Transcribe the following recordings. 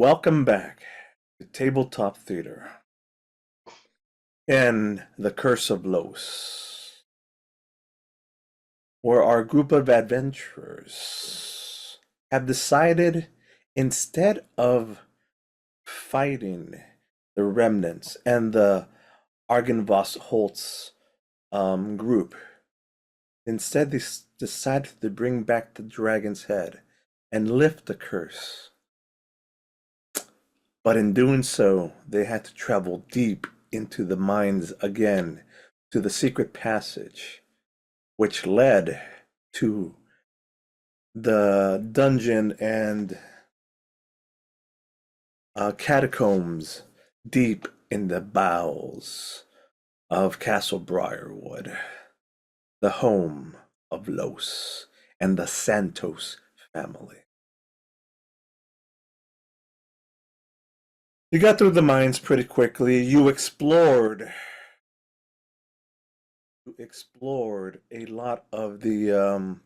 Welcome back to Tabletop Theater in The Curse of Los, where our group of adventurers have decided instead of fighting the remnants and the Argenvoss Holtz group, instead they decided to bring back the dragon's head and lift the curse. But in doing so, they had to travel deep into the mines again, to the secret passage, which led to the dungeon and catacombs deep in the bowels of Castle Briarwood, the home of Los and the Santos family. You got through the mines pretty quickly. You explored a lot of the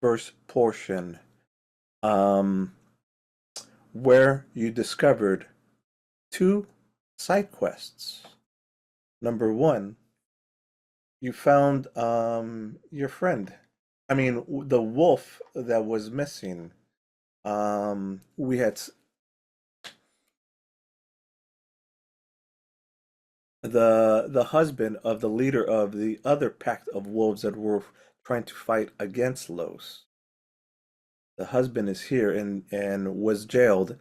first portion, where you discovered two side quests. Number one, you found your friend. I mean, the wolf that was missing. We had the husband of the leader of the other pact of wolves that were trying to fight against Los. The husband is here and was jailed,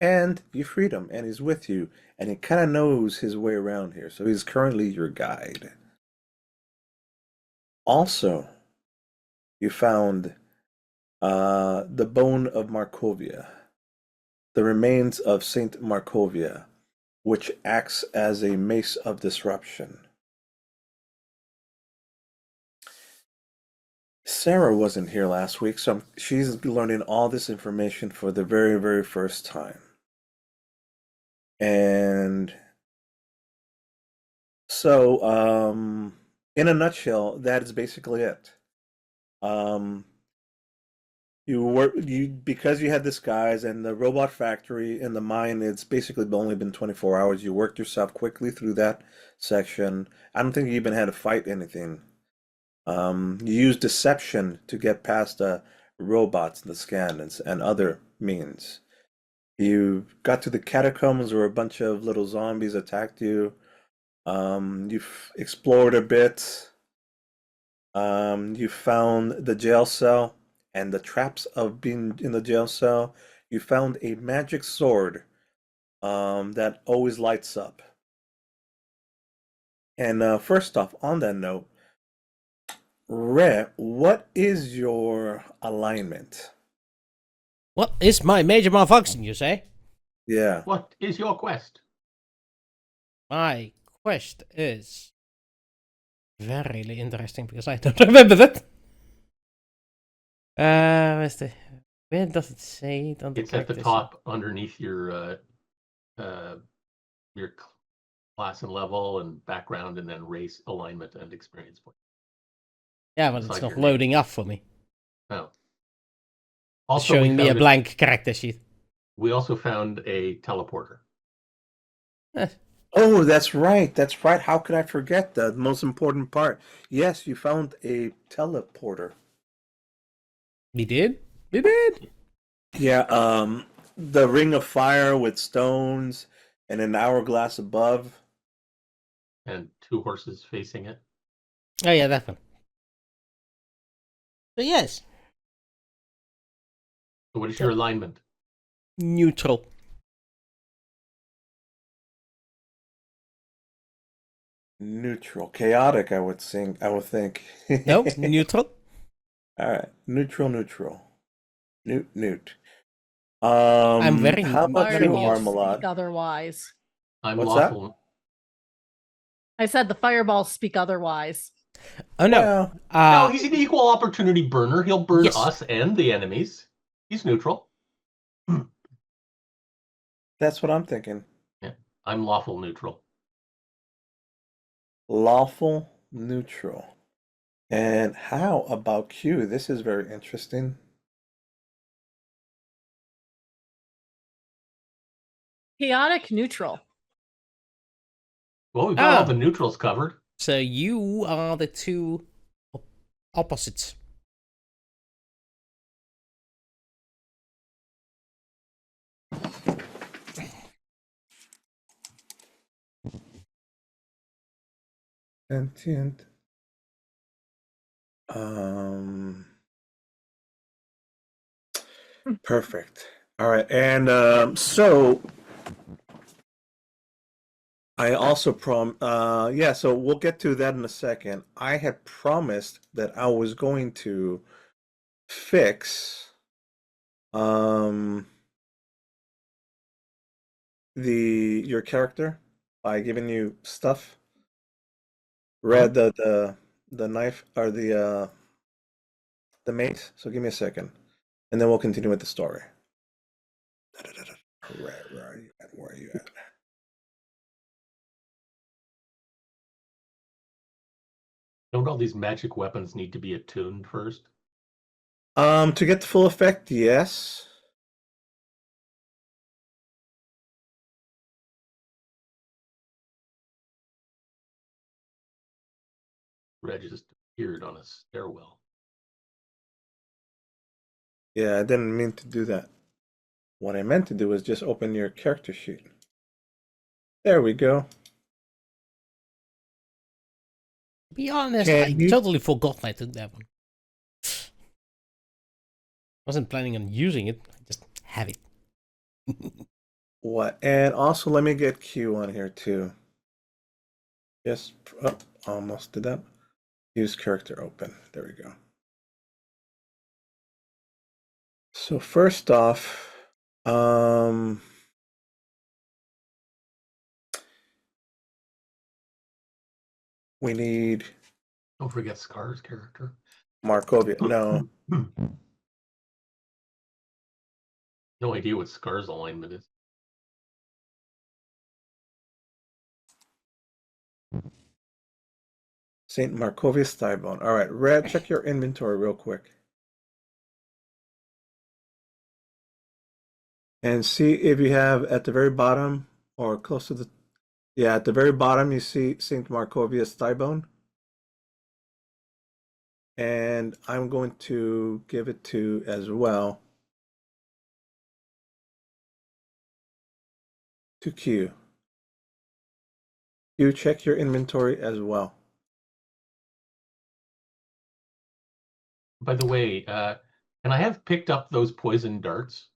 and you freed him, and he's with you, and he kind of knows his way around here, so he's currently your guide. Also, you found the bone of Markovia, the remains of Saint Markovia, which acts as a mace of disruption. Sarah wasn't here last week, so she's learning all this information for the very, very first time. And so, in a nutshell, that is basically it. Because you had this guys and the robot factory and the mine, it's basically only been 24 hours. You worked yourself quickly through that section. I don't think you even had to fight anything. You used deception to get past the robots, the scans, and other means. You got to the catacombs where a bunch of little zombies attacked you. You've explored a bit. You found the jail cell and the traps of being in the jail cell. You found a magic sword that always lights up. And first off, on that note, Rhett, what is your alignment? What is my major malfunction, you say? Yeah. What is your quest? My quest is very interesting because I don't remember that. Where does it say it on the It's at the top underneath your class and level and background, and then race, alignment, and experience point. Yeah, but it's not loading up for me. No. It's showing me a blank character sheet. We also found a teleporter. Oh, that's right. That's right. How could I forget the most important part? Yes, you found a teleporter. We did? We did? Yeah, the ring of fire with stones and an hourglass above. And two horses facing it. Oh, yeah, that one. So, yes. So what is your alignment? Neutral. Neutral. Chaotic, I would think. No, neutral. All right. Neutral. Newt. I'm very How about you, Fireballs Armolad? speak otherwise. I'm What's lawful. I said the fireballs speak otherwise. Oh, no. No, he's an equal opportunity burner. He'll burn yes. us and the enemies. He's neutral. That's what I'm thinking. Yeah, I'm lawful neutral. Lawful neutral. And how about Q? This is very interesting. Chaotic neutral. Well, we've got all Ah. the neutrals covered. So you are the two opposites. Sentient. Perfect. All right, and so I also yeah, so we'll get to that in a second. I had promised that I was going to fix your character by giving you stuff. Red the knife or the mace. So give me a second. And then we'll continue with the story. Where are you at? Where are you at? Don't all these magic weapons need to be attuned first? To get the full effect, yes. Reg just appeared on a stairwell. Yeah, I didn't mean to do that. What I meant to do was just open your character sheet. There we go. To be honest, Can I you- totally forgot I took that one. Wasn't planning on using it. I just have it. What? And also, let me get Q on here too. Yes, oh, almost did that. Use character open. There we go. So first off, we need Don't forget Scar's character. Markovia. No, No idea what Scar's alignment is. St. Markovius Thigh-bone. All right, Red, check your inventory real quick. And see if you have at the very bottom or close to the, yeah, at the very bottom you see St. Markovius Thigh-bone. And I'm going to give it to as well to Q. Q, check your inventory as well. By the way, can I have picked up those poison darts?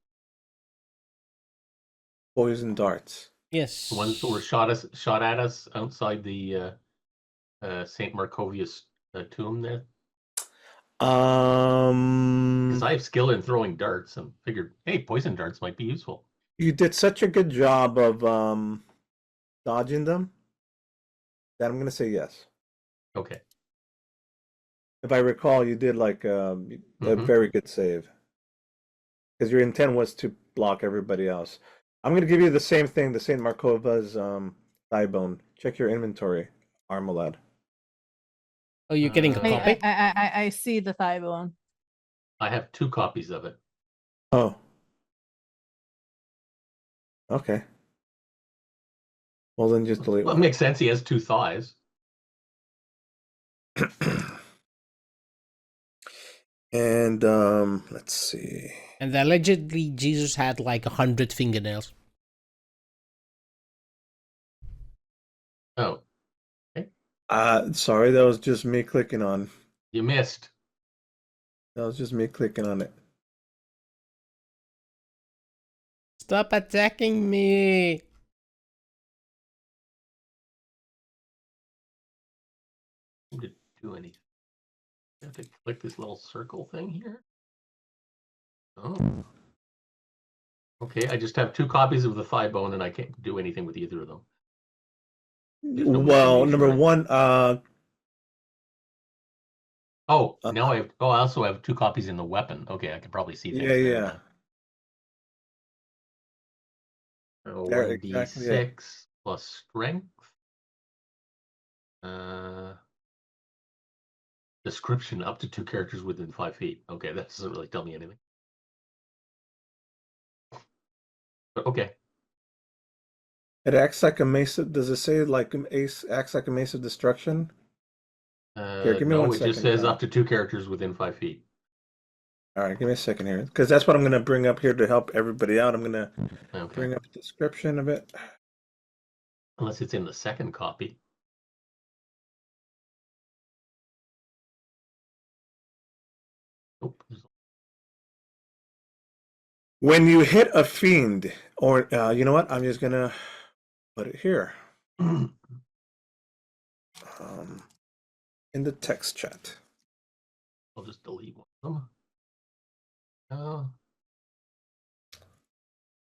Poison darts. Yes. The ones that were shot at us outside the St. Markovius tomb there? Because I have skill in throwing darts and figured, hey, poison darts might be useful. You did such a good job of dodging them that I'm going to say yes. Okay. If I recall, you did like a very good save. Because your intent was to block everybody else. I'm going to give you the same thing, the St. Markova's thigh bone. Check your inventory, Armolad. Oh, you're getting a copy? I see the thigh bone. I have 2 copies of it. Oh. Okay. Well, then just delete Well, it one. makes sense. He has 2 thighs. And let's see. And allegedly Jesus had like 100 fingernails. Oh, Sorry, that was just me clicking on. you missed. That was just me clicking on it. Stop attacking me! Didn't do anything. I have to click this little circle thing here. Oh. Okay, I just have 2 copies of the thigh bone, and I can't do anything with either of them. There's no Well, information number on it. one, Oh, now I have. Oh, I also have 2 copies in the weapon. Okay, I can probably see things there. yeah. Now. So There, 1d6 exactly it. plus strength. Description up to 2 characters within 5 feet. Okay, that doesn't really tell me anything. But okay. It acts like a mace of, does it say like acts like a mace of destruction? Here, give me No, 1 it just second, says Tom. up to 2 characters within 5 feet. All right, give me a second here, because that's what I'm going to bring up here to help everybody out. I'm going to Okay. bring up a description of it. Unless it's in the second copy. Nope. When you hit a fiend, or you know what? I'm just going to put it here in the text chat. I'll just delete one of them.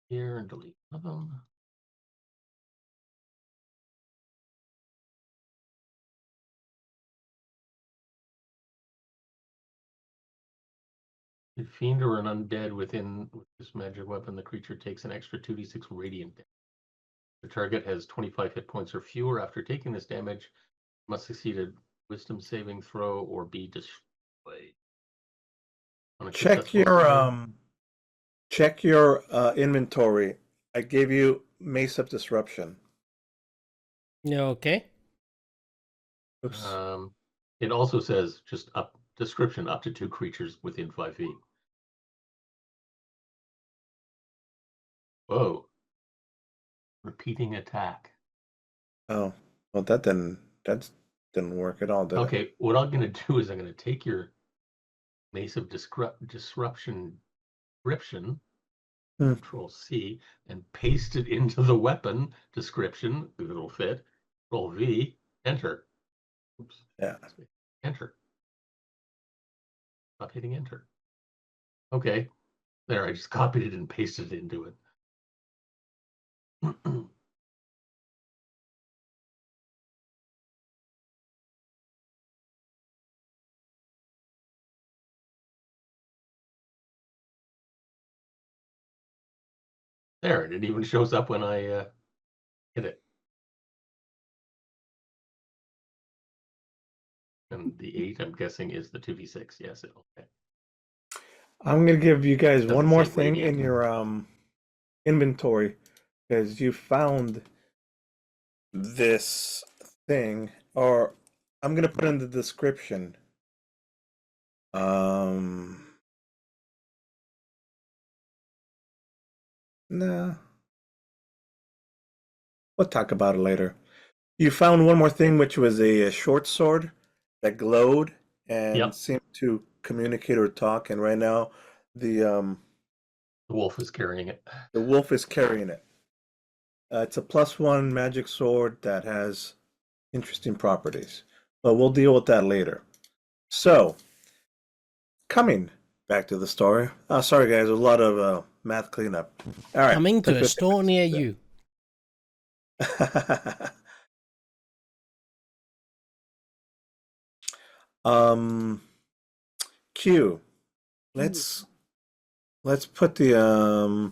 Here and delete one of them. A fiend or an undead within this magic weapon, the creature takes an extra 2d6 radiant damage. The target has 25 hit points or fewer after taking this damage, must succeed a wisdom saving throw or be destroyed. Check your inventory. I gave you Mace of Disruption. Okay. Oops. It also says just description up to 2 creatures within 5 feet. Whoa. Repeating attack. Oh, well, that didn't work at all, did it? Okay, what I'm going to do is I'm going to take your Mace of Disruption description, Control C, and paste it into the weapon description. It'll fit. Control V, enter. Oops. Yeah. Enter. Stop hitting enter. Okay. There, I just copied it and pasted it into it. There, and it even shows up when I hit it. And the 8, I'm guessing, is the 2d6. Yes, okay. I'm gonna give you guys Doesn't one more say thing radiant. in your inventory, because you found this thing, or I'm gonna put in the description. Nah. We'll talk about it later. You found one more thing, which was a short sword that glowed and Yep. seemed to communicate or talk. And right now, the wolf is carrying it. The wolf is carrying it. It's a +1 magic sword that has interesting properties, but we'll deal with that later. So, coming back to the story. Sorry, guys, a lot of math cleanup. All right, Coming to took a us- store near you. Q. Let's put the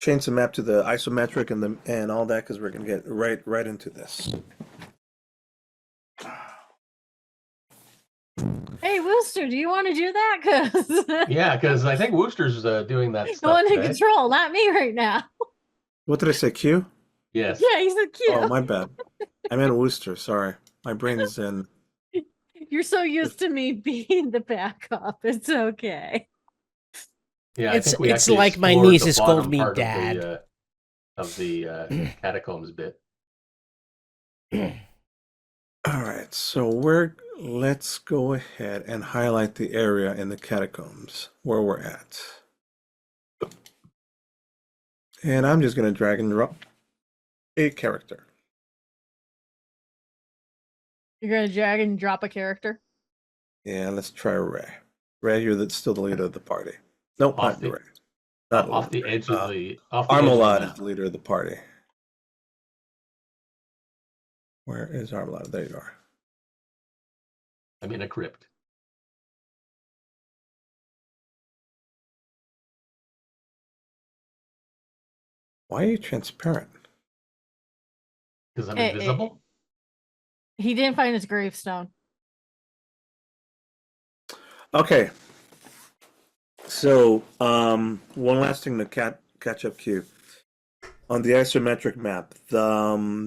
change the map to the isometric and all that, because we're gonna get right into this. Hey, Wooster, do you want to do that? Because Yeah, because I think Wooster's doing that the stuff one in today. control, not me right now. What did I say, Q? Yes. Yeah, he's a cute. Oh, my bad. I meant Wooster. Sorry, my brain is in. You're so used to me being the backup. It's okay. Yeah, It's- I think we it's actually like my explored niece the has called bottom me part Dad. of the catacombs bit. All right, so let's go ahead and highlight the area in the catacombs where we're at. And I'm just going to drag and drop a character. You're gonna drag and drop a character. Yeah, let's try Ray. Ray, you're still the leader of the party. Nope, Off not the- Ray. Not off the edge of the off the Armolad edge is of the leader of the party. Where is Armolad? There you are. I'm in a crypt. Why are you transparent? Because I'm Eh, eh. invisible? He didn't find his gravestone. Okay. So, one last thing to catch up, Q. On the isometric map,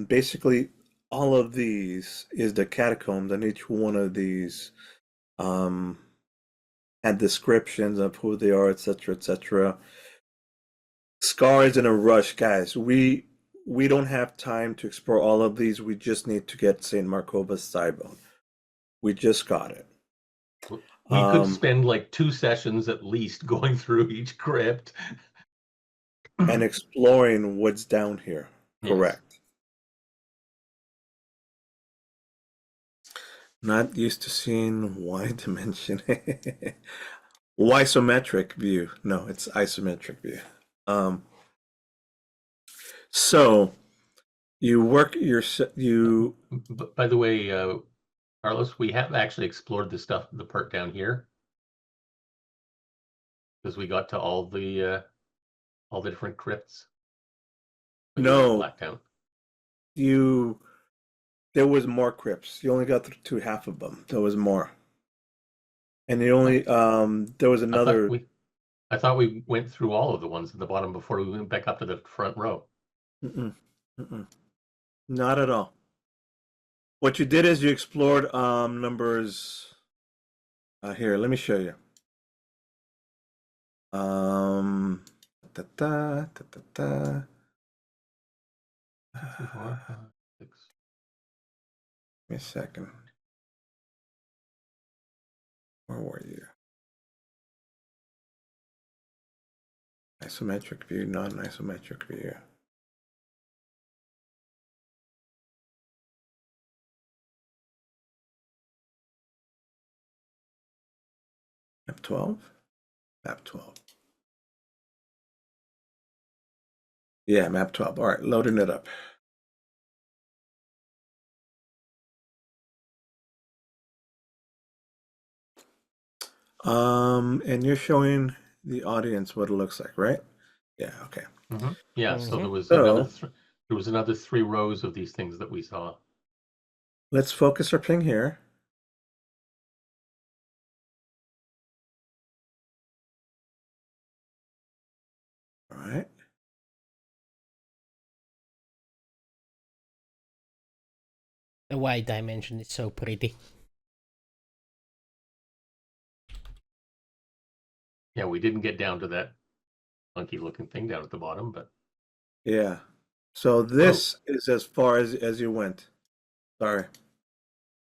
basically all of these is the catacombs, and each one of these um, had descriptions of who they are, etc., etc. Scar is in a rush, guys. We don't have time to explore all of these. We just need to get Saint Markova's Cybone. We just got it. We could Um, spend like 2 sessions at least going through each crypt. and exploring what's down here. Yes. Correct. Not used to seeing Y dimension. Isometric view. No, it's isometric view. So you work your you. By the way, Carlos, we have actually explored the part down here, because we got to all the different crypts. No, Blacktown. you. There was more crypts. You only got to half of them. There was more, and you only there was another. I thought we went through all of the ones at the bottom before we went back up to the front row. Not at all. What you did is you explored numbers. Here, let me show you. Da, da, da, da, da. 2, 4, 5, 6. Give me a second. Where were you? Isometric view, non-isometric view. Map 12? Map 12. Yeah, map 12. All right, loading it up. And you're showing the audience what it looks like, right? Yeah, okay. Yeah, so there was another 3 rows of these things that we saw. Let's focus our ping here. All right. The Y dimension is so pretty. Yeah, we didn't get down to that funky looking thing down at the bottom, but Yeah. So this is as far as you went. Sorry.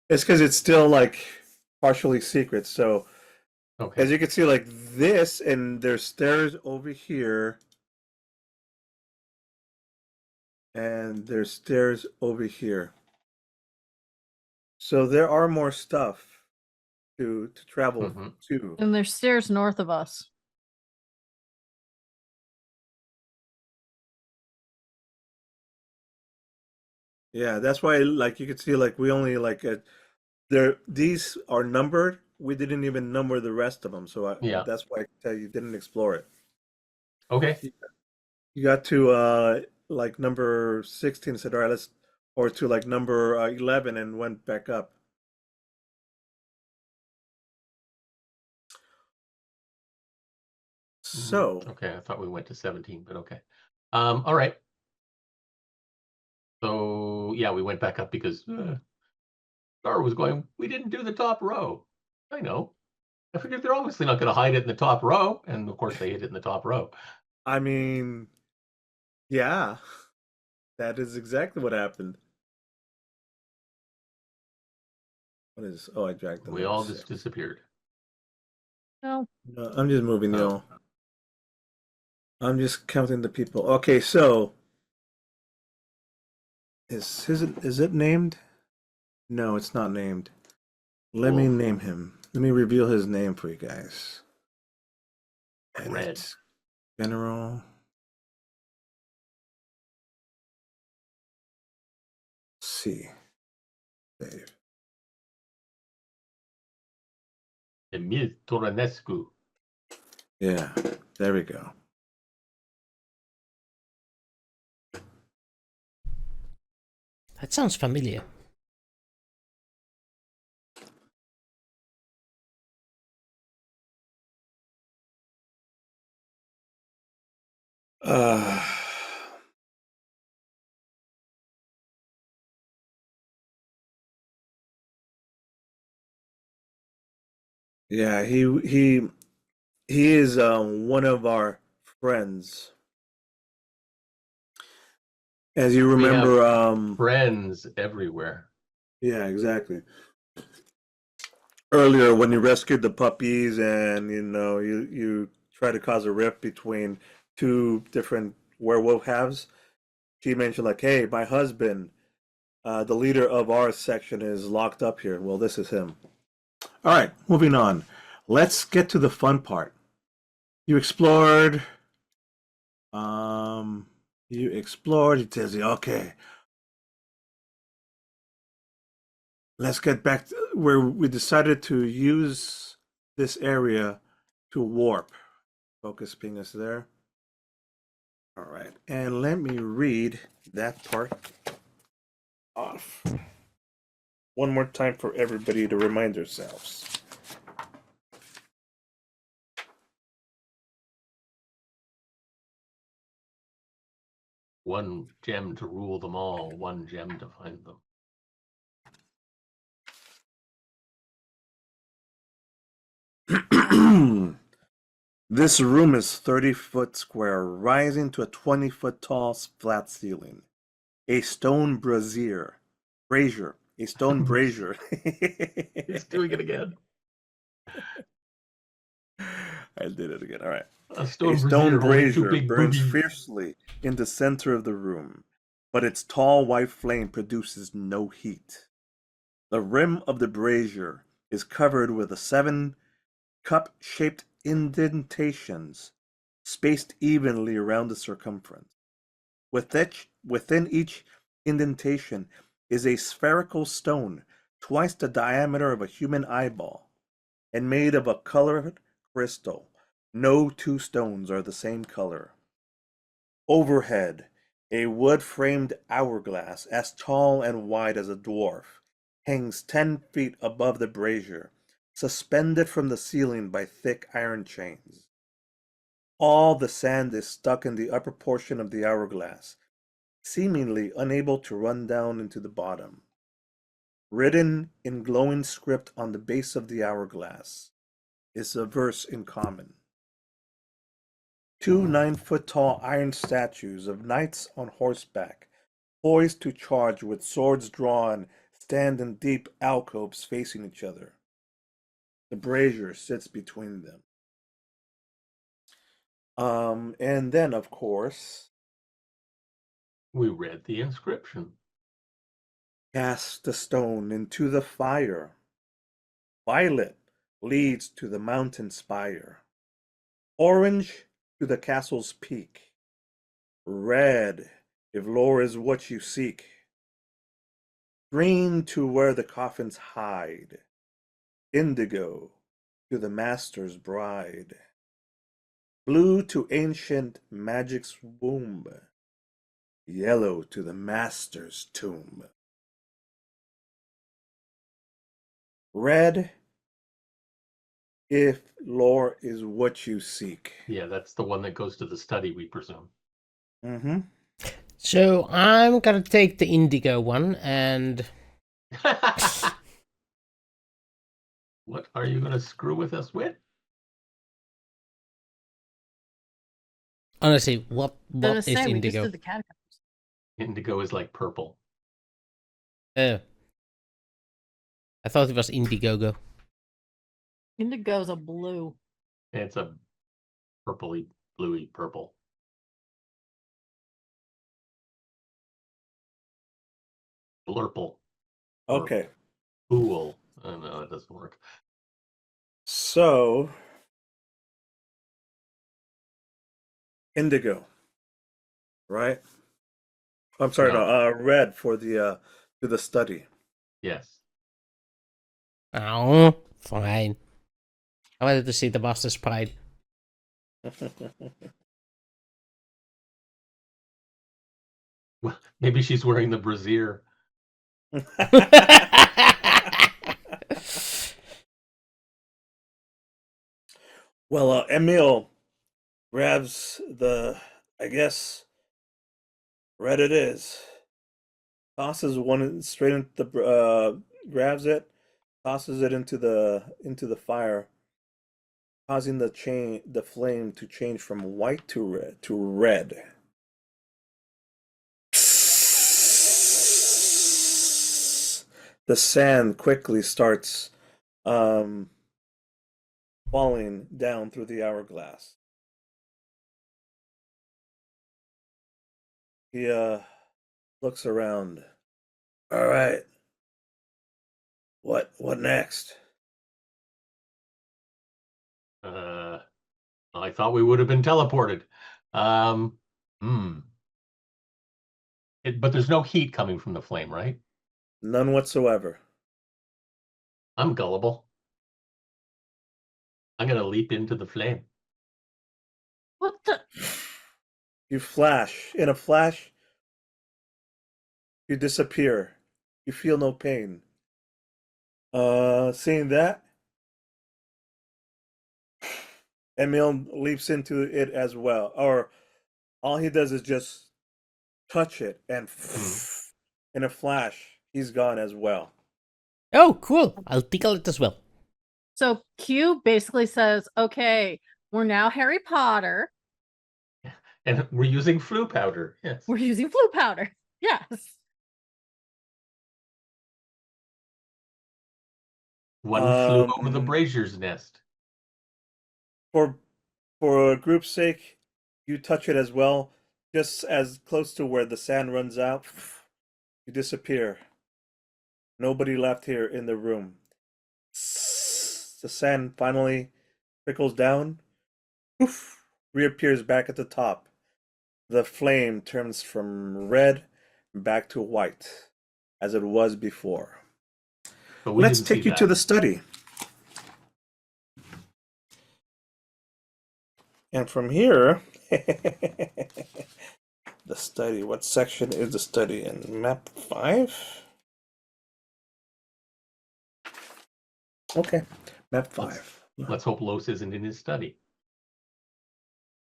It's because it's still like partially secret. So okay. as you can see, like this, and there's stairs over here, and there's stairs over here. So there are more stuff to travel to. And there's stairs north of us. Yeah, that's why, like, you could see, like, we only like there. These are numbered. We didn't even number the rest of them, so that's why I tell you didn't explore it. Okay. You got to like number 16, said, all right, let's, or to like number 11, and went back up. So okay, I thought we went to 17, but okay. All right. So yeah, we went back up because Star was going, we didn't do the top row. I know. I figured they're obviously not going to hide it in the top row, and of course they hid it in the top row. I mean, yeah, that is exactly what happened. What is? Oh, I dragged them. We all just disappeared. No. No, I'm just moving, y'all. I'm just counting the people. Okay, so is it named? No, it's not named. Let me name him. Let me reveal his name for you guys. Red. General. C. Save. Emil Toranescu. Yeah, there we go. That sounds familiar. Yeah, he is one of our friends. As you We have remember, friends everywhere. yeah, exactly. Earlier when you rescued the puppies and you try to cause a rift between two different werewolf halves, she mentioned like, "Hey, my husband, the leader of our section is locked up here." Well, this is him. All right, moving on. Let's get to the fun part. You explored. Um, you explored. He tells you, "Okay, let's get back to where we decided to use this area to warp." Focus ping us there. All right, and let me read that part off one more time for everybody to remind themselves. One gem to rule them all, one gem to find them. This room is 30 foot square, rising to a 20-foot tall flat ceiling. A stone brazier, a stone brazier. He's doing it again. I did it again. All right. A A stone stone brazier holding two brazier big burns boobies. fiercely in the center of the room, but its tall white flame produces no heat. The rim of the brazier is covered with 7 cup-shaped indentations spaced evenly around the circumference. Within each indentation is a spherical stone twice the diameter of a human eyeball and made of a colored crystal. No two stones are the same color. Overhead, a wood-framed hourglass as tall and wide as a dwarf hangs 10 feet above the brazier, suspended from the ceiling by thick iron chains. All the sand is stuck in the upper portion of the hourglass, seemingly unable to run down into the bottom. Written in glowing script on the base of the hourglass is a verse in common. 2 9-foot-tall iron statues of knights on horseback, poised to charge with swords drawn, stand in deep alcoves facing each other. The brazier sits between them. And then, of course, we read the inscription. Cast the stone into the fire. Violet leads to the mountain spire. Orange to the castle's peak. Red, if lore is what you seek. Green to where the coffins hide. Indigo to the master's bride. Blue to ancient magic's womb. Yellow to the master's tomb. Red, if lore is what you seek. Yeah, that's the one that goes to the study, we presume. Mm-hmm. So I'm gonna take the indigo one, and what are you going to screw with us with? honestly, what gonna is say, we just indigo? did the catacombs. Indigo is like purple. Oh, I thought it was Indiegogo. Indigo's a blue. It's a purpley, bluey purple. Blurple. Okay. Pool. Oh, no, that doesn't work. So, indigo, right? I'm sorry, no, red for the to the study. Yes. Oh, fine. I wanted to see the Master's Pride. Well, maybe she's wearing the brassiere. Well, Emil grabs I guess, red it is. Tosses one straight into grabs it, tosses it into the fire. causing the flame to change from white to red. The sand quickly starts falling down through the hourglass. He looks around. All right. What next? I thought we would have been teleported. Hmm. But there's no heat coming from the flame, right? None whatsoever. I'm gullible. I'm gonna leap into the flame. What the? You flash. In a flash, you disappear. You feel no pain. Seeing that, Emil leaps into it as well. Or all he does is just touch it, and in a flash, he's gone as well. Oh, cool. I'll tickle it as well. So Q basically says, okay, we're now Harry Potter. And we're using flu powder. Yes. We're using flu powder. Yes. One flew over the brazier's nest. For a group's sake, you touch it as well, just as close to where the sand runs out. You disappear. Nobody left here in the room. The sand finally trickles down, poof, reappears back at the top. The flame turns from red back to white, as it was before. But we Let's didn't see take you that. to the study. And from here, the study. What section is the study in? Map 5? Okay, map 5. Let's hope Los isn't in his study.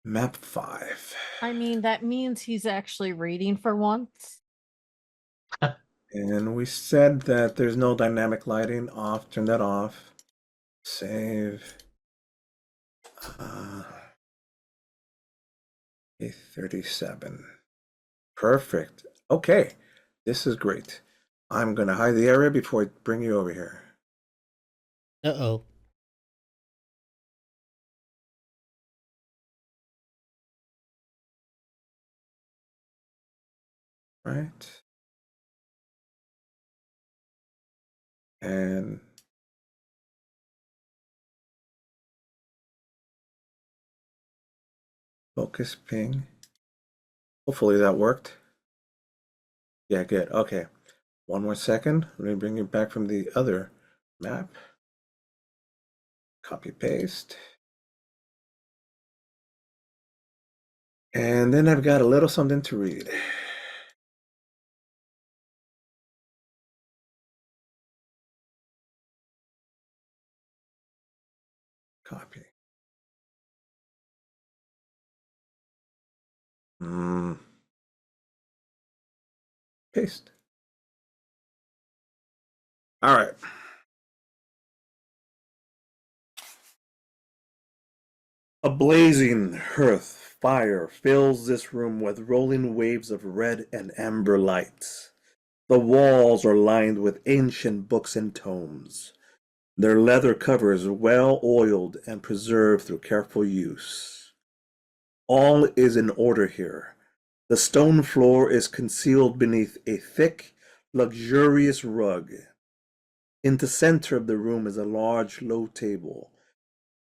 Map 5. I mean, that means he's actually reading for once. And we said that there's no dynamic lighting. Off. Turn that off. Save. A37. Perfect. Okay, this is great. I'm going to hide the area before I bring you over here. Uh-oh. Right. And focus ping. Hopefully that worked. Yeah, good. Okay. One more second. Let me bring you back from the other map. Copy paste. And then I've got a little something to read. Copy. Paste. All right. A blazing hearth fire fills this room with rolling waves of red and amber lights. The walls are lined with ancient books and tomes, their leather covers well oiled and preserved through careful use. All is in order here. The stone floor is concealed beneath a thick, luxurious rug. In the center of the room is a large, low table,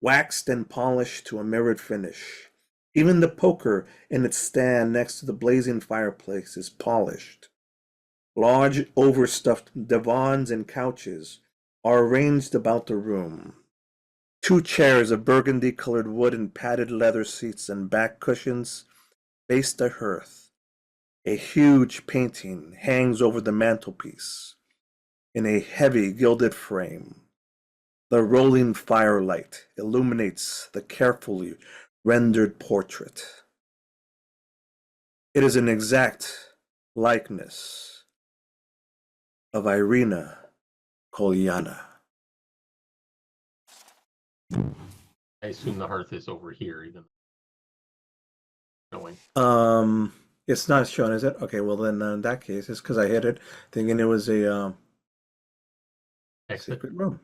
waxed and polished to a mirrored finish. Even the poker in its stand next to the blazing fireplace is polished. Large, overstuffed divans and couches are arranged about the room. 2 chairs of burgundy-colored wood and padded leather seats and back cushions face the hearth. A huge painting hangs over the mantelpiece in a heavy gilded frame. The rolling firelight illuminates the carefully rendered portrait. It is an exact likeness of Irina Kolyana. I assume the hearth is over here, even showing. It's not shown, is it? Okay, well then in that case, it's because I hit it, thinking it was a Exit. secret room.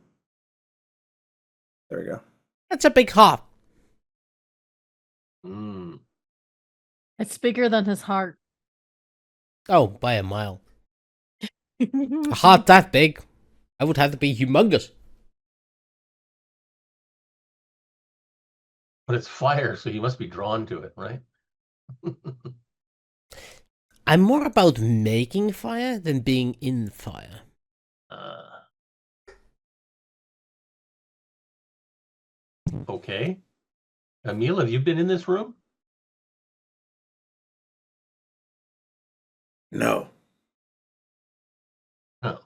There we go. That's a big hop. Mm. It's bigger than his heart. Oh, by a mile. A heart that big, I would have to be humongous. But it's fire, so you must be drawn to it, right? I'm more about making fire than being in fire. Okay. Emil, have you been in this room? No, Oh.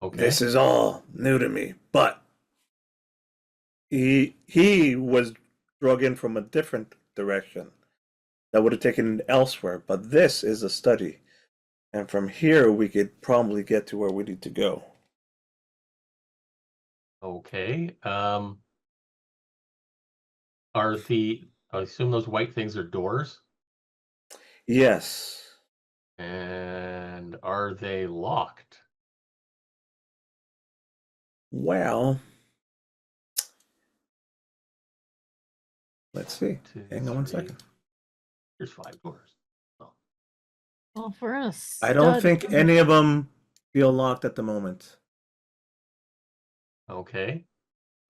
Okay. this is all new to me. But he was drug in from a different direction that would have taken it elsewhere. But this is a study, and from here we could probably get to where we need to go. Okay. I assume those white things are doors? Yes. And are they locked? Well, let's see. 2, Hang on one 3. second. There's 5 doors. Oh. Well, for a I don't stud- think any of them feel locked at the moment. Okay.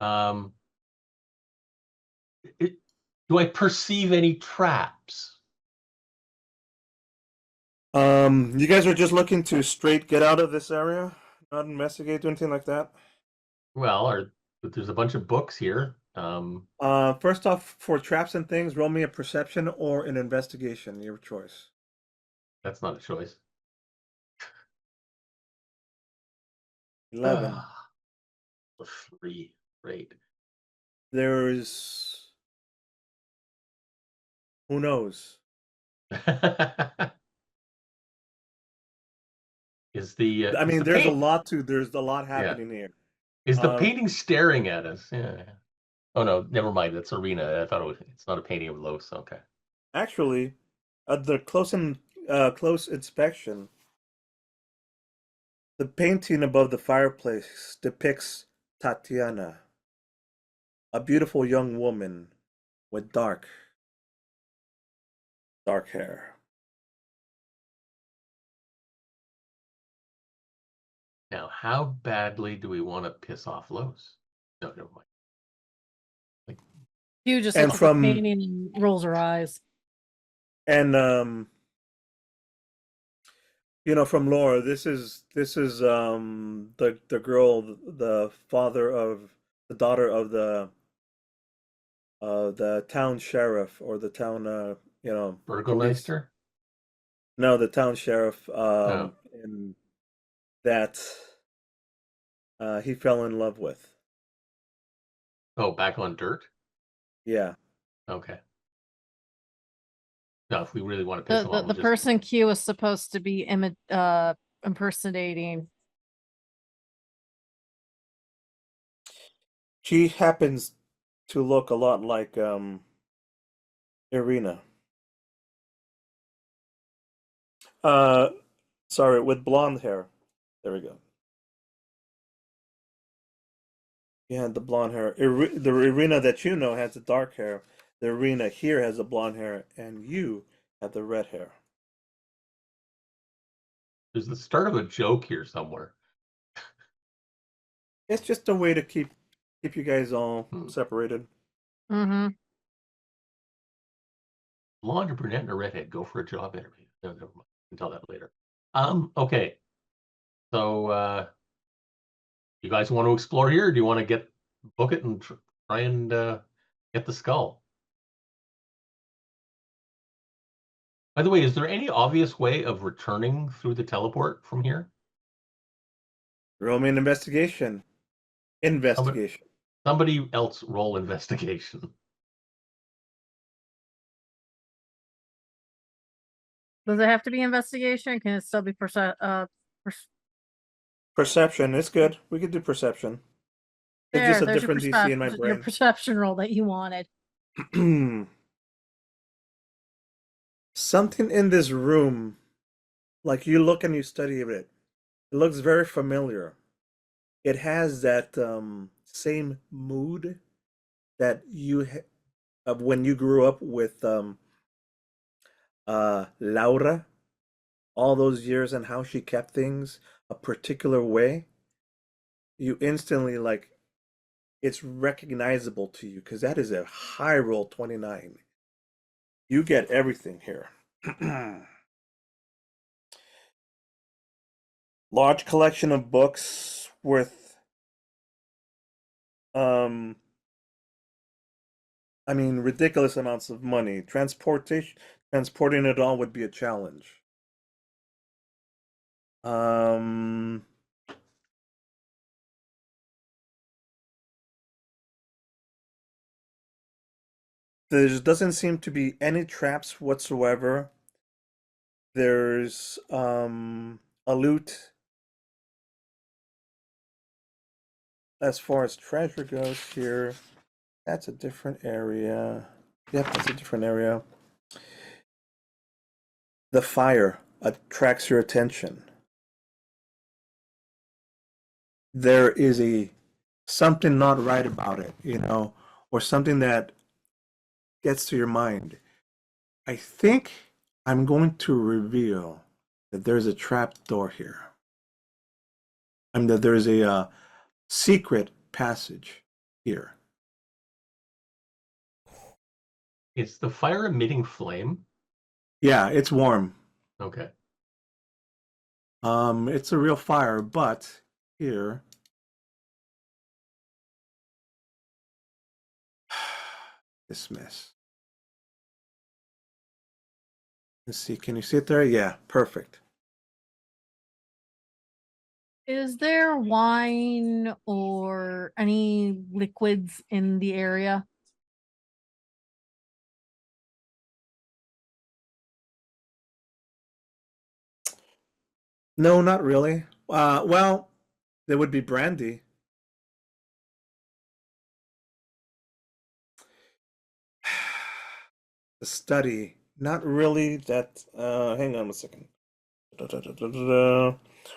Do I perceive any traps? You guys are just looking to straight get out of this area, not investigate or anything like that. Well, there's a bunch of books here. First off, for traps and things, roll me a perception or an investigation, your choice. That's not a choice. 11. A 3. Great. There's who knows? Is the I is mean, the there's paint- a lot happening here. Is the painting staring at us? Yeah. Oh no, never mind. That's Arena. I thought it's not a painting of Los. Okay. Actually, the close inspection, the painting above the fireplace depicts Tatiana, a beautiful young woman with dark hair. Now, how badly do we want to piss off Los? No, never mind. You just And looks at from- the painting and rolls her eyes. And from Laura, this is the girl, the daughter of the town sheriff, or the town police. Burgomeister? No, the town sheriff, Oh. and that he fell in love with. Oh, back on dirt? Yeah. Okay. No, if we really want to piss them off, The person Q is supposed to be impersonating. She happens to look a lot like Irina. Sorry, with blonde hair. There we go. Yeah, the blonde hair. The Irina that you know has the dark hair. The Irina here has the blonde hair, and you have the red hair. There's the start of a joke here somewhere. It's just a way to keep you guys all separated. Mm-hmm. Blonde or brunette and a redhead go for a job interview. No, never mind. I can tell that later. Okay. So, you guys want to explore here? Or do you want to book it and try and get the skull? By the way, is there any obvious way of returning through the teleport from here? Roll me an investigation. Somebody else roll investigation. Does it have to be investigation? Can it still be Perception is good. We could do perception. It's just a there's different DC in my your brain. perception roll that you wanted. Something in this room, like you look and you study it, it looks very familiar. It has that same mood that of when you grew up with Laura, all those years, and how she kept things a particular way. You instantly like it's recognizable to you because that is a high roll 29. You get everything here. Large collection of books worth I mean ridiculous amounts of money. Transporting it all would be a challenge. There doesn't seem to be any traps whatsoever. There's a loot as far as treasure goes here. That's a different area. Yep, that's a different area. The fire attracts your attention. There is something not right about it, or something that gets to your mind. I think I'm going to reveal that there's a trap door here. I mean that there's a secret passage here. Is the fire emitting flame? Yeah, it's warm. Okay. It's a real fire, but here dismiss. Let's see, can you see it there? Yeah, perfect. Is there wine or any liquids in the area? No, not really. Well, there would be brandy. The study, not really. That. Hang on a second.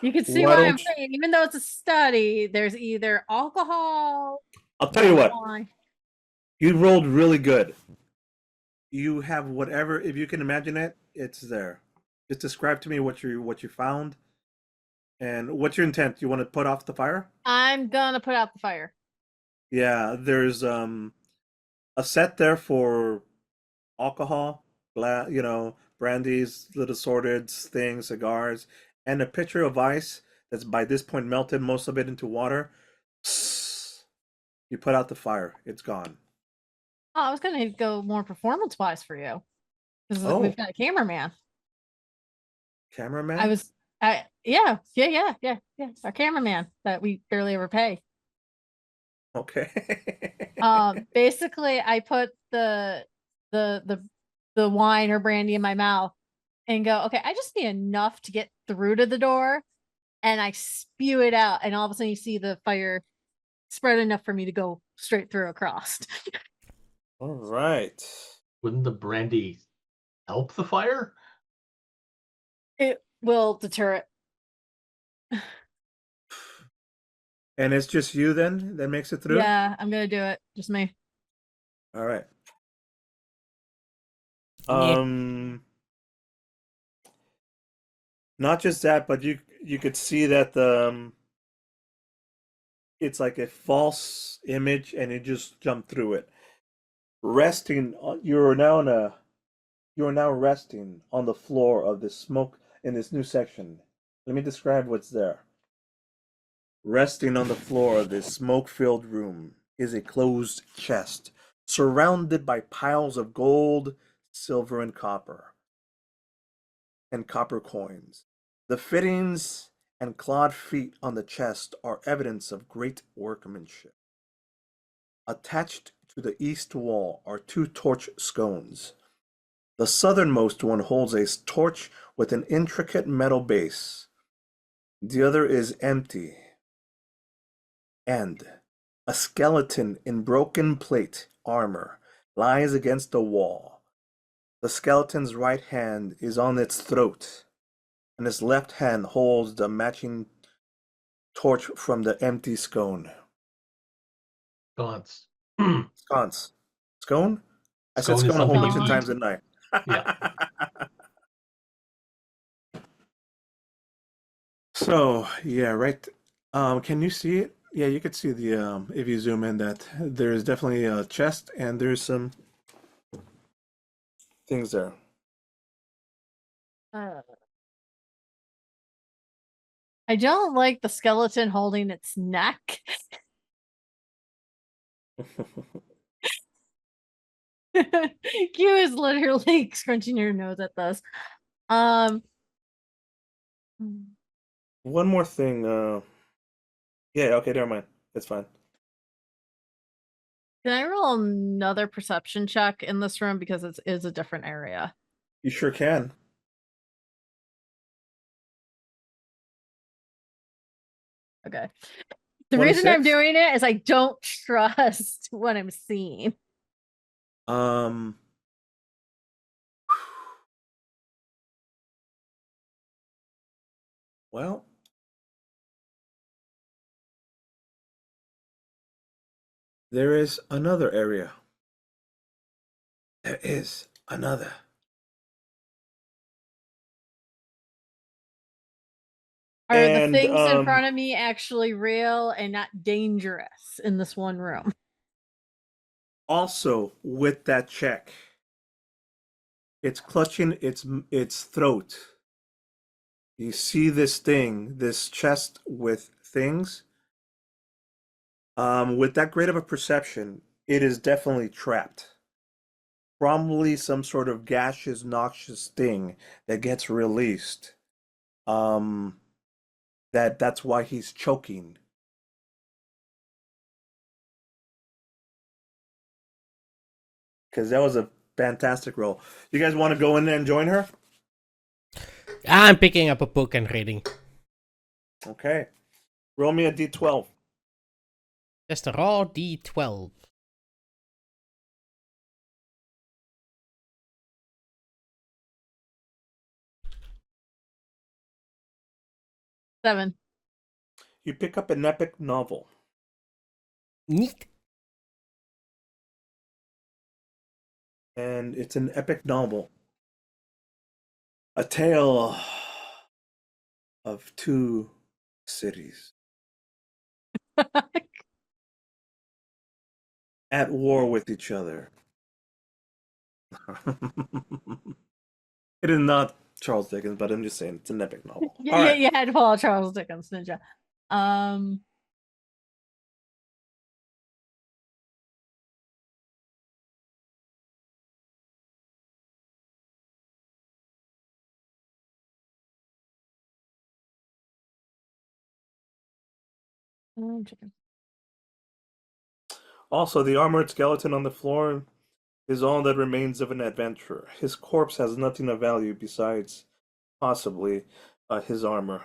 You can see Why why I'm don't saying, even though it's a study, there's either alcohol I'll tell you or what. wine. You rolled really good. You have whatever, if you can imagine it, it's there. Just describe to me what you found, and what's your intent. You want to put off the fire? I'm gonna put out the fire. Yeah, there's a set there for alcohol, brandies, little assorted things, cigars, and a pitcher of ice that's by this point melted most of it into water. You put out the fire, it's gone. Oh, I was gonna go more performance wise for you because Oh, we've got a cameraman. cameraman? Yeah. Our cameraman that we barely ever pay. Okay. Basically, I put the wine or brandy in my mouth and go, okay, I just need enough to get through to the door, and I spew it out, and all of a sudden you see the fire spread enough for me to go straight through across. All right. Wouldn't the brandy help the fire? It will deter it. And it's just you then that makes it through? Yeah, I'm gonna do it. Just me. All right. Yeah. Not just that, but you could see that it's like a false image, and you just jump through it. You're now resting on the floor of this smoke in this new section. Let me describe what's there. Resting on the floor of this smoke-filled room is a closed chest, surrounded by piles of gold, silver, and copper coins. The fittings and clawed feet on the chest are evidence of great workmanship. Attached to the east wall are two torch scones. The southernmost one holds a torch with an intricate metal base. The other is empty. And A skeleton in broken plate armor lies against the wall. The skeleton's right hand is on its throat, and his left hand holds the matching torch from the empty scone. Sconce. Sconce. Scone? I said Scone is scone a whole something bunch you of Scone. eat. times a night. Yeah. So, yeah, right. Can you see it? Yeah, you could see the if you zoom in that there's definitely a chest and there's some things there. I don't like the skeleton holding its neck. Q is literally scrunching your nose at this. Um, One more thing, yeah, okay, never mind. It's fine. can I roll another perception check in this room because it is a different area? You sure can. Okay. The reason I'm 26? doing it is I don't trust what I'm seeing. Um, well, there is another area. There is another. Are the And things in front of me actually real and not dangerous in this one room? also with that check, it's clutching its throat. You see this thing, this chest with things. With that great of a perception, it is definitely trapped. Probably some sort of gaseous, noxious thing that gets released. Um, that's why he's choking. Because that was a fantastic roll. You guys want to go in there and join her? I'm picking up a book and reading. Okay. Roll me a d12. Just a raw D12. Seven. You pick up an epic novel. Neat. And it's an epic novel. A tale of two cities at war with each other. It is not Charles Dickens, but I'm just saying it's an epic novel. Yeah, All right. you had to follow Charles Dickens, ninja. Um, Also, the armored skeleton on the floor is all that remains of an adventurer. His corpse has nothing of value besides, possibly, his armor.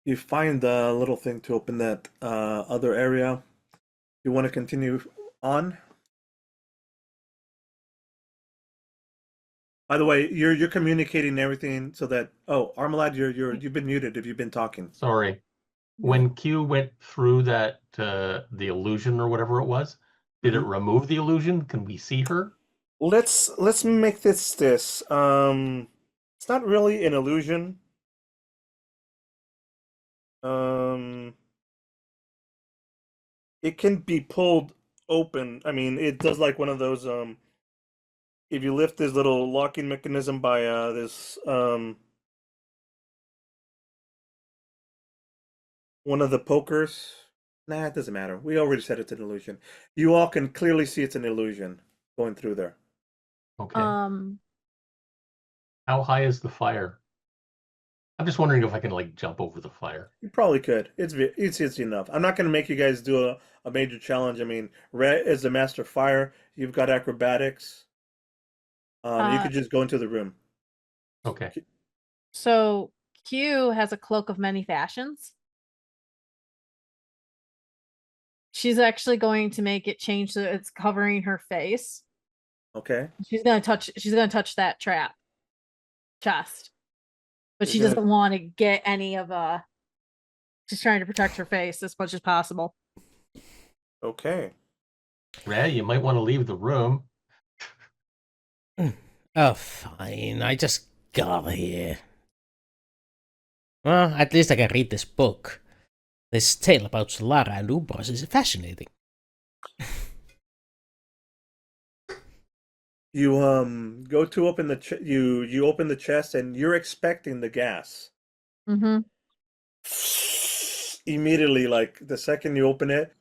You find the little thing to open that other area. You want to continue on? By the way, you're communicating everything so that Armolad, you've been muted if you've been talking. Sorry. When Q went through that the illusion or whatever it was, did it remove the illusion? Can we see her? Let's make this. It's not really an illusion. It can be pulled open. I mean, it does like one of those if you lift this little locking mechanism by this one of the pokers. Nah, it doesn't matter. We already said it's an illusion. You all can clearly see it's an illusion going through there. Okay. um, How high is the fire? I'm just wondering if I can like jump over the fire. You probably could. It's easy enough. I'm not going to make you guys do a major challenge. I mean, Rhett is the master fire. You've got acrobatics. You could just go into the room. Okay. So Q has a cloak of many fashions. She's actually going to make it change so it's covering her face. Okay. She's gonna touch that trap chest. But she You're doesn't want to get any of she's trying to protect her face as much as possible. Okay. Ray, you might want to leave the room. Oh, fine. I just got here. Well, at least I can read this book. This tale about Solara and Ubros is fascinating. You go to open the you open the chest and you're expecting the gas. Mm-hmm. Immediately, like the second you open it,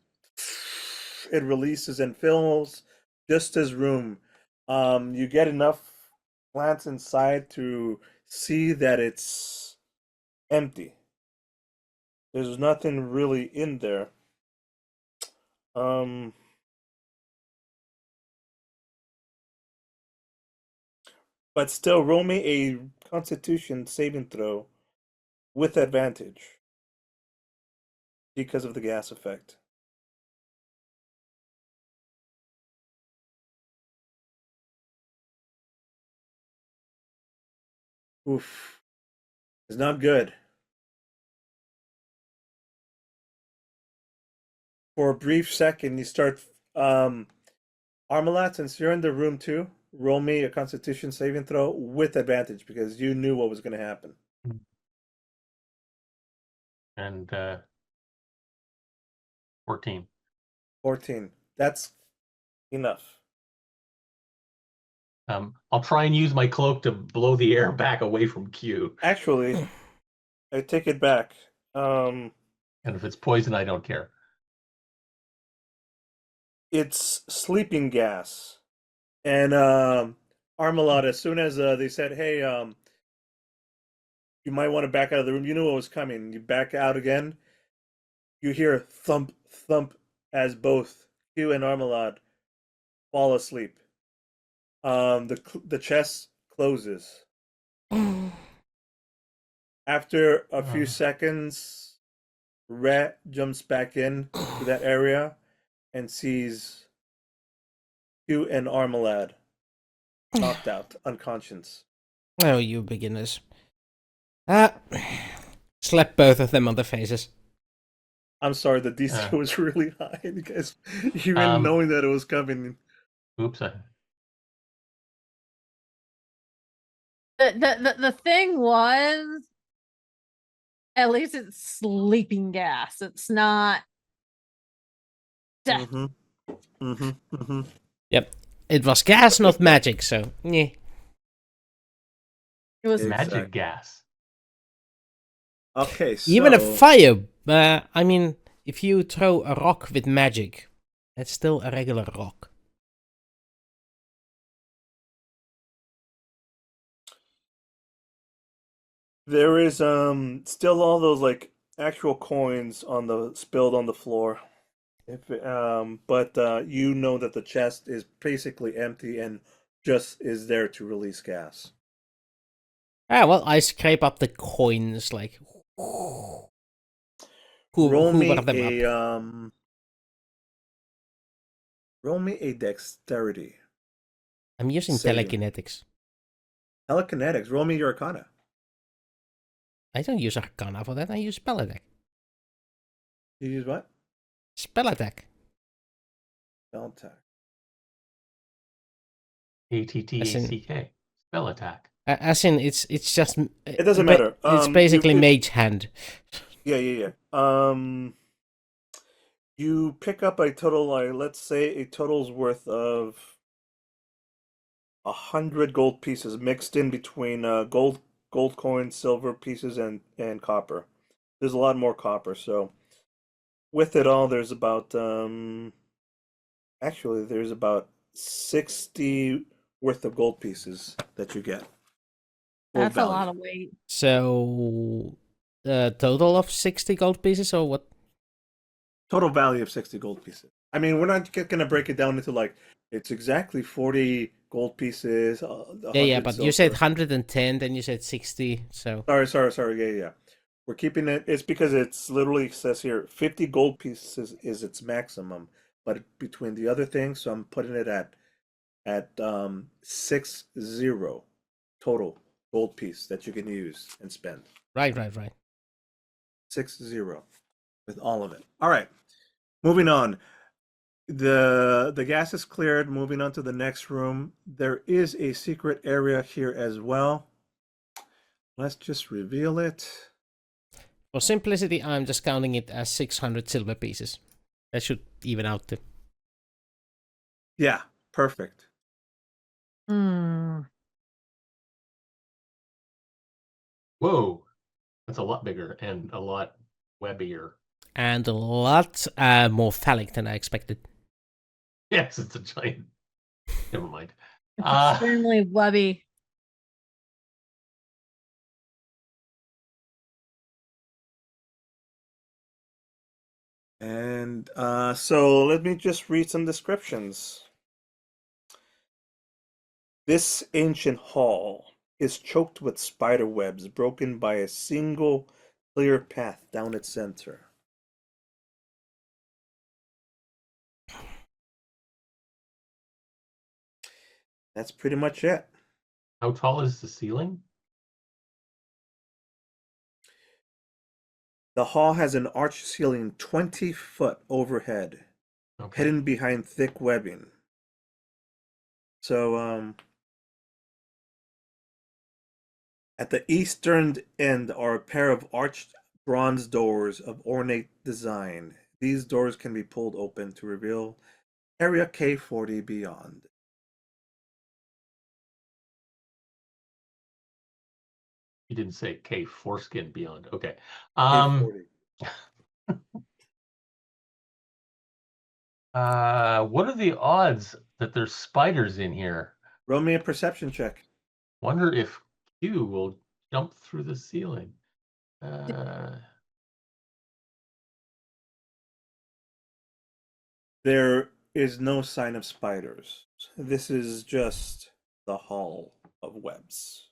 it releases and fills just as room. You get enough plants inside to see that it's empty. There's nothing really in there. But still, roll me a Constitution saving throw with advantage because of the gas effect. Oof. It's not good. For a brief second, you start. Armolad, since you're in the room too, roll me a Constitution saving throw with advantage because you knew what was going to happen. And 14. 14. That's enough. I'll try and use my cloak to blow the air back away from Q. Actually, I take it back. And if it's poison, I don't care. It's sleeping gas. And Armolad, as soon as they said, hey, you might want to back out of the room, you knew what was coming. You back out again. You hear thump, thump as both Q and Armolad fall asleep. The chest closes. After a few seconds, Rhett jumps back in to that area and sees Q and Armolad knocked out, unconscious. Oh, you beginners. Slap both of them on the faces. I'm sorry, the DC was really high, because even knowing that it was coming. Oops. The thing was, at least it's sleeping gas. It's not death. Yep. It was gas, not magic, so yeah. It was magic gas. Okay, so Even a fire. I mean, if you throw a rock with magic, it's still a regular rock. there is still all those like actual coins on the spilled on the floor. But you know that the chest is basically empty and just is there to release gas. Ah, well, I scrape up the coins, like... Roll me hoover them a up. roll me a dexterity. I'm using saving. telekinetics. Telekinetics. Roll me your Arcana. I don't use Arcana for that, I use Spell Attack. You use what? Spell Attack. Spell attack. ATTACK. Spell attack. As in, it's just... It doesn't matter. It's basically Mage Hand. Yeah. You pick up a total, like, let's say a total's worth of 100 gold pieces mixed in between gold coins, silver pieces, and copper. There's a lot more copper, so with it all, there's about actually there's about 60 worth of gold pieces that you get That's value. a lot of weight. So, a total of 60 gold pieces, or what? Total value of 60 gold pieces. I mean, we're not going to break it down into like it's exactly 40 gold pieces. Yeah, 100 but you said silver. 110, then you said 60, so... Sorry. Yeah. We're keeping it. It's because it's literally says here 50 gold pieces is its maximum, but between the other things, so I'm putting it at 60 total gold piece that you can use and spend. Right. 60 with all of it. All right, moving on. The gas is cleared. Moving on to the next room. There is a secret area here as well. Let's just reveal it. For simplicity, I'm just counting it as 600 silver pieces. That should even out to... Yeah, perfect. Hmm. Whoa, that's a lot bigger and a lot webbier. And a lot more phallic than I expected. Yes, it's a giant. Never mind. It's extremely webby. And so let me just read some descriptions. This ancient hall is choked with spider webs broken by a single clear path down its center. That's pretty much it. How tall is the ceiling? The hall has an arched ceiling 20 foot overhead, Okay. hidden behind thick webbing. So, at the eastern end are a pair of arched bronze doors of ornate design. These doors can be pulled open to reveal Area K40 beyond. You didn't say K foreskin beyond. Okay. K40. What are the odds that there's spiders in here? Roll me a perception check. Wonder if Q will jump through the ceiling. Uh, There is no sign of spiders. This is just the hall of webs.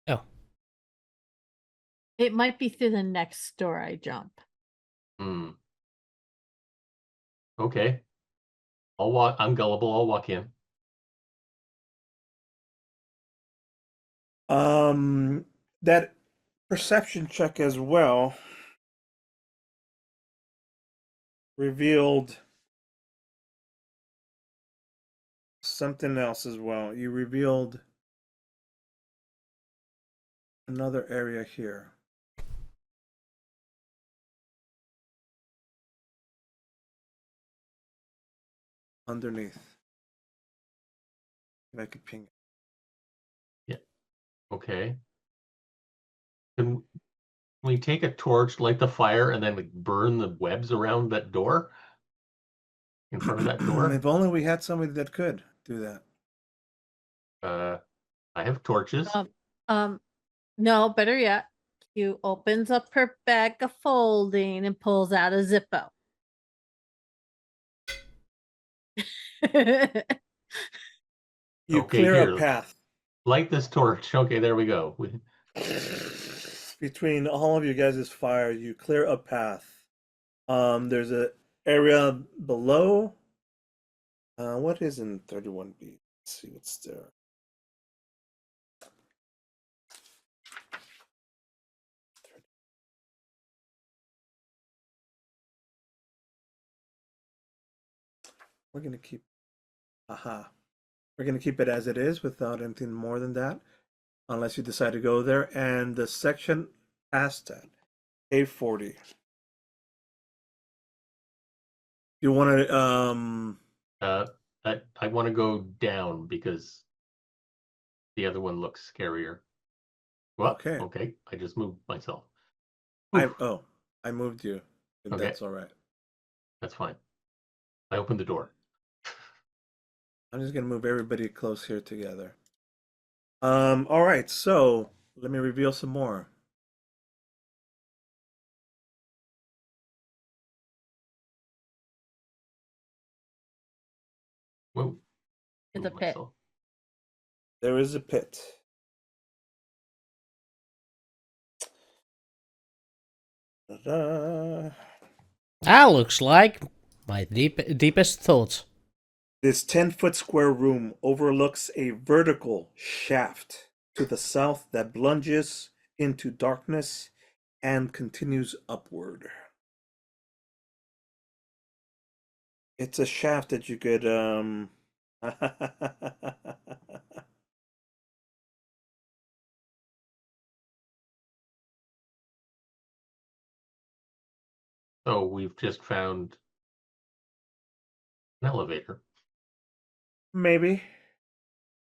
Oh, It might be through the next door I jump. hmm. Okay. I'll walk. I'm gullible. I'll walk in. That perception check as well revealed something else as well. You revealed another area here. Underneath. If I could ping it. Okay. Can we take a torch, light the fire, and then like burn the webs around that door? In front of that door? If only we had somebody that could do that. I have torches. No, better yet, Q opens up her bag of folding and pulls out a Zippo. You Okay, clear here. a path. Light this torch. Okay, there we go. Between all of you guys' fire, you clear a path. There's a area below. What is in 31B? Let's see what's there. We're gonna keep. Aha. We're gonna keep it as it is without anything more than that, unless you decide to go there. And the section past that, A40. You want to I want to go down because the other one looks scarier. Well, Okay. okay. I just moved myself. I Oof, I moved you. Okay. That's all right. that's fine. I opened the door. I'm just gonna move everybody close here together. All right, so let me reveal some more. Whoa. It's a Move pit. myself. There is a pit. Ta-da. That looks like my deepest thoughts. This 10-foot square room overlooks a vertical shaft to the south that plunges into darkness and continues upward. It's a shaft that you could So we've just found an elevator. maybe.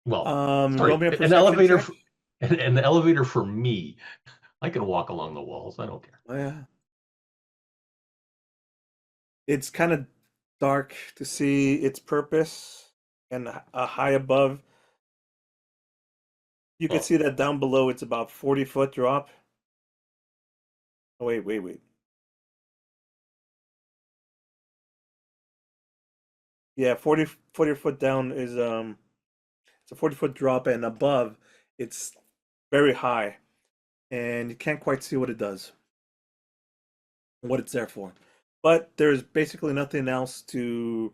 Well, Roll sorry, me a an perception elevator, check. an elevator for me. I can walk along the walls. I don't care. Oh, yeah. It's kind of dark to see its purpose, and high above, you can Well, see that down below it's about 40-foot drop. Oh, wait. Yeah, 40 foot down is it's a 40-foot drop, and above it's very high, and you can't quite see what it does, what it's there for. But there's basically nothing else to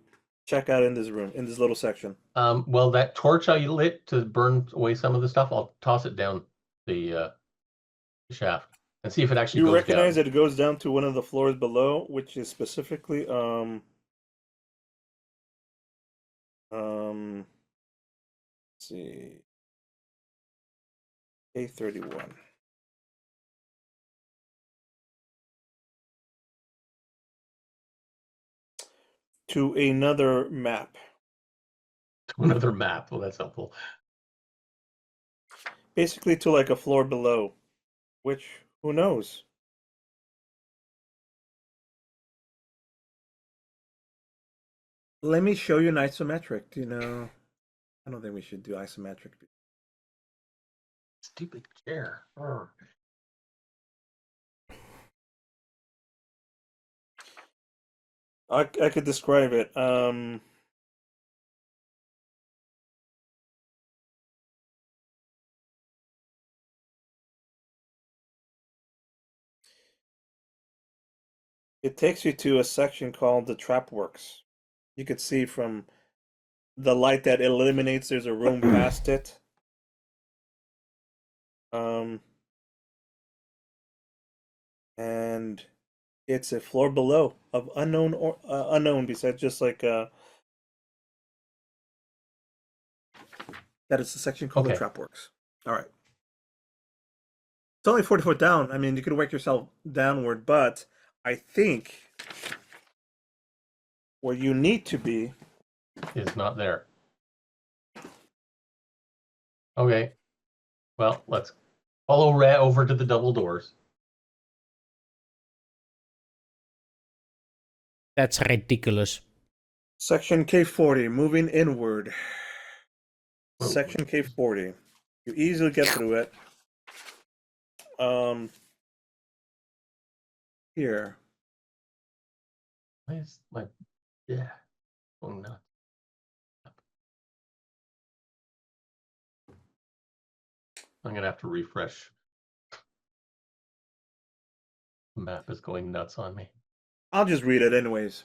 check out in this room, in this little section. well, that torch I lit to burn away some of the stuff, I'll toss it down the shaft and see if it actually You goes recognize down. that it goes down to one of the floors below, which is specifically let's see, A31. To another map. To another map. Well, that's helpful. Basically to like a floor below, which, who knows? Let me show you an isometric. I don't think we should do isometric. Stupid chair. Urgh. I could describe it. It takes you to a section called the Trap Works. You could see from the light that illuminates, there's a room past it. And it's a floor below of unknown or unknown. Besides, just like that is the section called the Okay. Trap Works. All right. It's only 40 foot down. I mean, you could work yourself downward, but I think where you need to be Is not there. Okay. Well, let's follow Red over to the double doors. That's ridiculous. section K40, moving inward. Whoa. Section K40. You easily get through it. Here. Why is my oh no. I'm gonna have to refresh. The map is going nuts on me. I'll just read it anyways.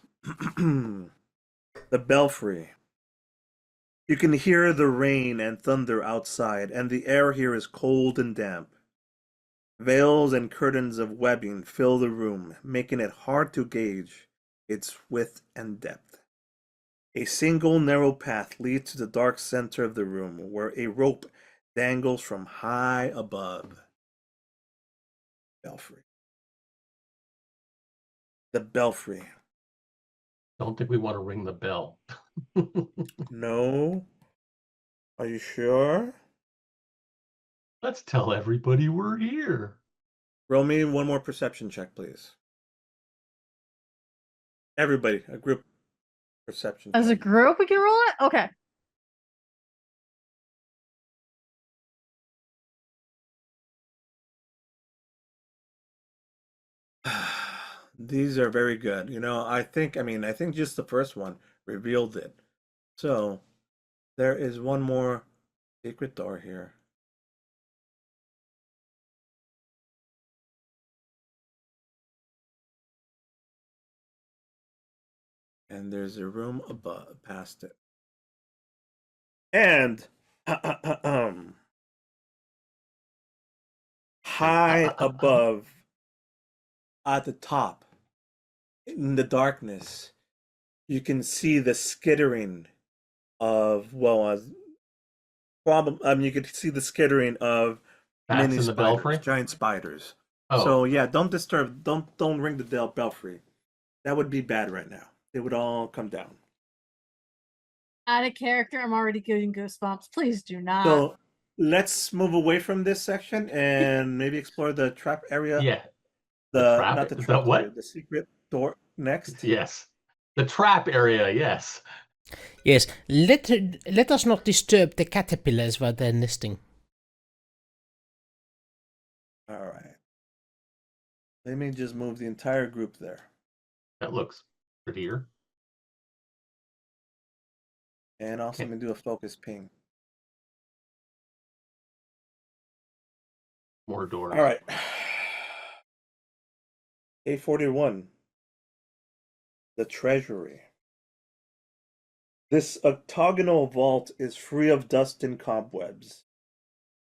The Belfry. You can hear the rain and thunder outside, and the air here is cold and damp. Veils and curtains of webbing fill the room, making it hard to gauge its width and depth. A single narrow path leads to the dark center of the room, where a rope dangles from high above. Belfry. The Belfry. Don't think we want to ring the bell. No? Are you sure? Let's tell everybody we're here. Roll me one more perception check, please. Everybody, a group perception As a check. group, we can roll it? Okay. These are very good. I think just the first one revealed it. So there is one more secret door here. And there's a room above past it. And high above at the top in the darkness, you can see the skittering of you could see the skittering of Bats mini in the spiders, belfry? giant spiders. Oh, So yeah, don't disturb, don't ring the belfry. That would be bad right now. It would all come down. Out of character, I'm already getting goosebumps. Please do not. So let's move away from this section and maybe explore the trap area. yeah. The trap? Not the Is trap that what? area, the secret door next. Yes. The trap area, yes. Yes, let us not disturb the caterpillars while they're nesting. All right. Let me just move the entire group there. That looks prettier. And also, Okay. let me do a focus ping. More doors. All right. 841. The Treasury. This octagonal vault is free of dust and cobwebs.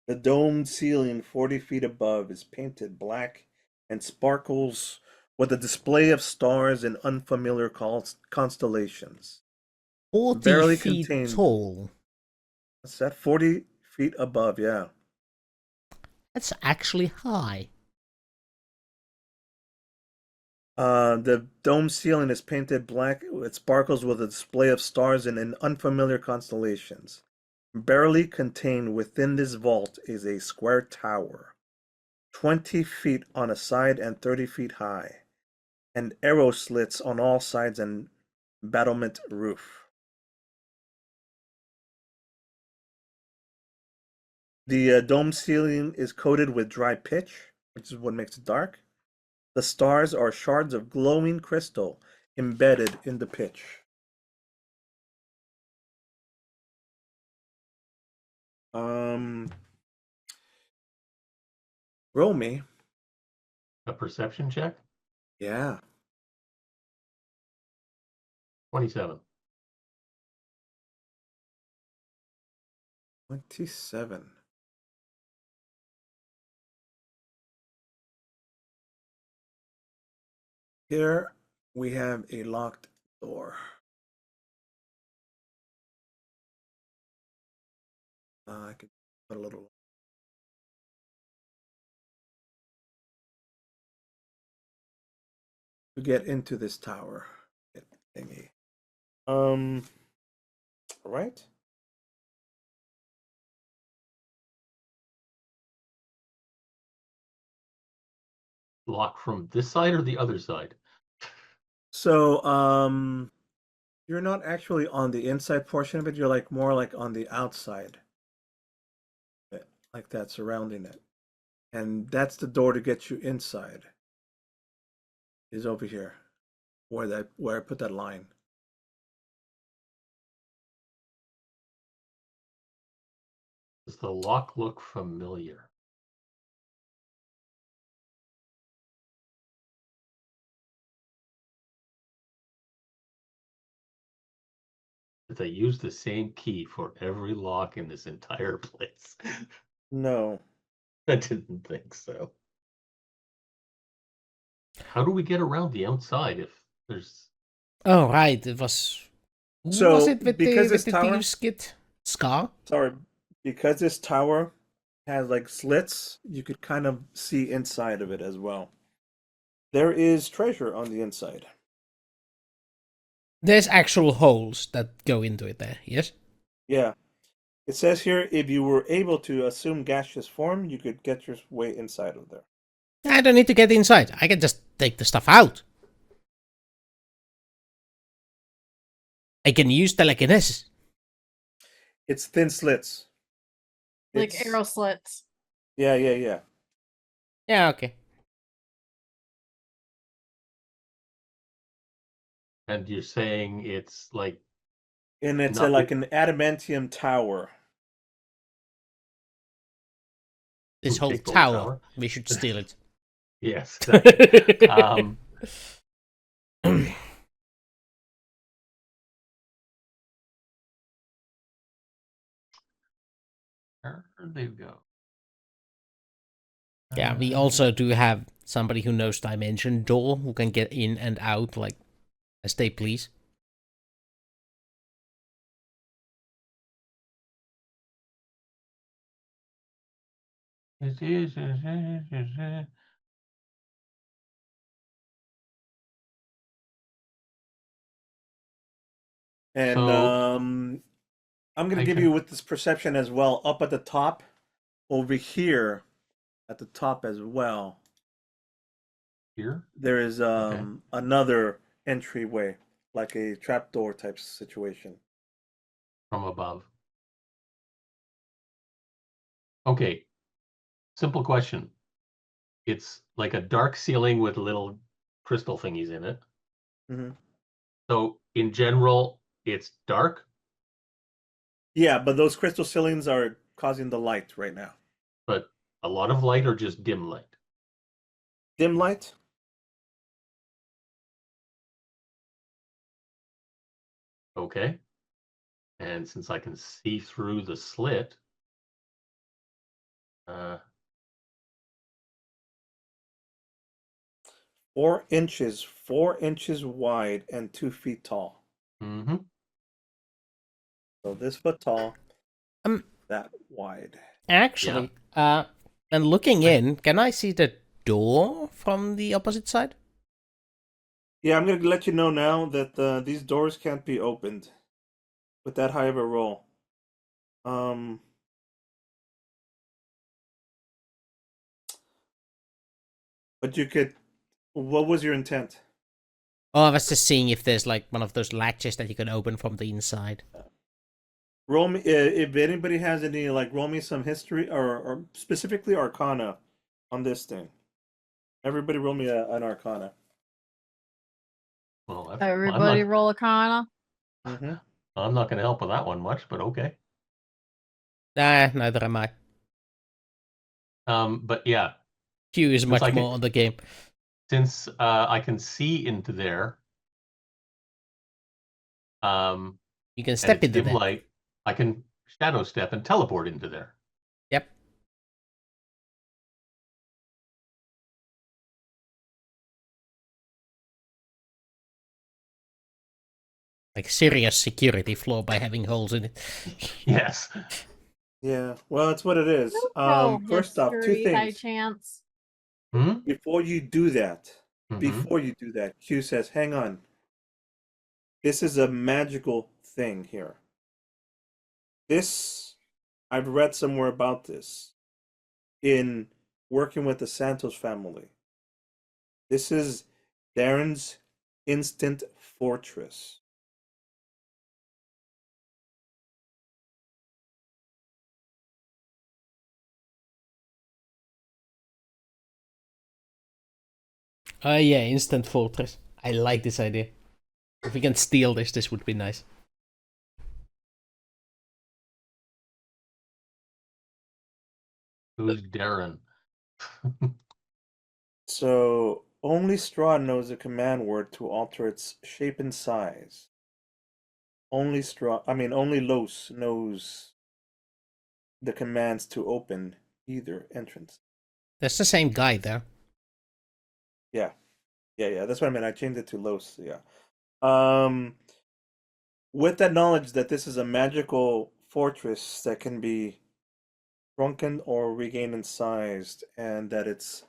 The domed ceiling 40 feet above is painted black and sparkles with a display of stars and unfamiliar constellations. 40 Barely feet contained. tall. What's that? 40 feet above, yeah. That's actually high. The dome ceiling is painted black. It sparkles with a display of stars and unfamiliar constellations. Barely contained within this vault is a square tower, 20 feet on a side and 30 feet high, and arrow slits on all sides and battlement roof. The dome ceiling is coated with dry pitch, which is what makes it dark. The stars are shards of glowing crystal embedded in the pitch. Roll me. A perception check? Yeah. 27. 27. Here we have a locked door. I could put a little. To get into this tower thingy. Right? Lock from this side or the other side? So, you're not actually on the inside portion of it, you're more like on the outside. Like that, surrounding it. And that's the door to get you inside. Is over here. Where I put that line. Does the lock look familiar? Did they use the same key for every lock in this entire place? No. I didn't think so. How do we get around the outside if there's... Oh, right. It was. So, Was it with because the this tower- thieves' kit? Scar? Sorry, because this tower has slits, you could kind of see inside of it as well. There is treasure on the inside. There's actual holes that go into it there, yes? Yeah. It says here, if you were able to assume gaseous form, you could get your way inside of there. I don't need to get inside. I can just take the stuff out. I can use telekinesis. It's thin slits. Like It's- arrow slits. Yeah. Yeah, okay. And you're saying it's like And it's not like an adamantium tower. This whole big gold tower, we should steal it. Yes, exactly. Where they go? Yeah, we also do have somebody who knows Dimension Door who can get in and out like as they please. And So I'm gonna I give can you with this perception as well. Up at the top, over here, at the top as well, here. there is Okay. another entryway, like a trapdoor type situation. From above. Okay. Simple question. It's like a dark ceiling with little crystal thingies in it. Mm-hmm. So in general, it's dark, Yeah, but those crystal ceilings are causing the light right now. but a lot of light or just dim light. Dim light? Okay. And since I can see through the slit, uh, 4 inches wide and 2 feet tall. mm-hmm. So this foot tall, Um, that wide. Actually, and looking in, can I see the door from the opposite side? Yeah, I'm gonna let you know now that these doors can't be opened with that high of a roll. But you could. What was your intent? Oh, I was just seeing if there's like one of those latches that you can open from the inside. Roll me if anybody has any like roll me some history or specifically Arcana on this thing. Everybody roll me an Arcana. Well, Everybody roll a Arcana. Mm-hmm. I'm not going to help with that one much, but okay. Nah, neither am I. But yeah, Q is Since much I can- more on the game. since I can see into there, You can and step it's into dim there. light, I can shadow step and teleport into there. Yep. Like serious security flaw by having holes in it. Yes. Yeah. Well, that's what it is. Roll First off, two history, high things. chance. Hmm? Before you do that, Mm-hmm. Q says, "Hang on. This is a magical thing here. This I've read somewhere about this in working with the Santos family. This is Darren's instant fortress. Yeah, instant fortress. I like this idea. If we can steal this, this would be nice. Who's Darren? So only Straw knows a command word to alter its shape and size. Only Los knows the commands to open either entrance. That's the same guy there. Yeah. Yeah. That's what I meant. I changed it to Los. Yeah. Um, with that knowledge that this is a magical fortress that can be shrunken or regained in size, and that it's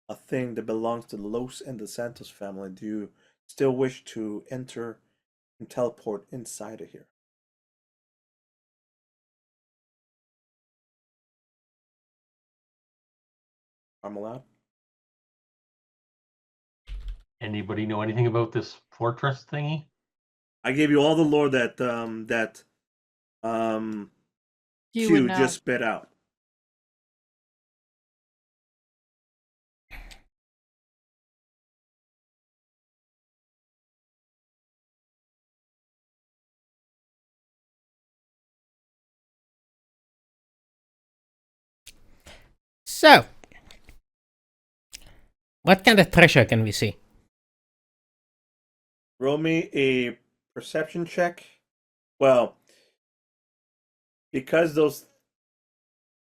a thing that belongs to Los and the Santos family, do you still wish to enter and teleport inside of here? Armolad? Anybody know anything about this fortress thingy? I gave you all the lore that You would Q know. just spit out. So, what kind of treasure can we see? Roll me a perception check. Well, because those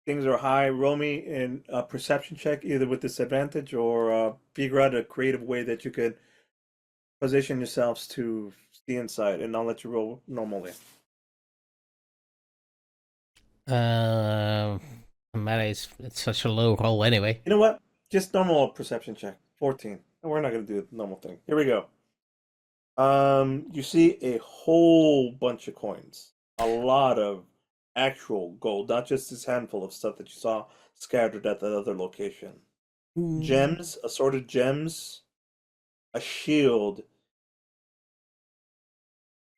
things are high, roll me in a perception check, either with disadvantage or figure out a creative way that you could position yourselves to see inside, and I'll let you roll normally. It's such a low roll anyway. You know what? Just normal perception check. 14. We're not going to do the normal thing. Here we go. You see a whole bunch of coins. A lot of actual gold, not just this handful of stuff that you saw scattered at that other location. Gems, assorted gems, a shield,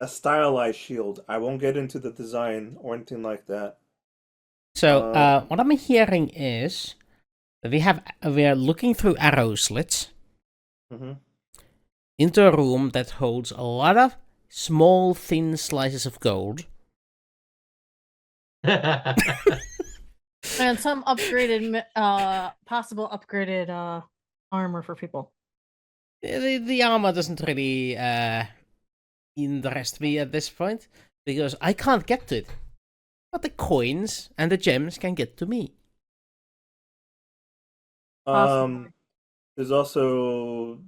a stylized shield. I won't get into the design or anything like that. So, what I'm hearing is that we are looking through arrow slits into a room that holds a lot of small, thin slices of gold. And some upgraded, possible upgraded armor for people. The armor doesn't really interest me at this point because I can't get to it. But the coins and the gems can get to me. Possibly. There's also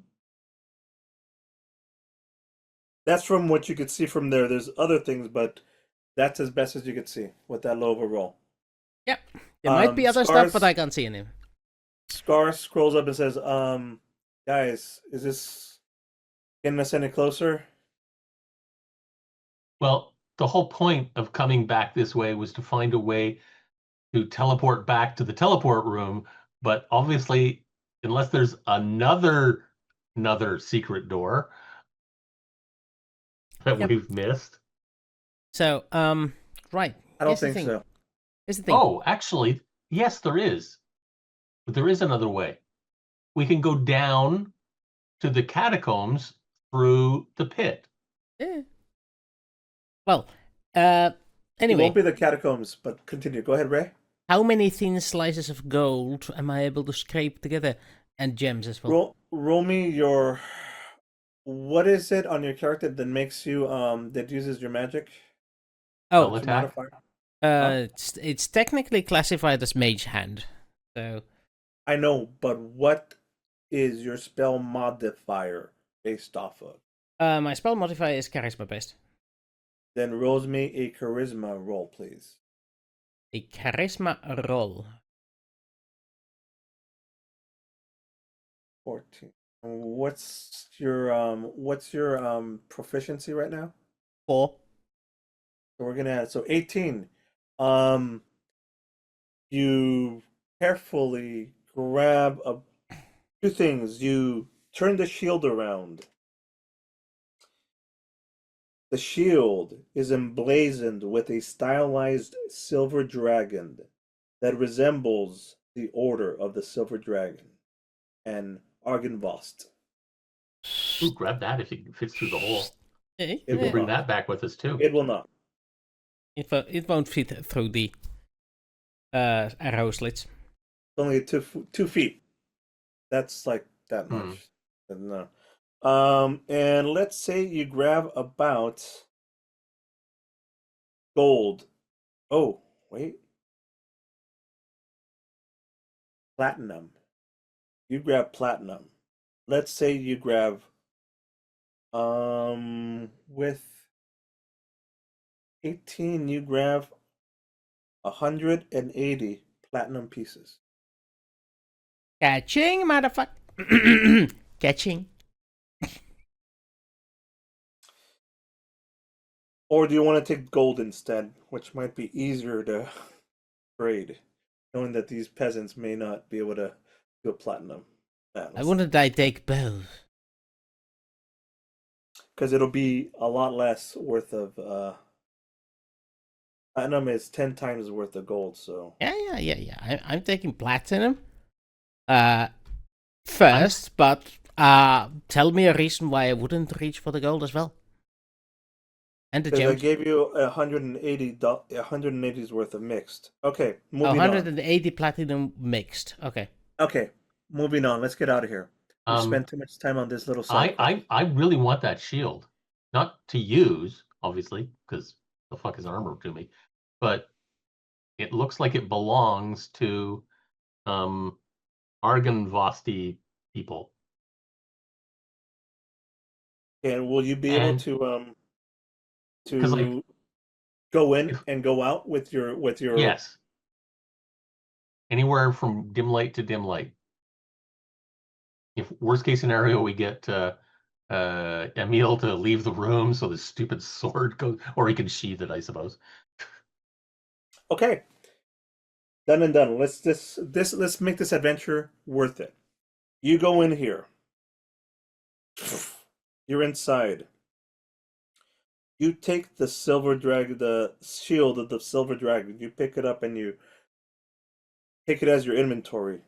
that's from what you could see from there. There's other things, but that's as best as you could see with that low of a roll. Yep. There might be other stuff, but I can't see any. Scar scrolls up and says, guys, is this getting us any closer? Well, the whole point of coming back this way was to find a way to teleport back to the teleport room, but obviously, unless there's another secret door that we've missed. So, right. I don't think so. Here's the thing. Oh, actually, yes, there is. But there is another way. We can go down to the catacombs through the pit. Yeah. Well, It anyway. won't be the catacombs, but continue. Go ahead, Ray. How many thin slices of gold am I able to scrape together? And gems as well. Roll me your... What is it on your character that makes you, that uses your magic? Oh, attack? It's technically classified as mage hand. So I know, but what is your spell modifier based off of? my spell modifier is charisma based. Then roll me a charisma roll, please. A charisma roll. 14. What's your proficiency right now? 4. So we're gonna add 18. You carefully grab two things. You turn the shield around. The shield is emblazoned with a stylized silver dragon that resembles the Order of the Silver Dragon and Argynvost. Ooh, grab that if it fits through the hole. It We can bring that back with us too. It will not. It won't fit through the arrow slits. It's only 2 feet. That's like that much. No. And let's say you grab about gold. Oh, wait. Platinum. You grab platinum. Let's say you grab with 18 you grab 180 platinum pieces. Catching, motherfucker. Catching. Or do you want to take gold instead, which might be easier to trade, knowing that these peasants may not be able to do a platinum? I wouldn't I take both? Because it'll be a lot less worth of platinum is 10 times worth of gold, so Yeah. I'm taking platinum. First, but tell me a reason why I wouldn't reach for the gold as well. And the Because I gems. gave you 180's worth of mixed. Okay, Oh, moving on. 180 platinum mixed. Okay. Okay, moving on. Let's get out of here. We Um, spent too much time on this little side quest. I really want that shield, not to use, obviously, because the fuck is armor to me, but it looks like it belongs to Arganvosti people. And will you be able And because like to go in if and go out with your yes, anywhere from dim light to dim light. If worst case scenario, we get Emil to leave the room so the stupid sword goes, or he can sheath it, I suppose. Okay. Done and done. Let's make this adventure worth it. You go in here. You're inside. You take the the shield of the silver dragon. You pick it up and you take it as your inventory.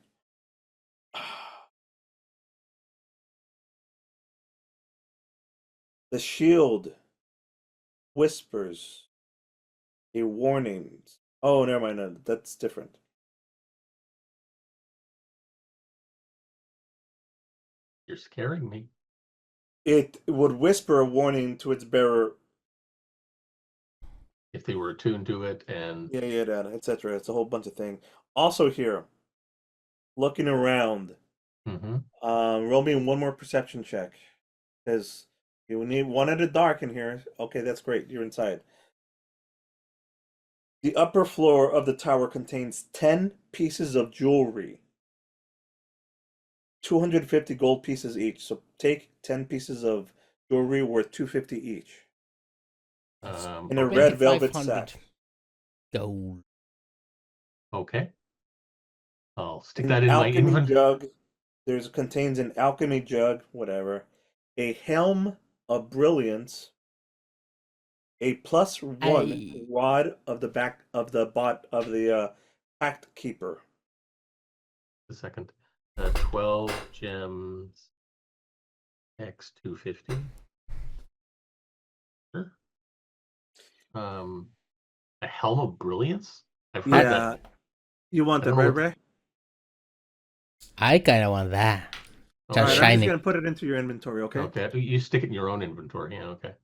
The shield whispers a warning. Oh, never mind. No, that's different. You're scaring me. It would whisper a warning to its bearer. If they were attuned to it, and Yeah, etc. It's a whole bunch of things. Also here, looking around. Mhm. Roll me one more perception check, because you need one at the dark in here. Okay, that's great. You're inside. The upper floor of the tower contains 10 pieces of jewelry, 250 gold pieces each. So take 10 pieces of jewelry worth 250 each in a Okay, red velvet 2,500 sack. gold. okay. I'll stick An that in my alchemy inventory. jug. There's contains an alchemy jug, whatever. A helm of brilliance. A +1 I rod of the back of the bot of the pact keeper. A second. 12 gems. X 250. Sure. A helm of brilliance. I've heard Yeah, that. you want I that, don't know right, what. Ray? I kind of want that. All Sounds All right, right. I'm just shiny. gonna put it into your inventory, okay? Okay. You stick it in your own inventory. Yeah. Okay.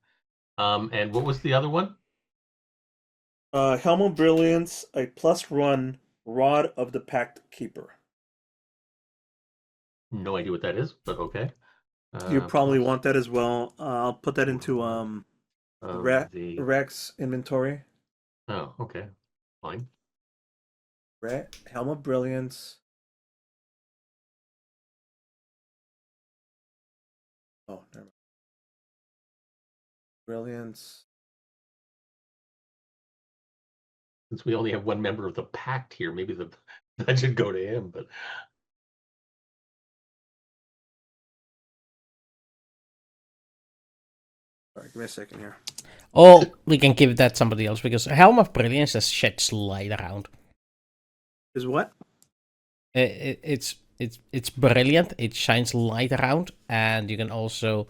And what was the other one? Helm of Brilliance, a +1 rod of the pact keeper. No idea what that is, but okay. You probably Plus want that as well. I'll put that into rod of the. Rex inventory. Oh, okay. Fine. Helm of Brilliance. Oh, never mind. Brilliance. Since we only have one member of the pact here, maybe that should go to him. But Sorry, give me a second here. Or we can give that somebody else because Helm of Brilliance just sheds light around. Is what? It's brilliant. It shines light around, and you can also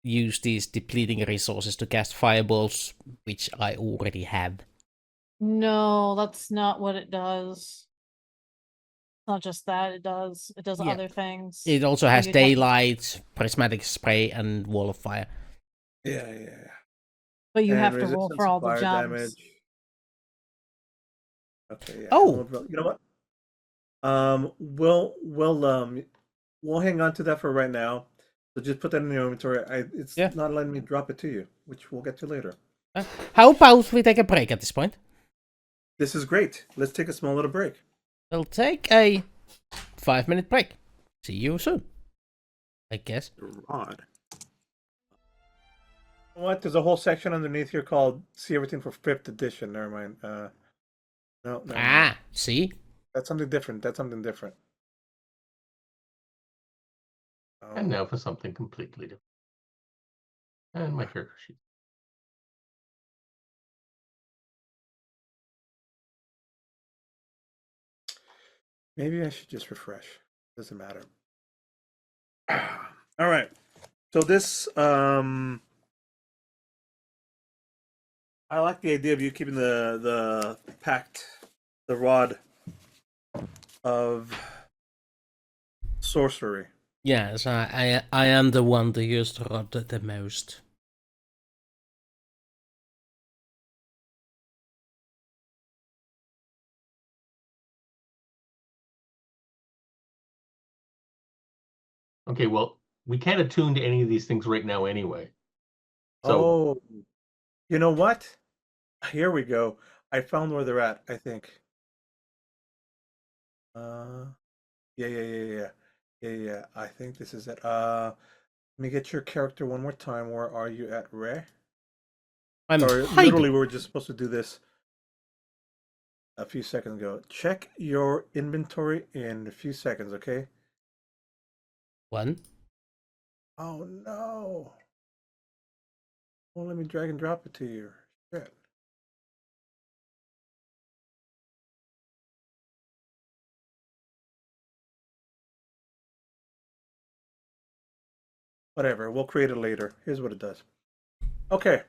use these depleting resources to cast fireballs, which I already have. No, that's not what it does. Not just that, it does Yeah. other things. It also So has you'd have to- daylight, prismatic spray, and wall of fire. Yeah. But you And have to roll resistance for all to the fire jobs. damage. Okay, yeah. Oh. You know what? We'll hang on to that for right now. So just put that in your inventory. It's Yeah. not letting me drop it to you, which we'll get to later. How about we take a break at this point? This is great. Let's take a small little break. We'll take a 5-minute break. See you soon. I guess. Rod. You know what? There's a whole section underneath here called "See Everything for 5th Edition." Never mind. No. See? That's something different. and now for something completely different. And my character sheet. Maybe I should just refresh. Doesn't matter. All right. So this I like the idea of you keeping the rod of sorcery. Yes, I am the one to use the rod the most. Okay, well, we can't attune to any of these things right now anyway. So, Oh, you know what? Here we go. I found where they're at, I think. Yeah. I think this is it. Let me get your character one more time. Where are you at, Ray? I'm Sorry, hiding. literally, we were just supposed to do this a few seconds ago. Check your inventory in a few seconds, okay? One. Oh no. Well, let me drag and drop it to you. Shit. Whatever, we'll create it later. Here's what it does. Okay.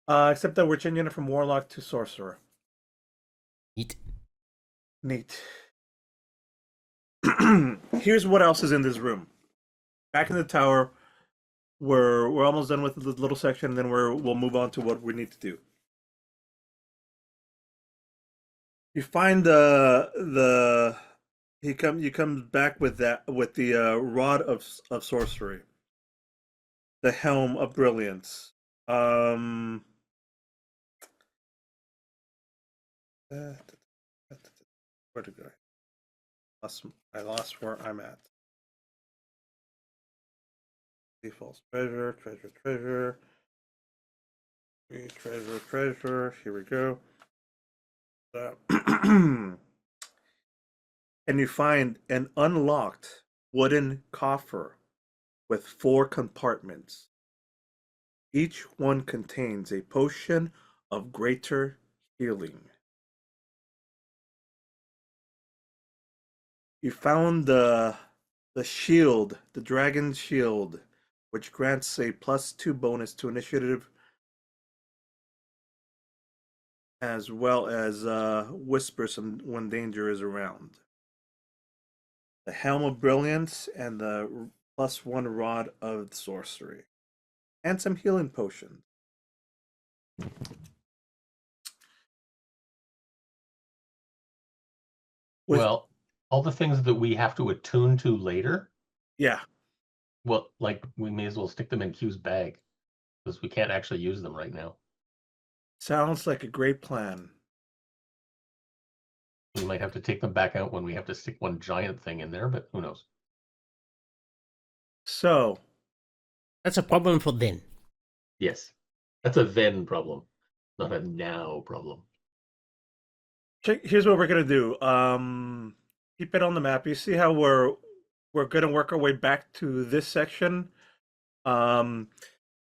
Except that we're changing it from Warlock to Sorcerer. Neat. Neat. Here's what else is in this room. Back in the tower, we're almost done with the little section, and then we'll move on to what we need to do. You find you come back with the rod of sorcery, the helm of brilliance. Where to go? I lost where I'm at. Default treasure. Treasure. Here we go. And you find an unlocked wooden coffer with 4 compartments. Each one contains a potion of greater healing. You found the shield, the dragon shield, which grants a +2 bonus to initiative, as well as whispers when danger is around. The helm of brilliance and the +1 rod of sorcery, and some healing potions. well, all the things that we have to attune to later, Yeah. well, like we may as well stick them in Q's bag because we can't actually use them right now. Sounds like a great plan. We might have to take them back out when we have to stick one giant thing in there, but who knows? So, That's a problem for then. Yes, that's a then problem, not a now problem. here's what we're gonna do. Keep it on the map. You see how we're gonna work our way back to this section, to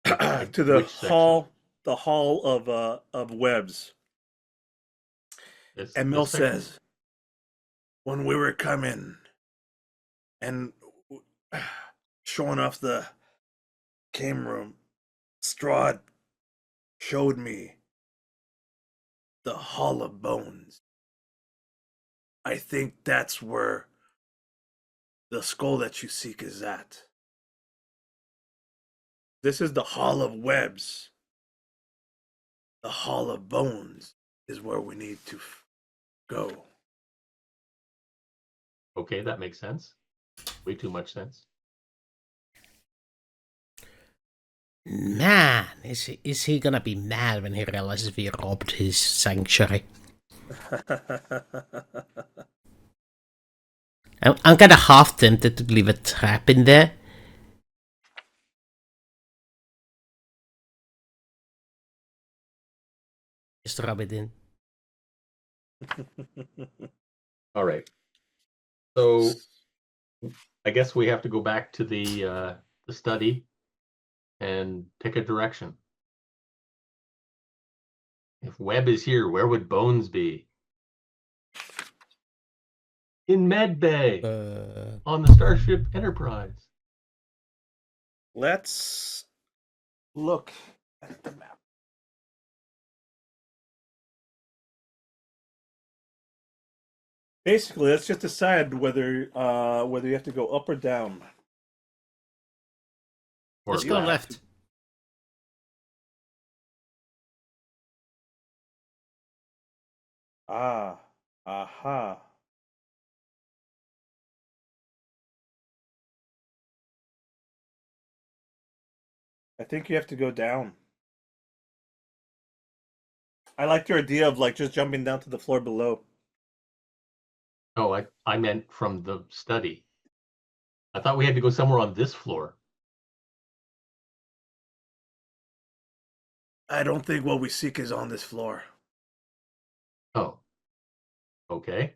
the Which hall, section? the hall of webs. And Mill This section? says, when we were coming and showing off the game room, Strahd showed me the Hall of Bones. I think that's where the skull that you seek is at. This is the Hall of Webs. The Hall of Bones is where we need to go. Okay, that makes sense. Way too much sense. Man, is he gonna be mad when he realizes we robbed his sanctuary? I'm kinda half tempted to leave a trap in there. Just rub it in. All right. So I guess we have to go back to the study and pick a direction. If Webb is here, where would Bones be? In Med Bay, on the Starship Enterprise. Let's look at the map. Basically, let's just decide whether you have to go up or down. Or Let's go left. left. Aha. I think you have to go down. I liked your idea of like just jumping down to the floor below. Oh, I meant from the study. I thought we had to go somewhere on this floor. I don't think what we seek is on this floor. Oh. Okay.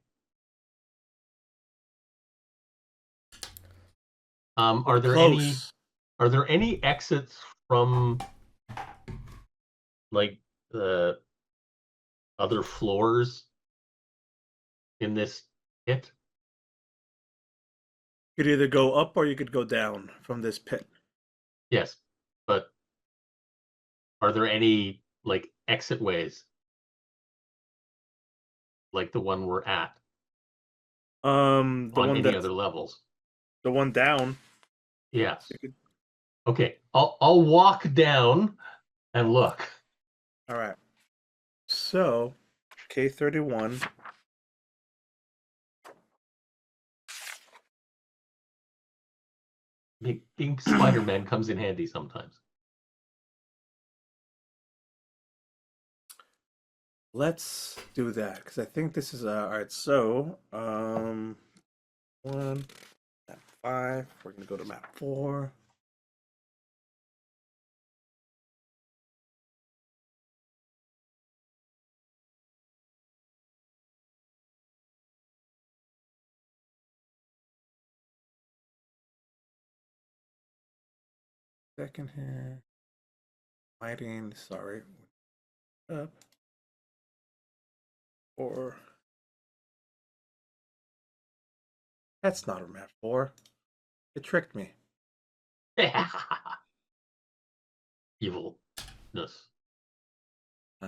Are there Close. any exits from like the other floors in this pit? You could either go up or you could go down from this pit. Yes, but are there any like exit ways like the one we're at The on one any that's other levels? the one down. Yes. You could... Okay, I'll walk down and look. All right. So, K31. Being Spider-Man comes in handy sometimes. Let's do that because I think this is all right. So, 1, map 5. We're gonna go to map 4. Second here. Lighting. Sorry. Up. 4. That's not a map 4. It tricked me. Evilness.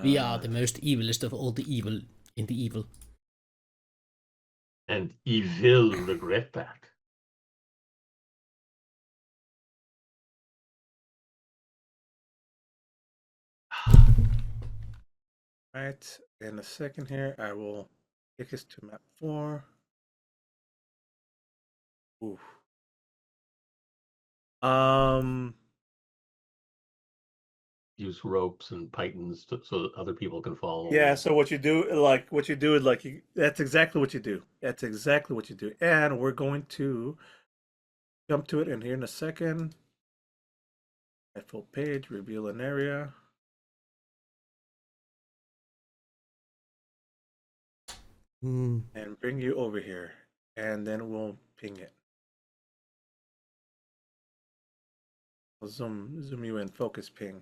We are the most evilest of all the evil in the evil. And he will regret that. Right. In a second here, I will take us to map 4. Ooh. Use ropes and pythons so that other people can follow. Yeah, so what you do is like that's exactly what you do. That's exactly what you do. And we're going to jump to it in here in a second. At full page, reveal an area. And bring you over here. And then we'll ping it. I'll zoom you in, focus ping.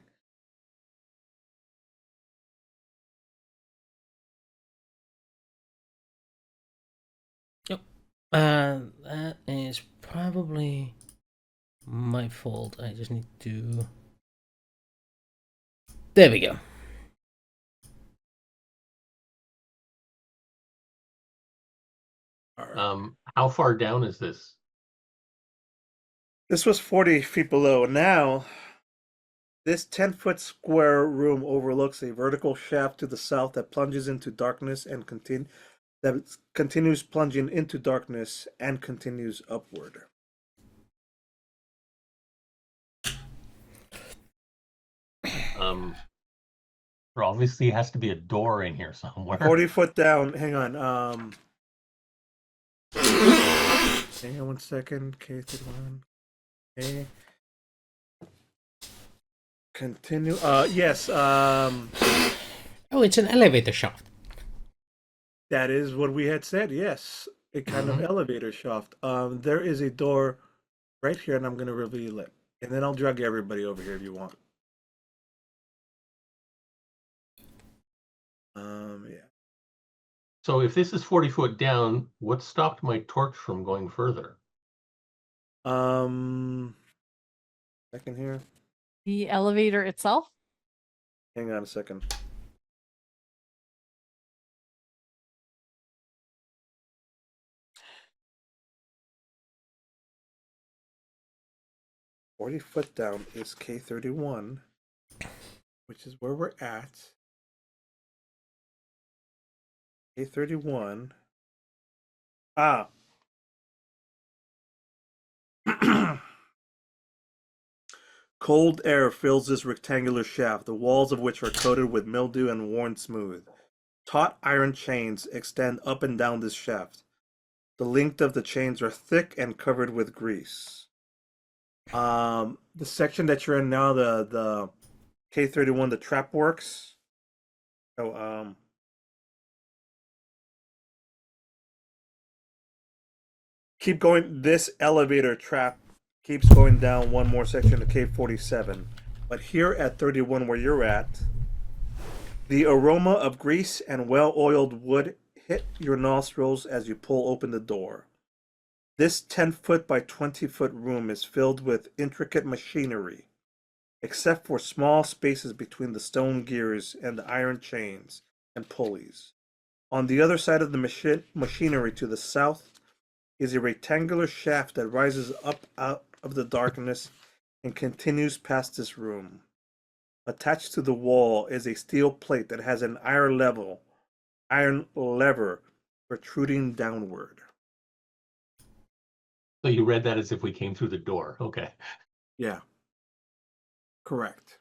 Yep. That is probably my fault. I just need to... There we go. All right. How far down is this? This was 40 feet below. Now, this 10-foot square room overlooks a vertical shaft to the south that plunges into darkness and continues plunging into darkness and continues upward. There obviously has to be a door in here somewhere. 40 foot down. Hang on. Hang on 1 second. K31. Okay. Continue. Yes. Oh, it's an elevator shaft. That is what we had said. Yes, a kind of elevator shaft. There is a door right here, and I'm going to reveal it, and then I'll drag everybody over here if you want. Yeah. So if this is 40 foot down, what stopped my torch from going further? Second here. The elevator itself? Hang on a second. 40 foot down is K31, which is where we're at. K31. Ah. Cold air fills this rectangular shaft, the walls of which are coated with mildew and worn smooth. Taut iron chains extend up and down this shaft. The length of the chains are thick and covered with grease. The section that you're in now, the K31, the trap works. So keep going. This elevator trap keeps going down one more section to K47. But here at 31, where you're at, the aroma of grease and well-oiled wood hit your nostrils as you pull open the door. This 10-foot by 20-foot room is filled with intricate machinery, except for small spaces between the stone gears and the iron chains and pulleys. On the other side of the machinery to the south is a rectangular shaft that rises up out of the darkness and continues past this room. Attached to the wall is a steel plate that has an iron lever protruding downward. So you read that as if we came through the door. Okay. Yeah. Correct.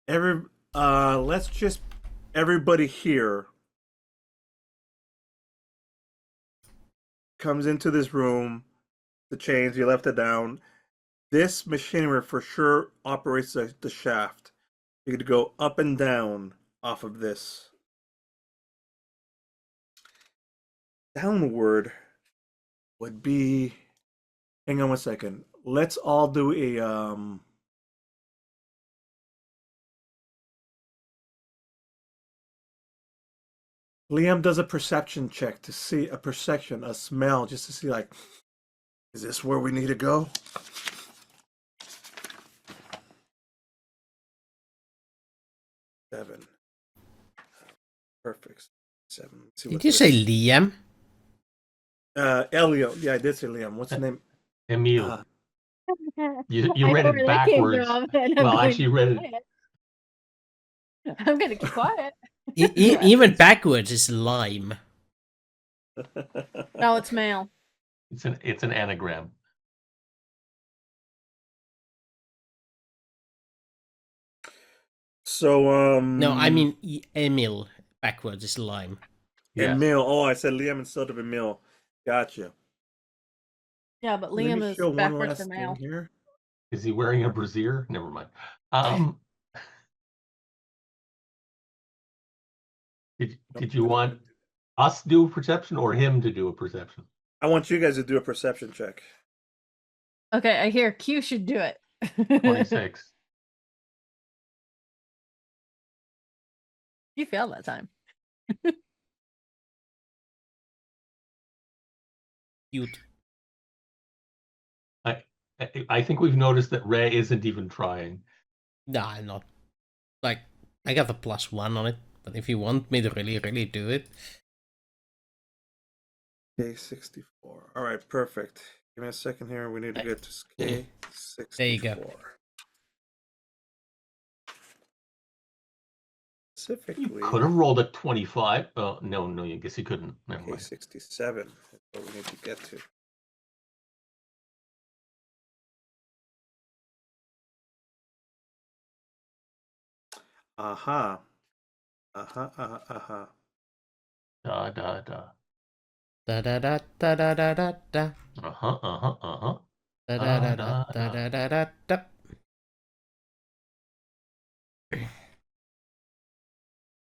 Let's just everybody here comes into this room. The chains, you left it down. This machinery for sure operates the shaft. You could go up and down off of this. Downward would be. Hang on one second. Let's all do a Liam does a perception check to see a smell, just to see, like, is this where we need to go? Seven. Perfect. 7. Let's see Did what you say this- Liam? Elio. Yeah, I did say Liam. What's his name? Emil. You I read know it where that came backwards. from, and I'm Well, going actually, to you read it. quiet. I'm gonna keep quiet. Even backwards is lime. No, it's male. It's an anagram. So No, I mean Emil. Backwards is lime. Yes. Emil. Oh, I said Liam instead of Emil. Gotcha. Yeah, but Let me Liam is show one backwards last for male. thing here. Is he wearing a brassiere? Never mind. Did you want us to do a perception or him to do a perception? I want you guys to do a perception check. Okay, I hear Q should do it. 26. You failed that time. Cute. I think we've noticed that Ray isn't even trying. Nah, I'm not. Like, I got a +1 on it, but if you want me to really, really do it. K64. All right, perfect. Give me a second here. We need to get to K64. There you go. Specifically, You could have rolled a 25. Oh, no, I guess you couldn't. Never mind. K67 is what we need to get to. Aha. Aha. Da, da, da. Da da da da da da da da. Uh-huh. Da da da da da da da da da.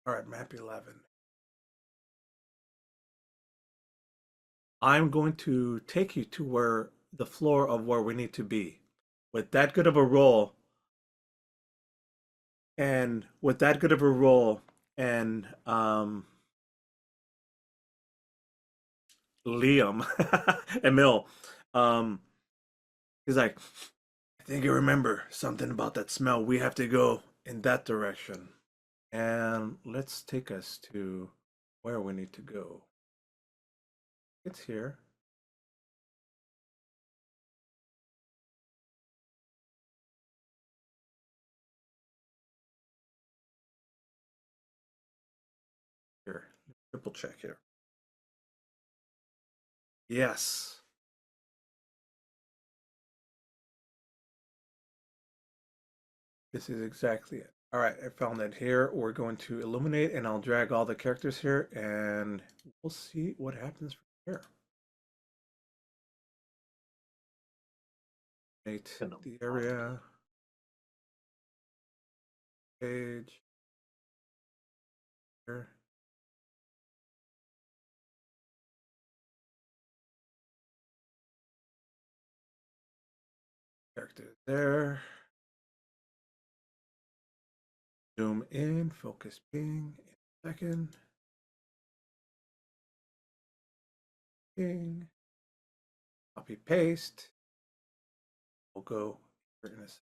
All right, map 11. I'm going to take you to where the floor of where we need to be. With that good of a roll, and Liam, Emil, he's like, I think you remember something about that smell. We have to go in that direction. And let's take us to where we need to go. It's here. Here, triple check here. Yes. This is exactly it. All right, I found it here. We're going to illuminate and I'll drag all the characters here and we'll see what happens from here. Illuminate the area. Page. Here. Character there. Zoom in, focus ping in a second. Ping. Copy paste. We'll go here in a second.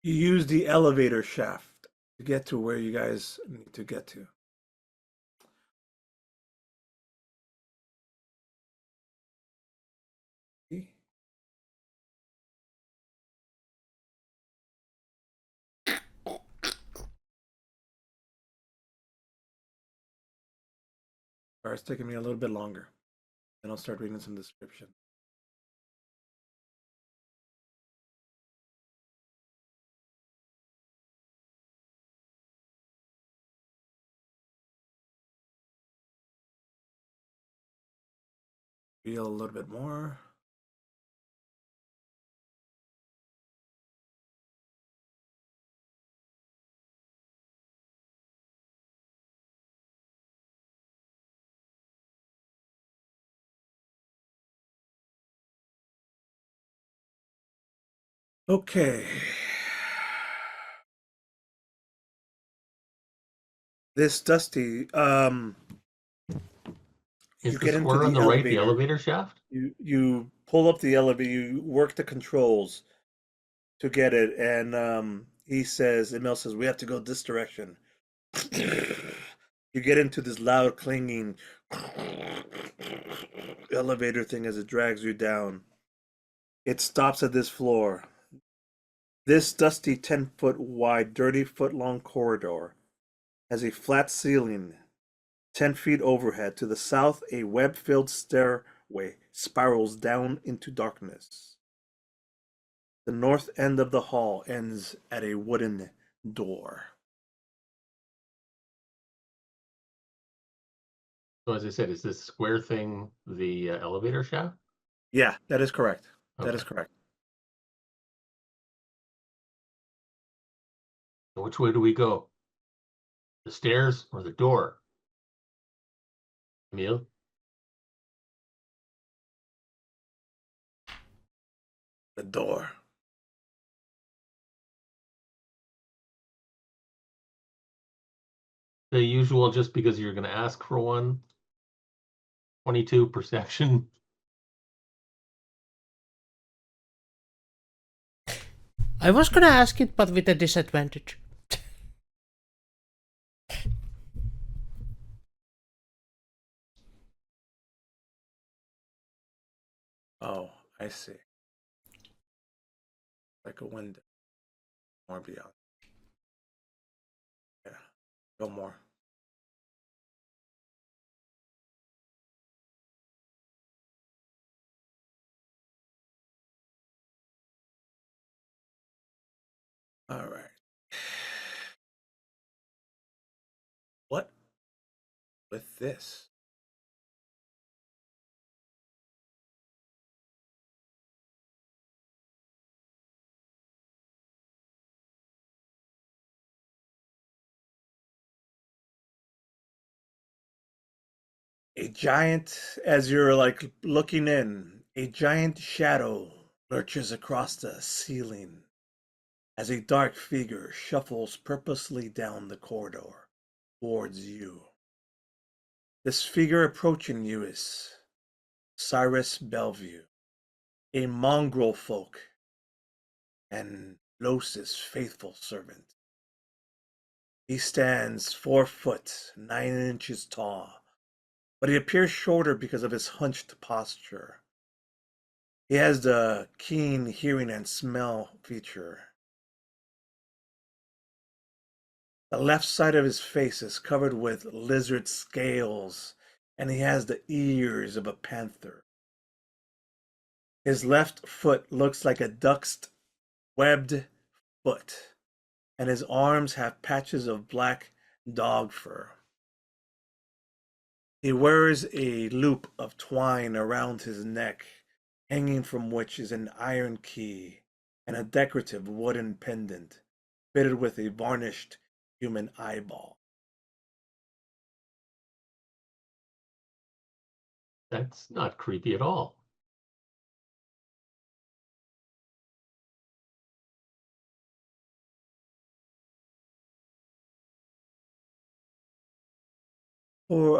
You use the elevator shaft to get to where you guys need to get to. See? Or it's taking me a little bit longer. Then I'll start reading some description. Feel a little bit more. Okay. This Dusty, Is you the get into square on the the right the elevator. elevator shaft? You pull up the elevator, you work the controls to get it, and he says, Emil says, we have to go this direction. You get into this loud clanging elevator thing as it drags you down. It stops at this floor. This dusty 10-foot wide, 30-foot long corridor has a flat ceiling 10 feet overhead. To the south, a web-filled stairway spirals down into darkness. The north end of the hall ends at a wooden door. So as I said, is this square thing the elevator shaft? Yeah, that is correct. That is Okay. correct. So which way do we go? The stairs or the door? Emil? The door. The usual, just because you're going to ask for one. 22 perception. I was gonna ask it, but with a disadvantage. Oh, I see. Like a window. More beyond. Yeah. Go more. All right. What with this? A giant, as you're like looking in, a giant shadow lurches across the ceiling as a dark figure shuffles purposely down the corridor towards you. This figure approaching you is Cyrus Bellevue, a mongrel folk and Los's faithful servant. He stands 4 foot 9 inches tall, but he appears shorter because of his hunched posture. He has the keen hearing and smell feature. The left side of his face is covered with lizard scales, and he has the ears of a panther. His left foot looks like a duck's webbed foot, and his arms have patches of black dog fur. He wears a loop of twine around his neck, hanging from which is an iron key and a decorative wooden pendant fitted with a varnished human eyeball. That's not creepy at all. Or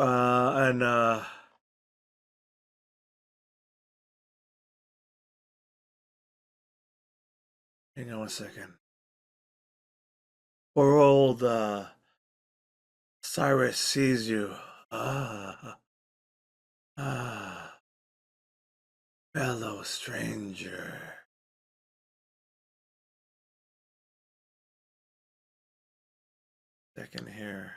hang on one second. Poor old Cyrus sees you. Fellow stranger. Second here.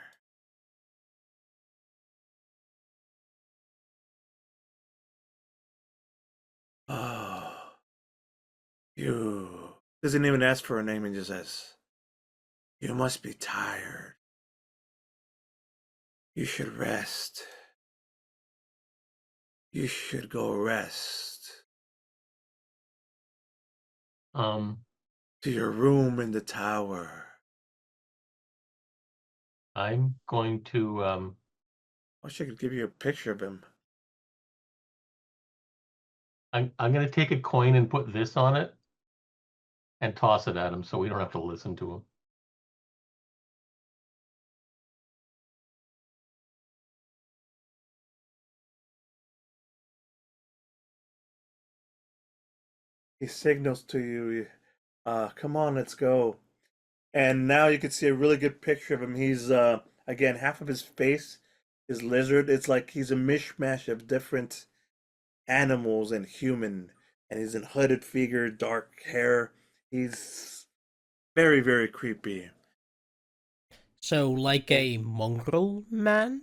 Oh, you. Doesn't even ask for a name and just says, you must be tired. You should rest. You should go rest. Um, To your room in the tower. I'm going to I wish I could give you a picture of him. I'm going to take a coin and put this on it and toss it at him so we don't have to listen to him. He signals to you, come on, let's go. And now you can see a really good picture of him. He's again, half of his face is lizard. It's like he's a mishmash of different animals and human. And he's in hooded figure, dark hair. He's very, very creepy. So, like a mongrel man?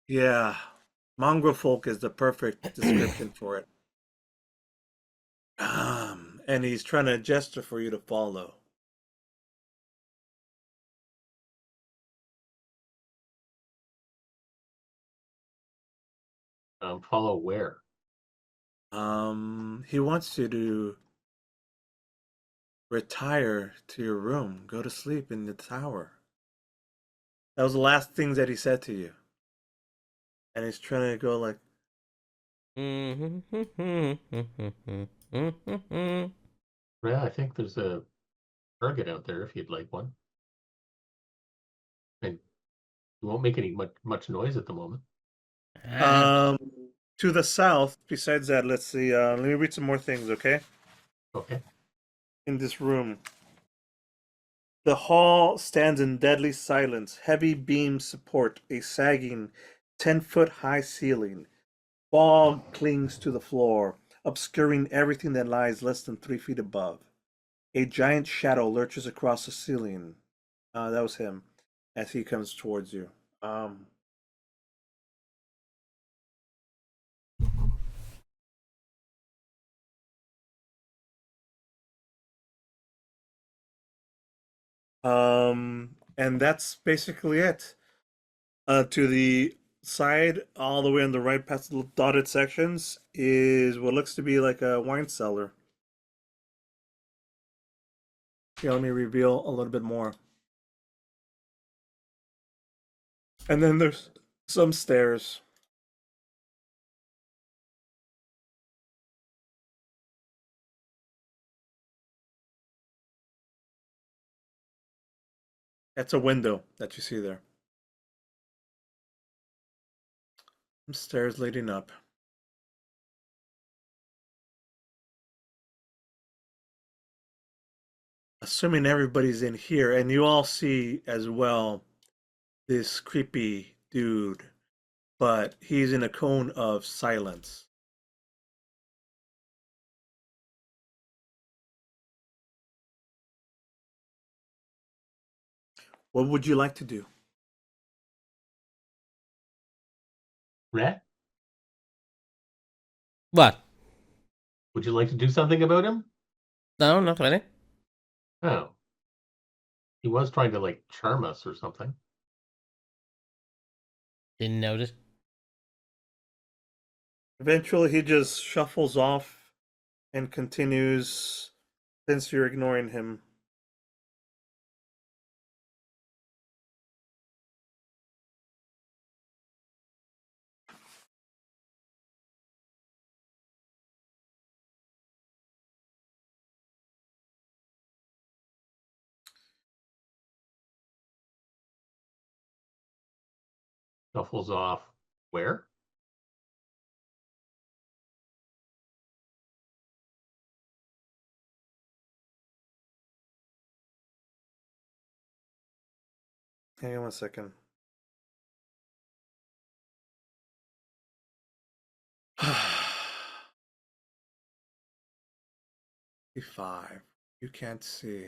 Yeah. Mongrel folk is the perfect description for it. And he's trying to gesture for you to follow. Follow where? He wants you to retire to your room, go to sleep in the tower. That was the last things that he said to you. And he's trying to go like, Yeah, I think there's a target out there if you'd like one. And you won't make any much noise at the moment. um, to the south. Besides that, let's see. Let me read some more things, okay? Okay. In this room, the hall stands in deadly silence. Heavy beams support a sagging 10-foot high ceiling. Fog clings to the floor, obscuring everything that lies less than 3 feet above. A giant shadow lurches across the ceiling. That was him as he comes towards you. And that's basically it. To the side, all the way on the right past the dotted sections, is what looks to be like a wine cellar. Here, let me reveal a little bit more. And then there's some stairs. That's a window that you see there. Some stairs leading up. assuming everybody's in here, and you all see as well this creepy dude, but he's in a cone of silence. What would you like to do? Rhett, What? would you like to do something about him? No, not really. Oh. He was trying to, like, charm us or something. Didn't notice. Eventually, he just shuffles off and continues since you're ignoring him. Shuffles off. Where? Hang on one second. Five. You can't see.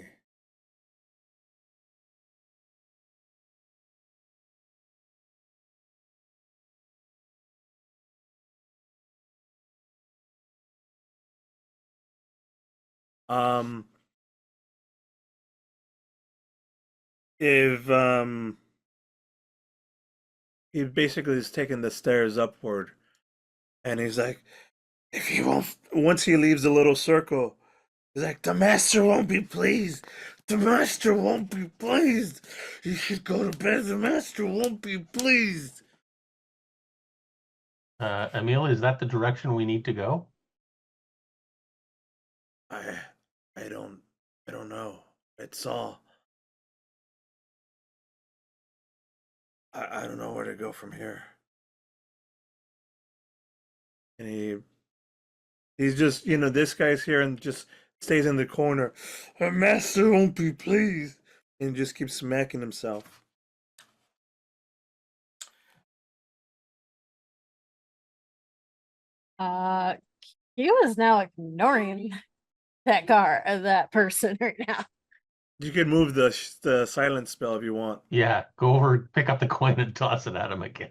Um, if he basically is taking the stairs upward, and he's like, if he won't, once he leaves the little circle, he's like, the master won't be pleased. The master won't be pleased. You should go to bed. The master won't be pleased. Emil, is that the direction we need to go? I, I don't know. It's all. I don't know where to go from here. And he's just, this guy's here and just stays in the corner. Our master won't be pleased. And just keeps smacking himself. He was now ignoring that person right now. You can move the silence spell if you want. Yeah, go over, pick up the coin, and toss it at him again.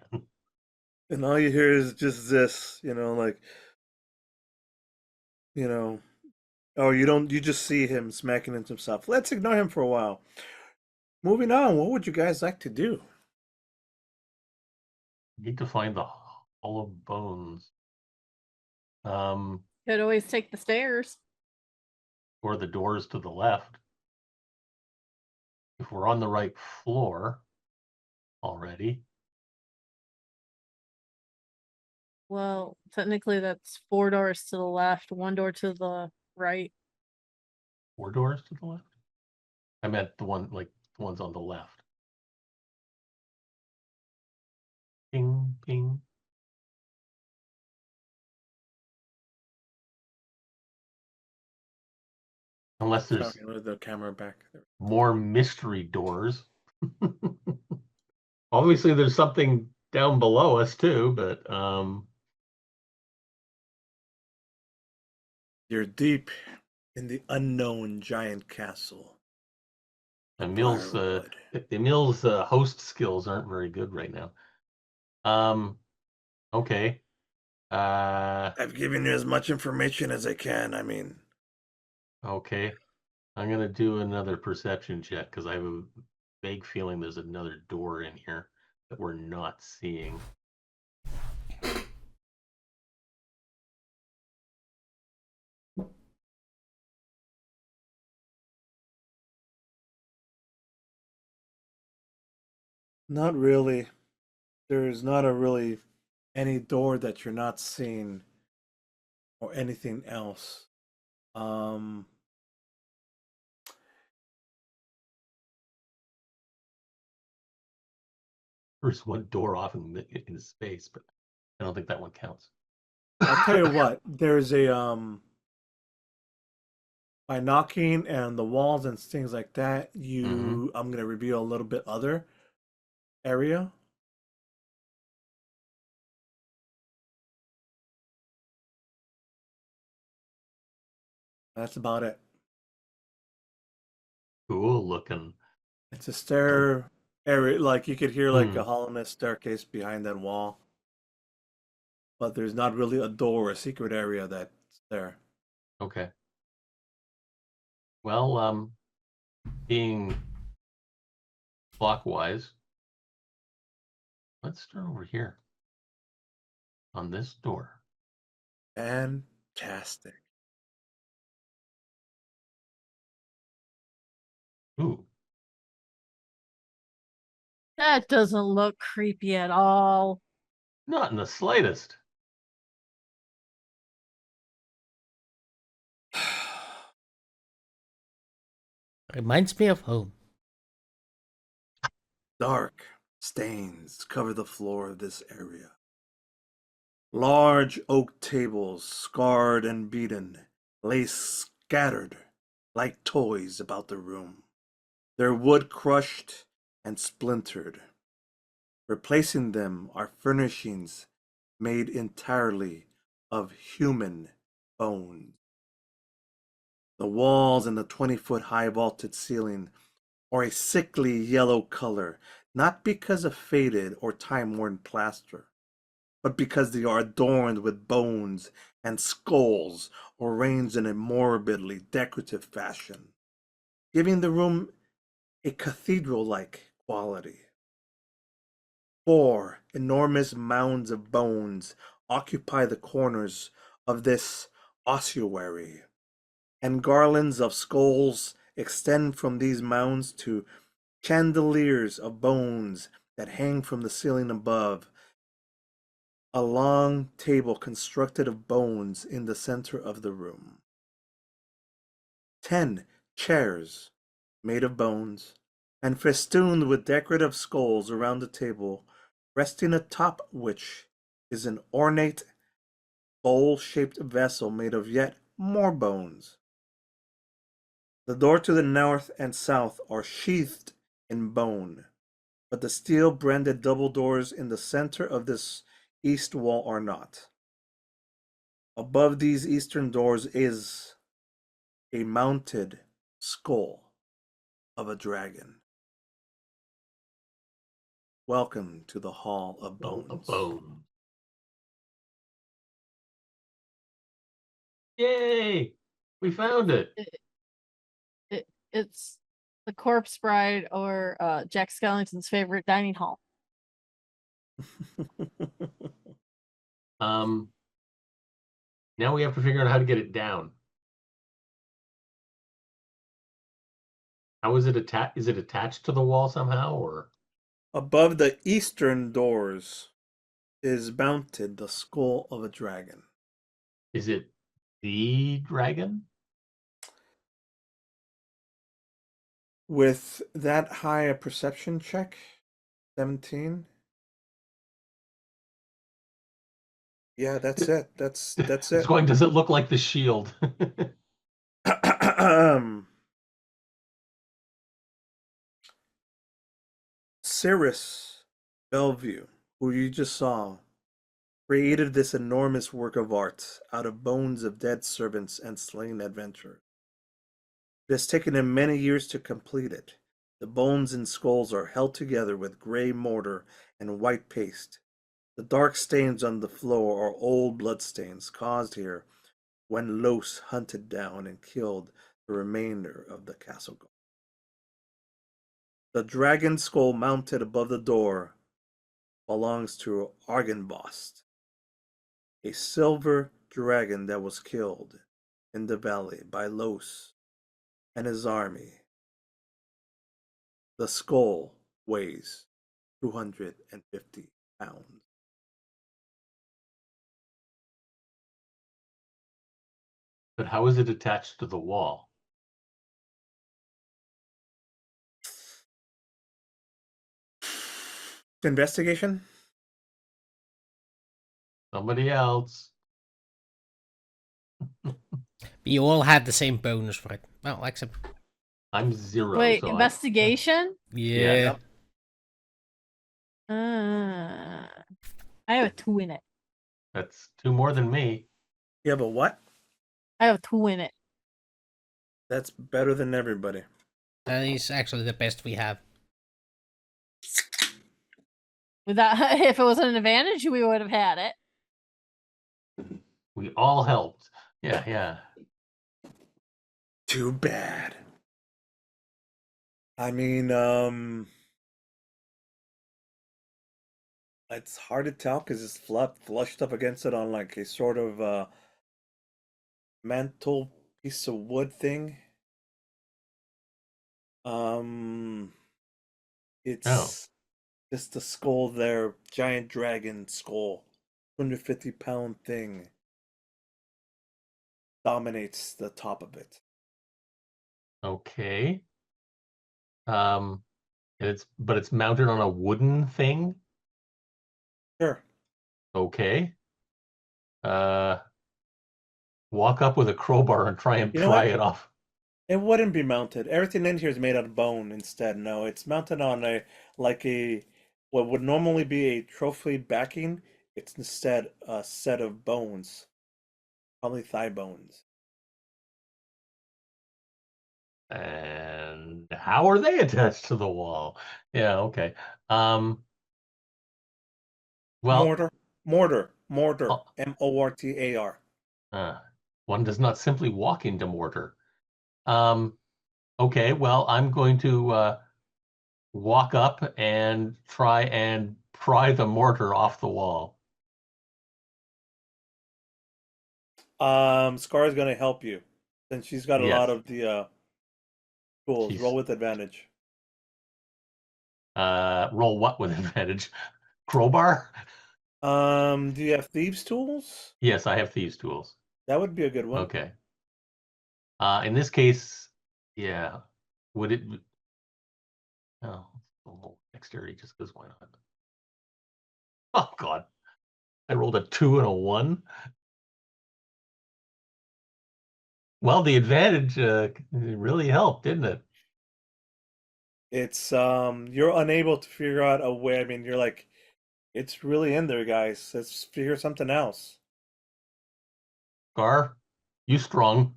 And all you hear is just this, like, oh, you just see him smacking into himself. Let's ignore him for a while. Moving on, what would you guys like to do? Need to find the Hall of Bones. Could always take the stairs. Or the doors to the left. If we're on the right floor already. Well, technically that's 4 doors to the left, 1 door to the right. 4 doors to the left? I meant the ones on the left. Ping, ping. Unless there's Sorry, with the camera back there. more mystery doors. Obviously, there's something down below us too, but You're deep in the unknown giant castle. Emil's host skills aren't very good right now. Okay. I've given you as much information as I can. I mean, Okay. I'm gonna do another perception check because I have a vague feeling there's another door in here that we're not seeing. not really. There's not really any door that you're not seeing or anything else. There's one door off in space, but I don't think that one counts. I'll tell you what. There's a By knocking and the walls and things like that, Mhm. I'm gonna reveal a little bit other area. That's about it. Cool looking. It's a stair area, like you could hear like Hmm. a hollowness staircase behind that wall, but there's not really a door or a secret area that's there. Okay. Well, being clockwise, let's start over here on this door. Fantastic. Ooh, That doesn't look creepy at all. not in the slightest. Reminds me of home. Dark stains cover the floor of this area. Large oak tables, scarred and beaten, lay scattered like toys about the room, their wood crushed and splintered. Replacing them are furnishings made entirely of human bones. The walls and the 20-foot high vaulted ceiling are a sickly yellow color, not because of faded or time-worn plaster, but because they are adorned with bones and skulls arranged in a morbidly decorative fashion, giving the room a cathedral-like quality. 4 enormous mounds of bones occupy the corners of this ossuary, and garlands of skulls extend from these mounds to chandeliers of bones that hang from the ceiling above. A long table constructed of bones in the center of the room. 10 chairs made of bones and festooned with decorative skulls around the table, resting atop which is an ornate bowl-shaped vessel made of yet more bones. The door to the north and south are sheathed in bone, but the steel-branded double doors in the center of this east wall are not. Above these eastern doors is a mounted skull of a dragon. Welcome to the Hall of Oh, a Bones. bone. Yay! We found it. It's the Corpse Bride or Jack Skellington's favorite dining hall. Um, now we have to figure out how to get it down. How is it attached? Is it attached to the wall somehow, or Above the eastern doors is mounted the skull of a dragon. is it the dragon? With that high a perception check, 17. Yeah, that's it. That's It's it. going. Does it look like the shield? Cirrus Bellevue, who you just saw, created this enormous work of art out of bones of dead servants and slain adventurers. It has taken him many years to complete it. The bones and skulls are held together with gray mortar and white paste. The dark stains on the floor are old bloodstains caused here when Los hunted down and killed the remainder of the castle guard. The dragon skull mounted above the door belongs to Argynvost, a silver dragon that was killed in the valley by Los and his army. The skull weighs 250 pounds. But how is it attached to the wall? Investigation? Somebody else. You all have the same bonus for it. Well, except I'm 0. Wait, so investigation? yeah. Yep. I have a 2 in it. that's 2 more than me. You have a what? I have a 2 in it. That's better than everybody. That is actually the best we have. Without, if it was an advantage, we would have had it. We all helped. Yeah. Too bad. I mean, it's hard to tell because it's flushed up against it on like a sort of mantle piece of wood thing. It's just the skull there, giant dragon skull, 250-pound thing. Dominates the top of it. Okay. And it's mounted on a wooden thing. Sure. Okay. Walk up with a crowbar and try and You know pry what? it off. It wouldn't be mounted. Everything in here is made out of bone instead. No, it's mounted on what would normally be a trophy backing. It's instead a set of bones, probably thigh bones. And how are they attached to the wall? Yeah, okay. Well, Mortar, uh, Mortar. one does not simply walk into mortar. Okay, well, I'm going to walk up and try and pry the mortar off the wall. Scar's gonna help you, since she's got a lot Yes. of the tools. She's Roll with advantage. roll what with advantage? Crowbar? Do you have thieves' tools? Yes, I have thieves' tools. That would be a good one. Okay. In this case, yeah. Would it? Oh, a little dexterity just because why not? Oh God, I rolled a 2 and a 1. Well, the advantage really helped, didn't it? It's you're unable to figure out a way. I mean, you're like, it's really in there, guys. Let's figure something else. Gar, you strong.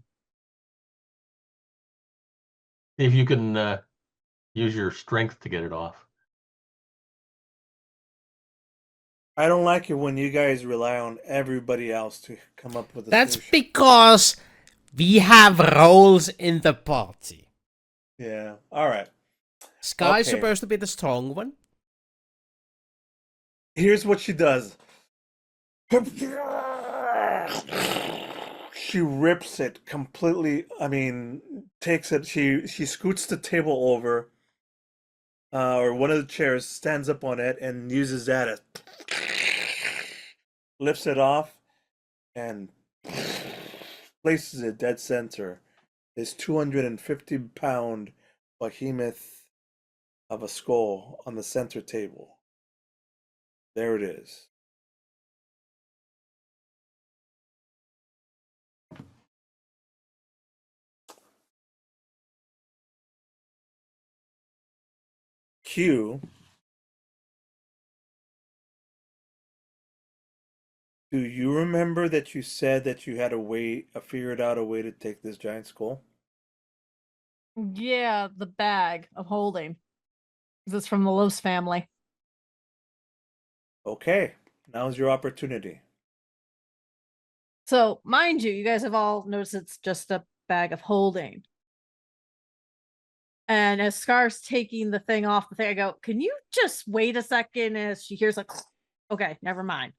See if you can use your strength to get it off. I don't like it when you guys rely on everybody else to come up with a That's solution. because we have roles in the party. Yeah. All right. Sky's Okay. supposed to be the strong one. Here's what she does. She rips it completely. I mean, takes it. She scoots the table over, or one of the chairs, stands up on it, and uses that as lifts it off and places it dead center. This 250-pound behemoth of a skull on the center table. There it is. Q. Do you remember that you said that you had figured out a way to take this giant skull? Yeah, the bag of holding. This is from the Los family. Okay, now's your opportunity. So, mind you, you guys have all noticed it's just a bag of holding. And as Scar's taking the thing off the thing, I go, can you just wait a second? As she hears like, okay, never mind.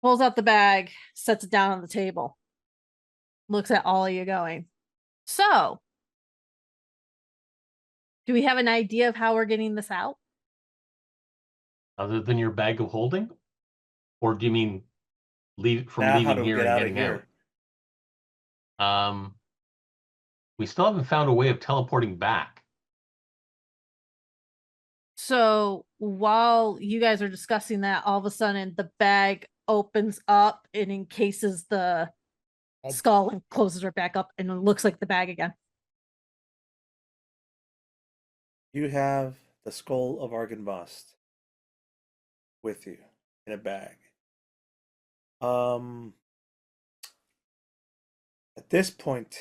Pulls out the bag, sets it down on the table, looks at all of you going, so, do we have an idea of how we're getting this out? Other than your bag of holding, or do you mean Now, how leaving do we here get and out of getting here? out? We still haven't found a way of teleporting back. So while you guys are discussing that, all of a sudden the bag opens up and encases the skull and closes it back up and it looks like the bag again. You have the skull of Argynvost with you in a bag. At this point,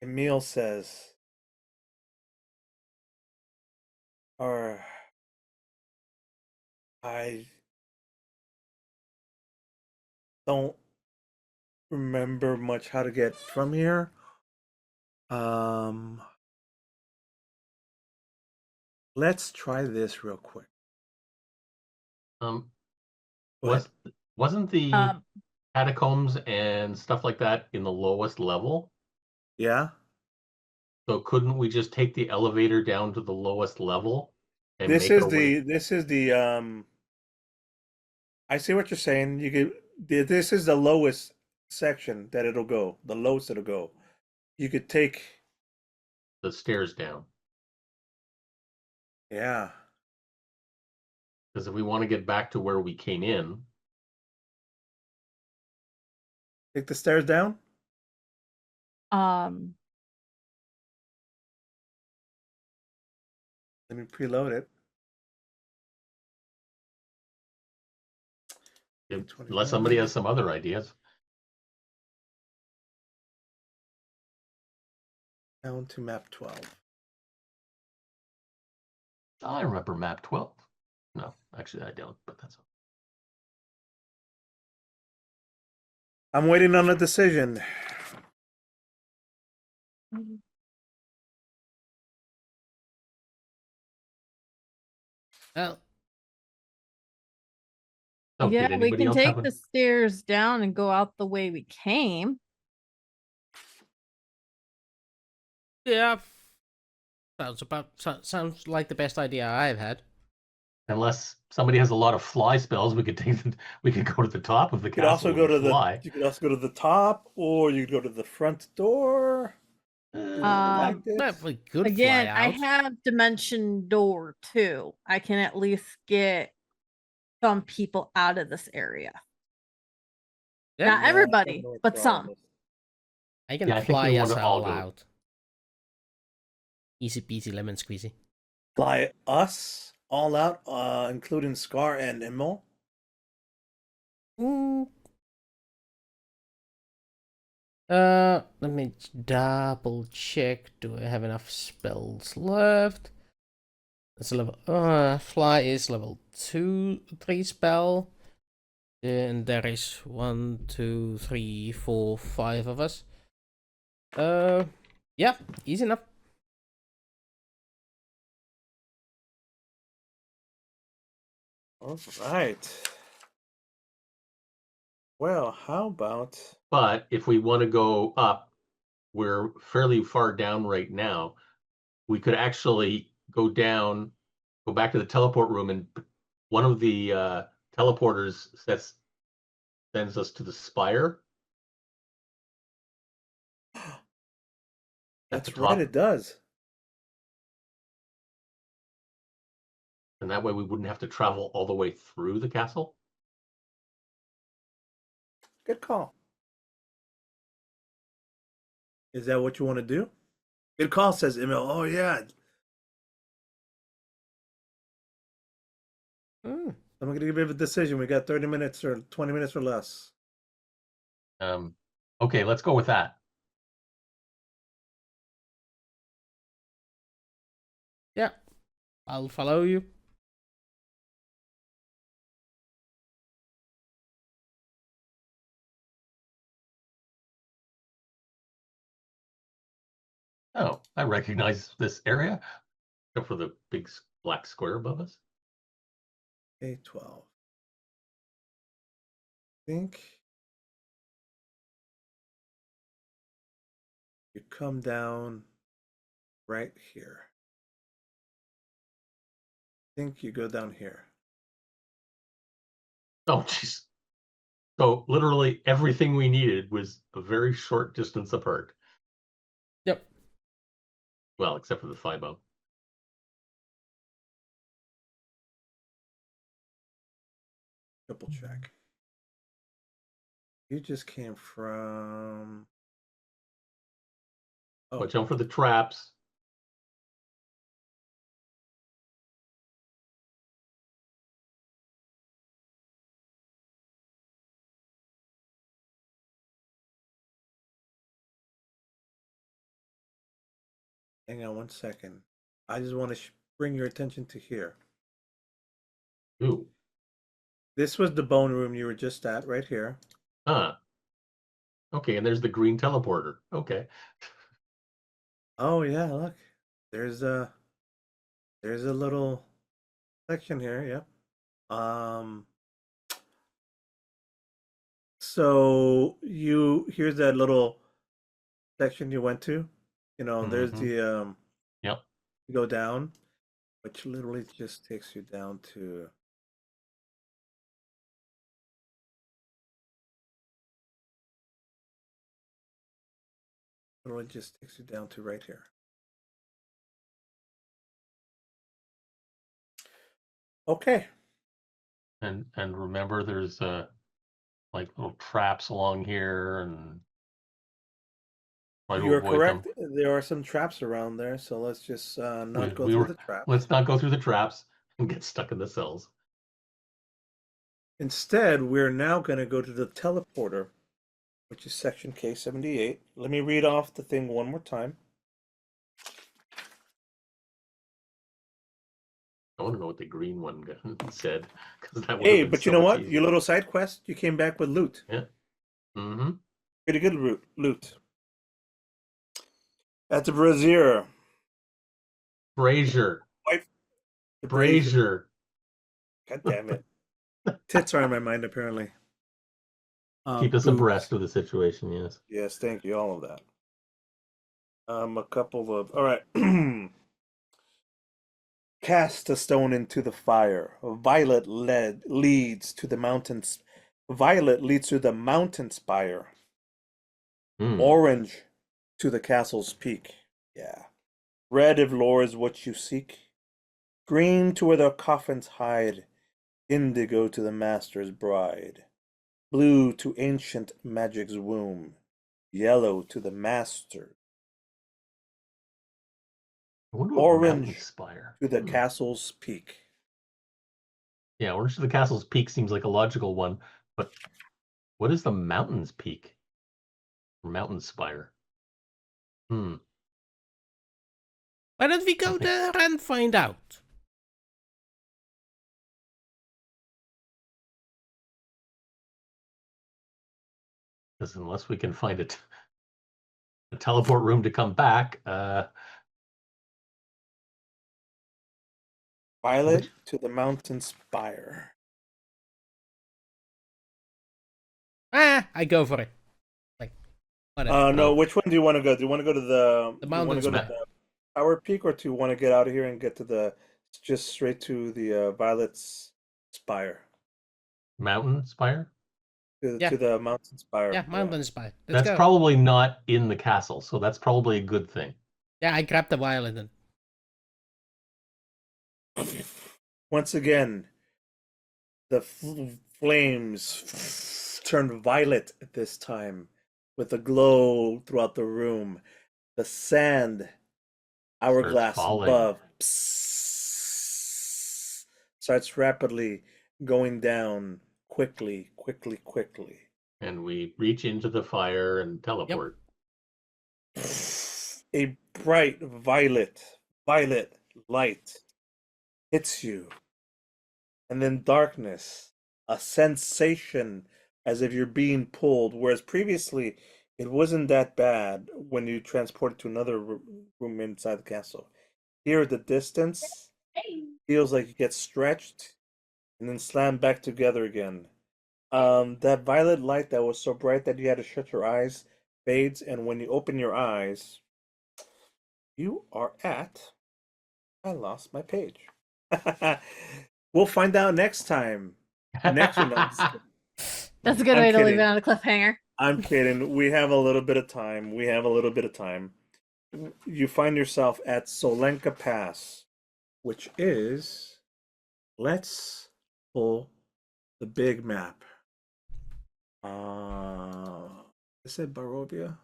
Emil says, I don't remember much how to get from here. Let's try this real quick. Go ahead. Wasn't the catacombs and stuff like that in the lowest level? Yeah. So couldn't we just take the elevator down to the lowest level and This make is our way? this is the I see what you're saying. This is the lowest section that it'll go. The lowest it'll go. You could take The stairs down? Yeah. Because if we want to get back to where we came in, Take the stairs down. Let me preload it. unless somebody has some other ideas. Down to map 12. I remember map 12. No, actually I don't, but that's I'm waiting on a decision. Well, so Yeah, did we anybody can else take have the stairs down and go out the way we came. yeah. Sounds like the best idea I've had. unless somebody has a lot of fly spells, we could we could go to the top of the You could also castle go and to fly. you could also go to the top, or you could go to the front door. Well, we could fly Again, I out. have dimension door too. I can at least get some people out of this area. Yeah. Not everybody, but some. I can Yeah, I think fly we want us to all all go. out. Easy peasy lemon squeezy. Fly us all out, including Scar and Emil. Let me double check. Do I have enough spells left? That's a level. Fly is level 3 spell. And there is 1, 2, 3, 4, 5 of us. Yeah, easy enough. All right. Well, how about But if we want to go up, we're fairly far down right now. We could actually go down, go back to the teleport room, and one of the teleporters sends us to the spire. That's the right, top. it does. And that way we wouldn't have to travel all the way through the castle. Good call. Is that what you want to do? Good call, says Emil. Oh yeah. I'm gonna give you a decision. We got 30 minutes or 20 minutes or less. Okay, let's go with that. Yeah, I'll follow you. Oh, I recognize this area, except for the big black square above us. A12. I think you come down right here. I think you go down here. Oh, jeez. So literally everything we needed was a very short distance apart. Yep. Well, except for the Fibo. Double check. You just came from. Oh, Watch out for the traps. hang on one second. I just want to bring your attention to here. Ooh. This was the bone room you were just at, right here. Okay, and there's the green teleporter. Okay. Oh yeah, look. There's a little section here, yep. So here's that little section you went to. There's Mhm. the Yep. you go down, which literally just takes you down to right here. Okay. And remember, there's like little traps along here, and try to You're avoid them. correct. There are some traps around there, so let's just not go We through were. the traps. Let's not go through the traps and get stuck in the cells. Instead, we're now going to go to the teleporter, which is section K78. Let me read off the thing one more time. I want to know what the green one said, because that would Hey, have been but so you know much what? easier. Your little side quest, you came back with loot. Yeah. Mm-hmm. Pretty good loot. That's a brazier. Brazier. Wife. Brazier. God damn it. Tits are on my mind, apparently. Keep us Boots. abreast of the situation, yes. Yes, thank you. All of that. A couple of. All right. Cast a stone into the fire. Violet leads to the mountains. Violet leads to the mountain spire. Orange to the castle's peak. Yeah. Red if lore is what you seek. Green to where the coffins hide. Indigo to the master's bride. Blue to ancient magic's womb. Yellow to the master. I wonder what mountain Orange spire. to the castle's peak. Yeah, orange to the castle's peak seems like a logical one, but what is the mountain's peak? Or mountain spire? Why don't we go there and find out? Because unless we can find a teleport room to come back, Violet to the mountain spire. I go for it. Like, whatever. No, which one do you want to go? Do you want to go to the mountain spire. the Tower Peak, or do you want to get out of here and get to just straight to the Violet's Spire? mountain spire? To Yeah. the mountain spire. Yeah, mountain spire. That's probably not in the castle, so that's probably a good thing. Yeah, I grabbed the violet then. Once again, the flames turn violet at this time, with a glow throughout the room. The sand hourglass falling. above starts rapidly going down quickly. And we reach into the fire and teleport. A bright violet light hits you. And then darkness, a sensation as if you're being pulled, whereas previously it wasn't that bad when you transported to another room inside the castle. Here at the distance, feels like you get stretched and then slammed back together again. That violet light that was so bright that you had to shut your eyes fades, and when you open your eyes, you are at. I lost my page. We'll find out next time. Next one. That's a good way to leave it on a cliffhanger. I'm kidding. We have a little bit of time. You find yourself at Solenka Pass, which is. Let's pull the big map. said Barovia.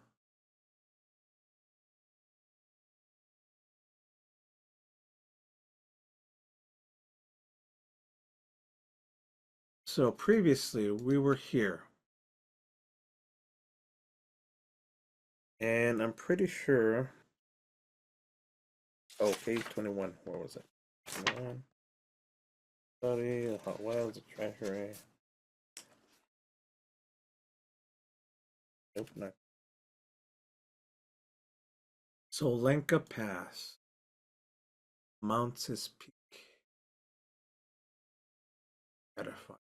So previously we were here. And I'm pretty sure. Oh, page 21. Where was it? 21. Study, the Hot Wilds, the Treasury. Nope, not. Solenka Pass. Mounts Peak. Gotta find.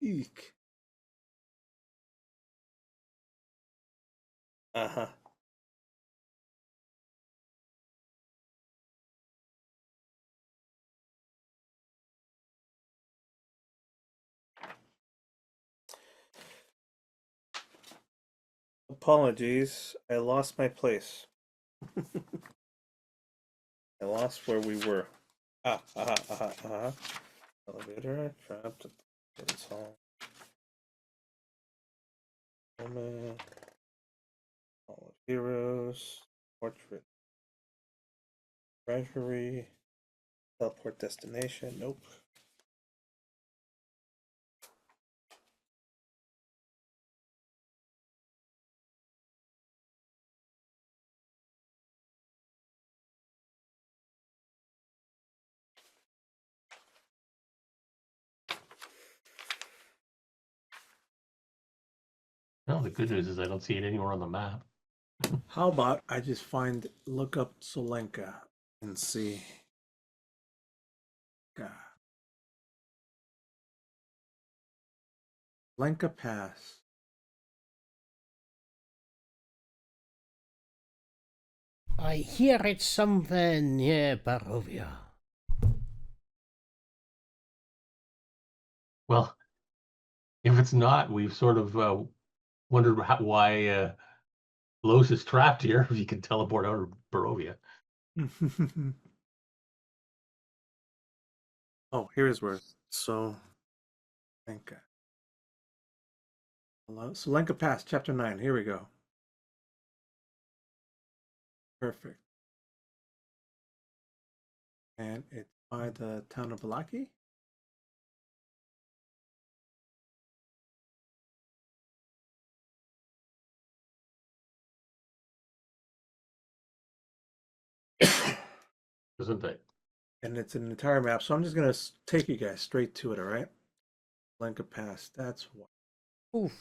Eek. Uh-huh. Apologies, I lost my place. I lost where we were. Elevator, trapped at the hall. Moment. Hall of Heroes. Portrait. Treasury. Teleport destination. Nope. No, the good news is I don't see it anywhere on the map. How about I just look up Solenka and see. Solenka Pass. I hear it's somewhere near Barovia. Well, if it's not, we've sort of wondered why Los is trapped here if you can teleport out of Barovia. Oh, here's where. So, Solenka. Hello, Solenka Pass, Chapter 9. Here we go. Perfect. And it's by the town of Balaki. Isn't it? And it's an entire map. So I'm just going to take you guys straight to it, all right? Solenka Pass, that's what. Oof.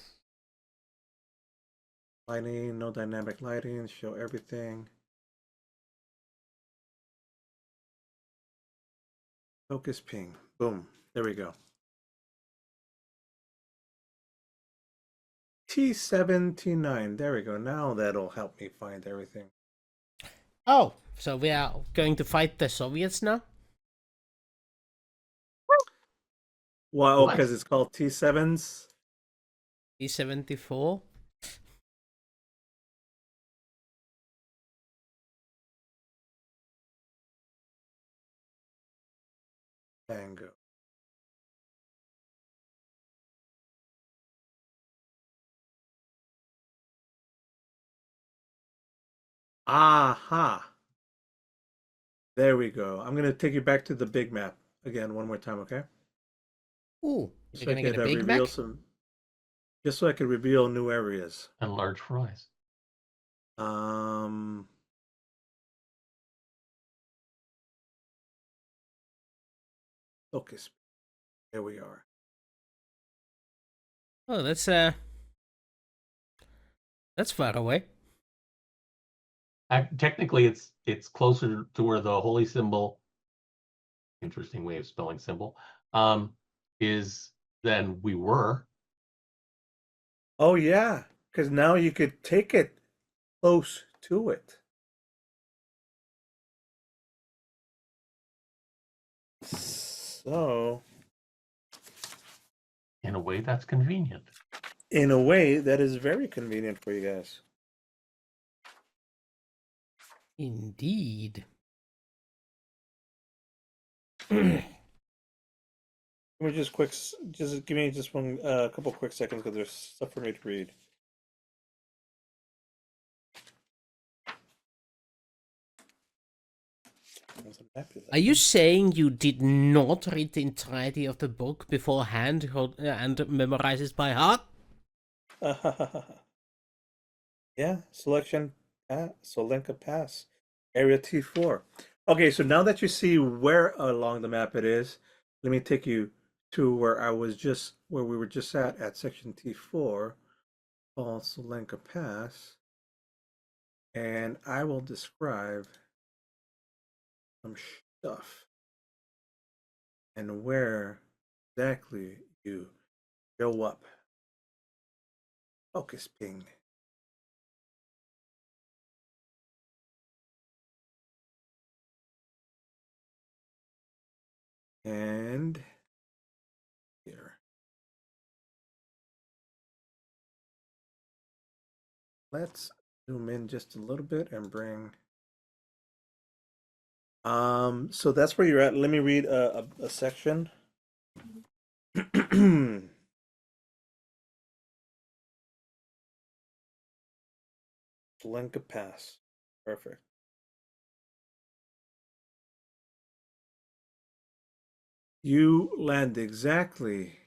Lighting, no dynamic lighting, show everything. Focus ping. Boom. There we go. T7, T9. There we go. Now that'll help me find everything. Oh, so we are going to fight the Soviets now? Well, What? because it's called T7s. E-74? Tango. Aha. There we go. I'm going to take you back to the big map again one more time, okay? Ooh, Just you're so I gonna get could a Big reveal Mac? just so I could reveal new areas. And large fries. Focus. There we are. Oh, that's far away. Technically, it's closer to where the holy symbol, interesting way of spelling symbol, is than we were. Oh yeah, because now you could take it close to it. So, In a way, that's convenient. in a way, that is very convenient for you guys. Indeed. Let me just just give me just one couple quick seconds because there's stuff for me to read. Are you saying you did not read the entirety of the book beforehand and memorize it by heart? Yeah, selection, Solenka Pass, Area T4. Okay, so now that you see where along the map it is, let me take you to where we were just at section T4, called Solenka Pass, and I will describe some stuff and where exactly you show up. Focus ping. And here. Let's zoom in just a little bit and bring. So that's where you're at. Let me read a section. Blanca Pass. Perfect. You land exactly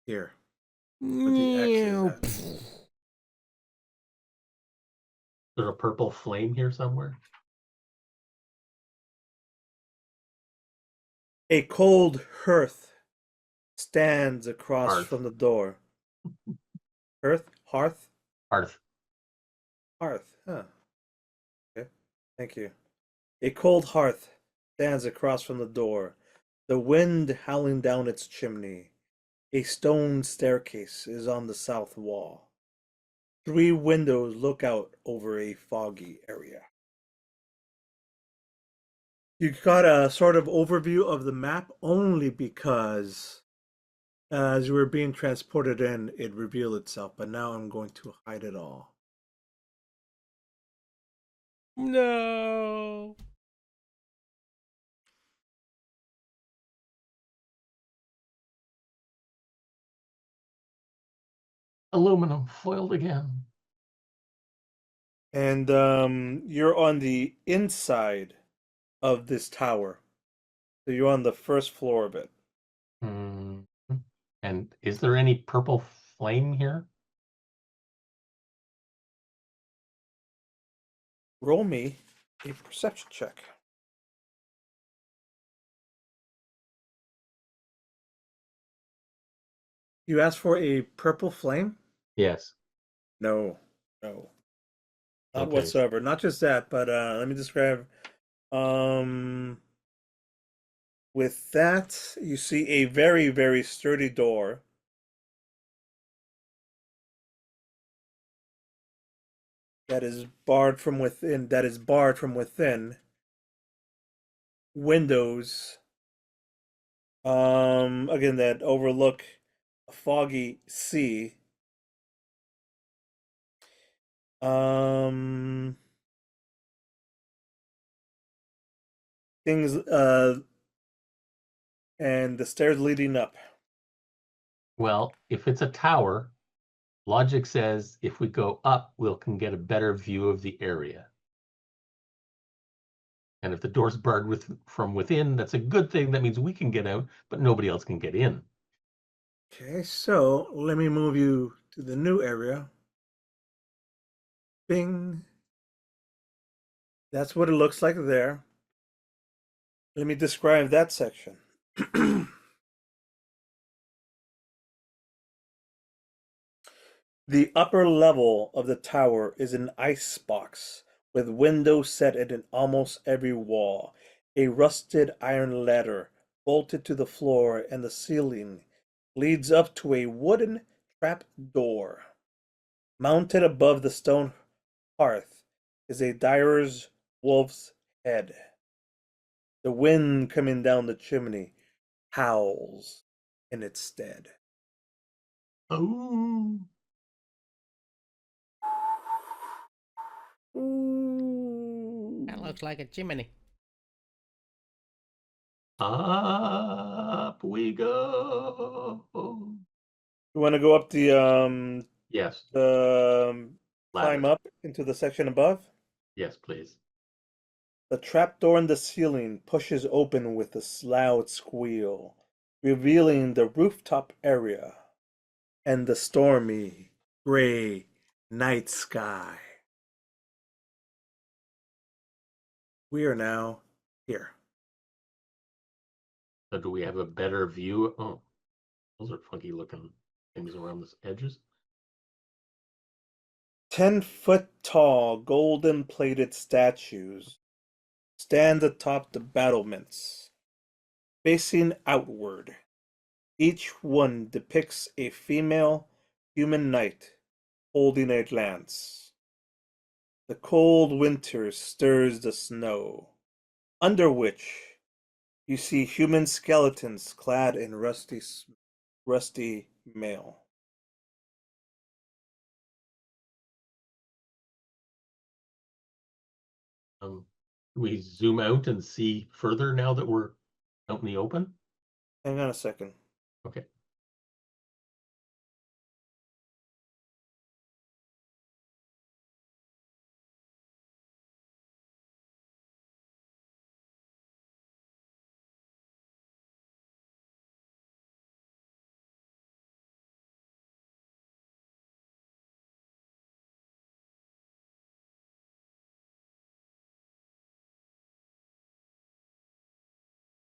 here. Where the X is at. There's a purple flame here somewhere. A cold hearth stands across Hearth. from the door. Hearth? Hearth? Hearth. Hearth. Huh. Okay. Thank you. A cold hearth stands across from the door, the wind howling down its chimney. A stone staircase is on the south wall. 3 windows look out over a foggy area. You got a sort of overview of the map only because as you were being transported in, it revealed itself, but now I'm going to hide it all. No. Aluminum foiled again. And you're on the inside of this tower. So you're on the first floor of it. And is there any purple flame here? Roll me a perception check. You asked for a purple flame? Yes. No, no, not Okay. whatsoever. Not just that, but let me describe. Um, with that, you see a very, very sturdy door. That is barred from within. That is barred from within. Windows. Again, that overlook a foggy sea. Um, things. And the stairs leading up. Well, if it's a tower, logic says if we go up, we can get a better view of the area. And if the door's barred from within, that's a good thing. That means we can get out, but nobody else can get in. Okay, so let me move you to the new area. Bing. That's what it looks like there. Let me describe that section. The upper level of the tower is an ice box with windows set in almost every wall. A rusted iron ladder bolted to the floor and the ceiling leads up to a wooden trap door. Mounted above the stone hearth is a dyer's wolf's head. The wind coming down the chimney howls in its stead. Oh. That looks like a chimney. Up we go. You want to go up Yes, climb ladder. up into the section above? Yes, please. The trapdoor in the ceiling pushes open with a loud squeal, revealing the rooftop area and the stormy, gray night sky. We are now here. So do we have a better view? Oh, those are funky looking things around the edges. 10-foot tall, golden plated statues stand atop the battlements, facing outward. Each one depicts a female human knight holding a lance. The cold winter stirs the snow, under which you see human skeletons clad in rusty mail. We zoom out and see further now that we're out in the open. Hang on a second. Okay.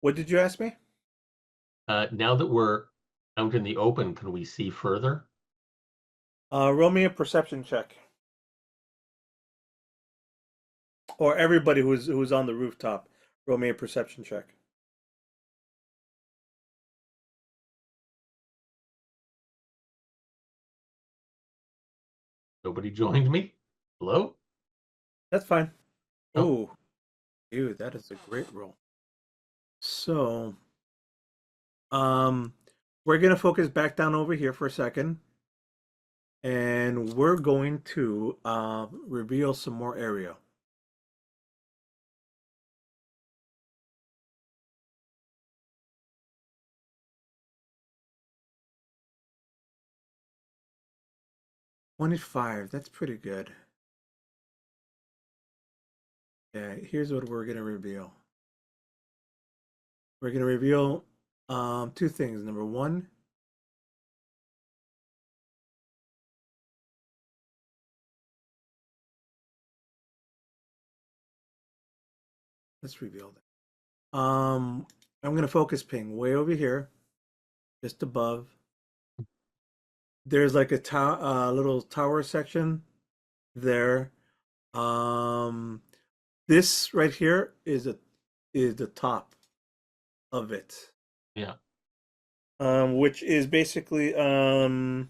What did you ask me? Now that we're out in the open, can we see further? Roll me a perception check. Or everybody who's on the rooftop, roll me a perception check. Nobody joined me. Hello? That's fine. Oh. Ooh, dude, that is a great roll. So, we're gonna focus back down over here for a second, and we're going to reveal some more area. $25, that's pretty good. Yeah, here's what we're gonna reveal. We're gonna reveal two things. Number one, let's reveal that. I'm gonna focus ping way over here, just above. There's like a little tower section there. This right here is the top of it. Yeah. Which is basically the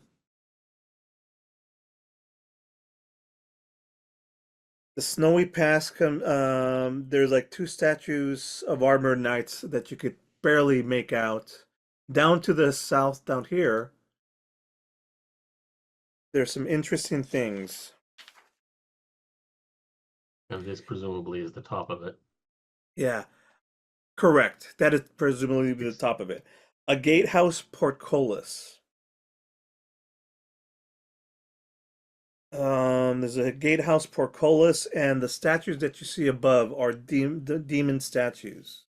snowy pass. There's like two statues of armored knights that you could barely make out. Down to the south, down here, there's some interesting things. And this presumably is the top of it. Yeah, correct. That is presumably the top of it. A gatehouse portcullis. There's a gatehouse portcullis, and the statues that you see above are the demon statues.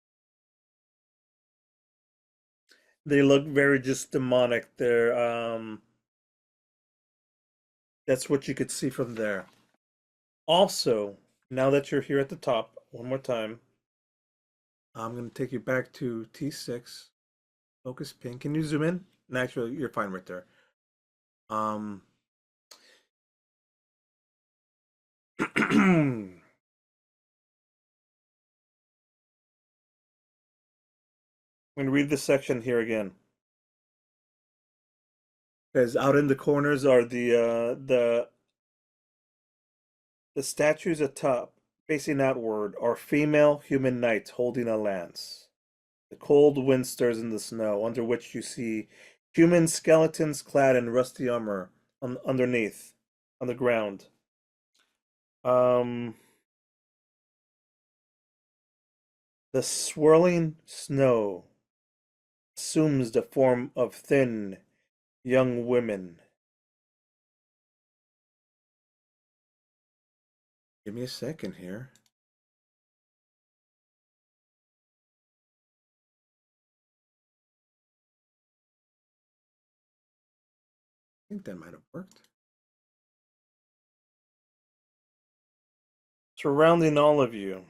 They look very just demonic. That's what you could see from there. Also, now that you're here at the top, one more time, I'm gonna take you back to T6. Focus pin. Can you zoom in? No, actually, you're fine right there. I'm gonna read this section here again. Because out in the corners are the statues atop, facing outward, are female human knights holding a lance. The cold wind stirs in the snow, under which you see human skeletons clad in rusty armor underneath, on the ground. The swirling snow assumes the form of thin, young women. Give me a second here. I think that might have worked. Surrounding all of you.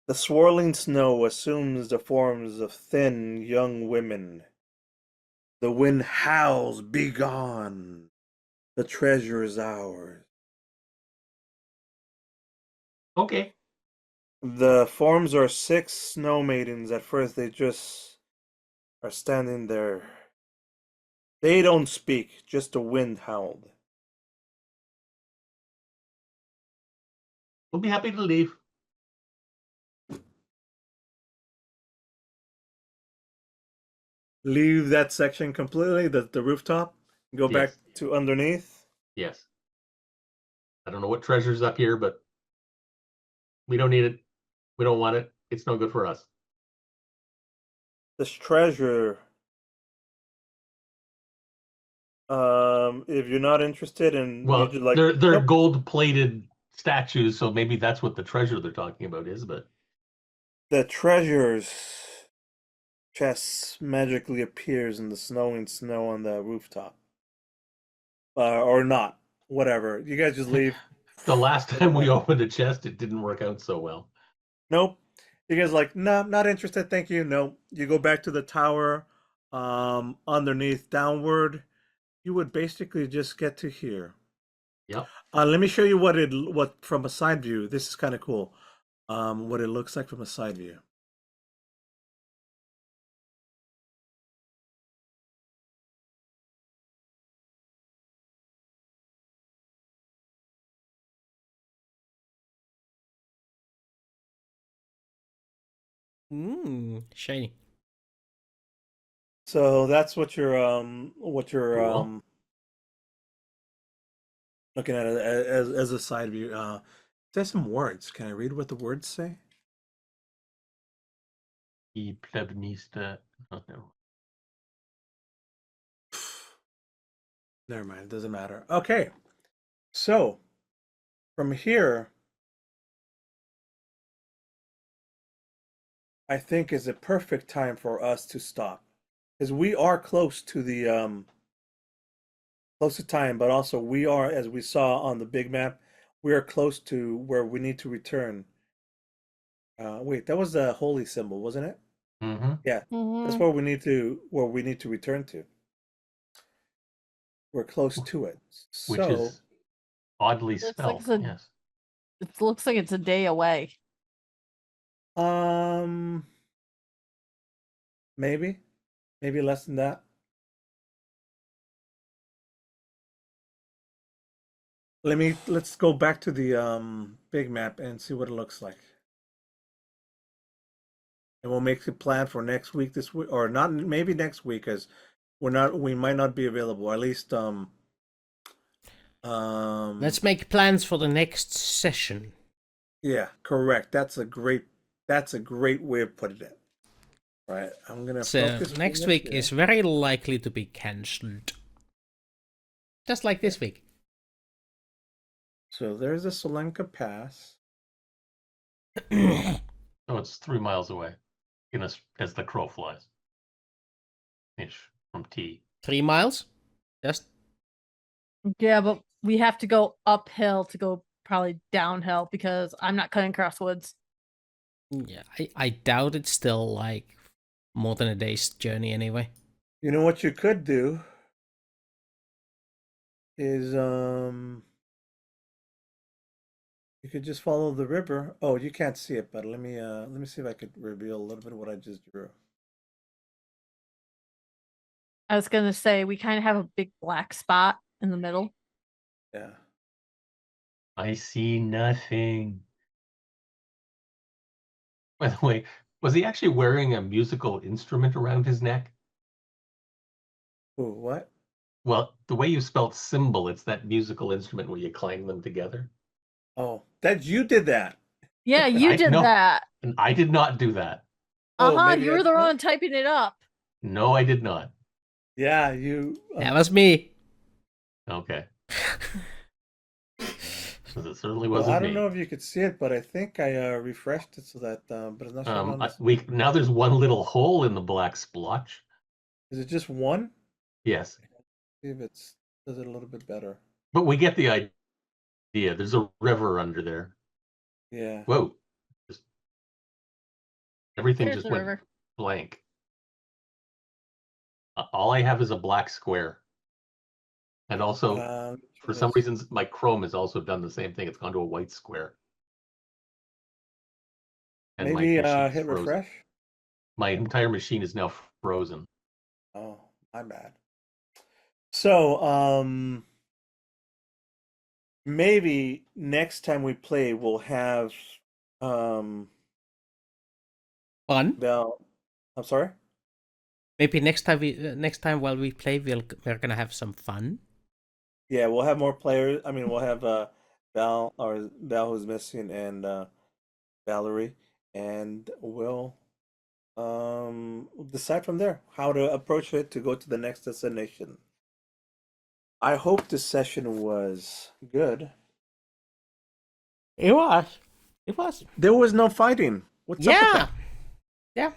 The swirling snow assumes the forms of thin, young women. The wind howls, "Be gone! The treasure is ours." Okay. The forms are 6 snow maidens. At first, they just are standing there. They don't speak, just the wind howled. We'll be happy to leave. Leave that section completely, the rooftop, go back Yes. to underneath. Yes. I don't know what treasure's up here, but we don't need it. We don't want it. It's no good for us. This treasure, if you're not interested in, you Well, just like, they're nope. gold-plated statues, so maybe that's what the treasure they're talking about is. But The treasure's chest magically appears in the snowing snow on the rooftop. Or not. Whatever. You guys just leave. the last time we opened a chest, it didn't work out so well. Nope. You guys like, no, not interested. Thank you. No. You go back to the tower, underneath, downward. You would basically just get to here. Yep. Let me show you what from a side view. This is kind of cool. What it looks like from a side view. Shiny. So that's what you're Cool. looking at it as a side view. There's some words. Can I read what the words say? E plebnista. Oh, no. Never mind. It doesn't matter. Okay. So from here, I think is a perfect time for us to stop, because we are close to the close to time, but also we are, as we saw on the big map, we are close to where we need to return. Wait, that was the holy symbol, wasn't it? Mm-hmm. Yeah, that's Mhm. where we need to return to. We're close to it. Which So, is oddly Looks like spelled. it's a Yes. it looks like it's a day away. um, maybe less than that. Let's go back to the big map and see what it looks like. And we'll make a plan for next week, this week, or not, maybe next week, because we might not be available. At least Let's make plans for the next session. yeah, correct. That's a great way of putting it. Right. I'm gonna So focus next for week here. is very likely to be cancelled. Just like this week. So there's the Solenka Pass. Oh, it's 3 miles away. As the crow flies. Ish from T. 3 miles? Just Yeah, but we have to go uphill to go probably downhill because I'm not cutting across woods. yeah, I doubt it's still like more than a day's journey anyway. You know what you could do is you could just follow the river. Oh, you can't see it, but let me see if I could reveal a little bit of what I just drew. I was gonna say we kind of have a big black spot in the middle. Yeah. I see nothing. By the way, was he actually wearing a musical instrument around his neck? Ooh, what? Well, the way you spelled symbol, it's that musical instrument where you clang them together. Oh, that you did that. Yeah, you did no. that. And I did not do that. Oh, maybe You I were the did. one typing it up. No, I did not. Yeah, you. That was me. Okay. Because it certainly Well, wasn't I don't me. know if you could see it, but I think I refreshed it so that, but it's not showing on this. Now there's one little hole in the black splotch. Is it just one? Yes, See if it's does it a little bit better. but we get the idea. There's a river under there. Yeah. Whoa. Everything There's just the went river. blank. All I have is a black square. And also, for some reasons, my Chrome has also done the same thing. It's gone to a white square. And maybe my machine is hit frozen. refresh. My entire machine is now frozen. Oh, my bad. So, maybe next time we play, we'll have Fun. Bell. I'm sorry. Maybe next time while we play, we're gonna have some fun. Yeah, we'll have more players. I mean, we'll have Val who's missing and Valerie, and we'll decide from there how to approach it to go to the next destination. I hope this session was good. It was. It was. There was no fighting. What's up with Yeah. that? Yeah.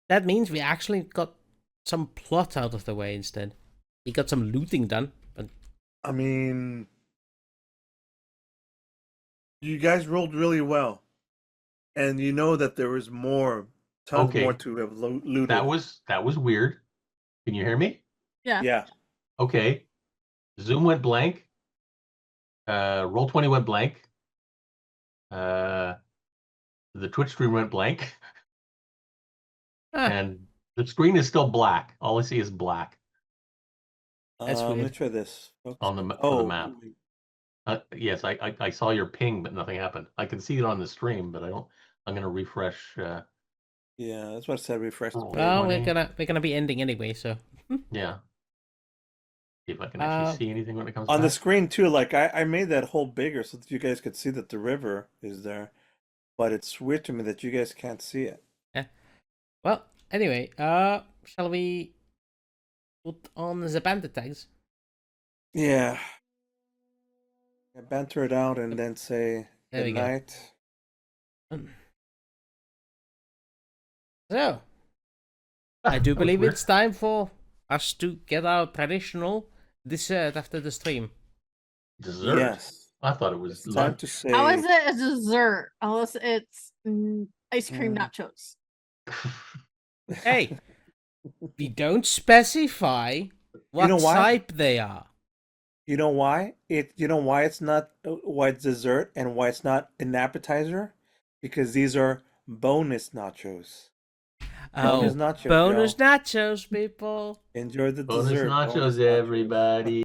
That means we actually got some plot out of the way instead. We got some looting done. But I mean, you guys rolled really well, and you know that there was more, tons Okay. more to have looted. That was weird. Can you hear me? Yeah. Yeah. Okay. Zoom went blank. Roll20 went blank. The Twitch stream went blank. And the screen is still black. All I see is black That's Let me weird. try this. on the for the map. Yes, I saw your ping, but nothing happened. I can see it on the stream, but I don't. I'm gonna refresh. Yeah, that's what I said. Refresh the Oh, page. well, Funny. we're gonna be ending anyway, so Yeah. See if I can actually see anything when it comes on the back. screen too. Like I made that hole bigger so that you guys could see that the river is there, but it's weird to me that you guys can't see it. well, anyway, shall we put on the bandit tags? Yeah. Banter it out and then say There we good go. night. So, I do That was believe weird. it's time for us to get our traditional dessert after the stream. Dessert. Yes. I thought it was It's time lunch. to say. How is it a dessert unless it's ice cream nachos? Hey, we don't specify what know why? type they are. You know why? You know why it's not why it's dessert and why it's not an appetizer? Because these are bonus nachos. Bonus nachos, bonus y'all. nachos, people. Enjoy the Bonus dessert. nachos, everybody.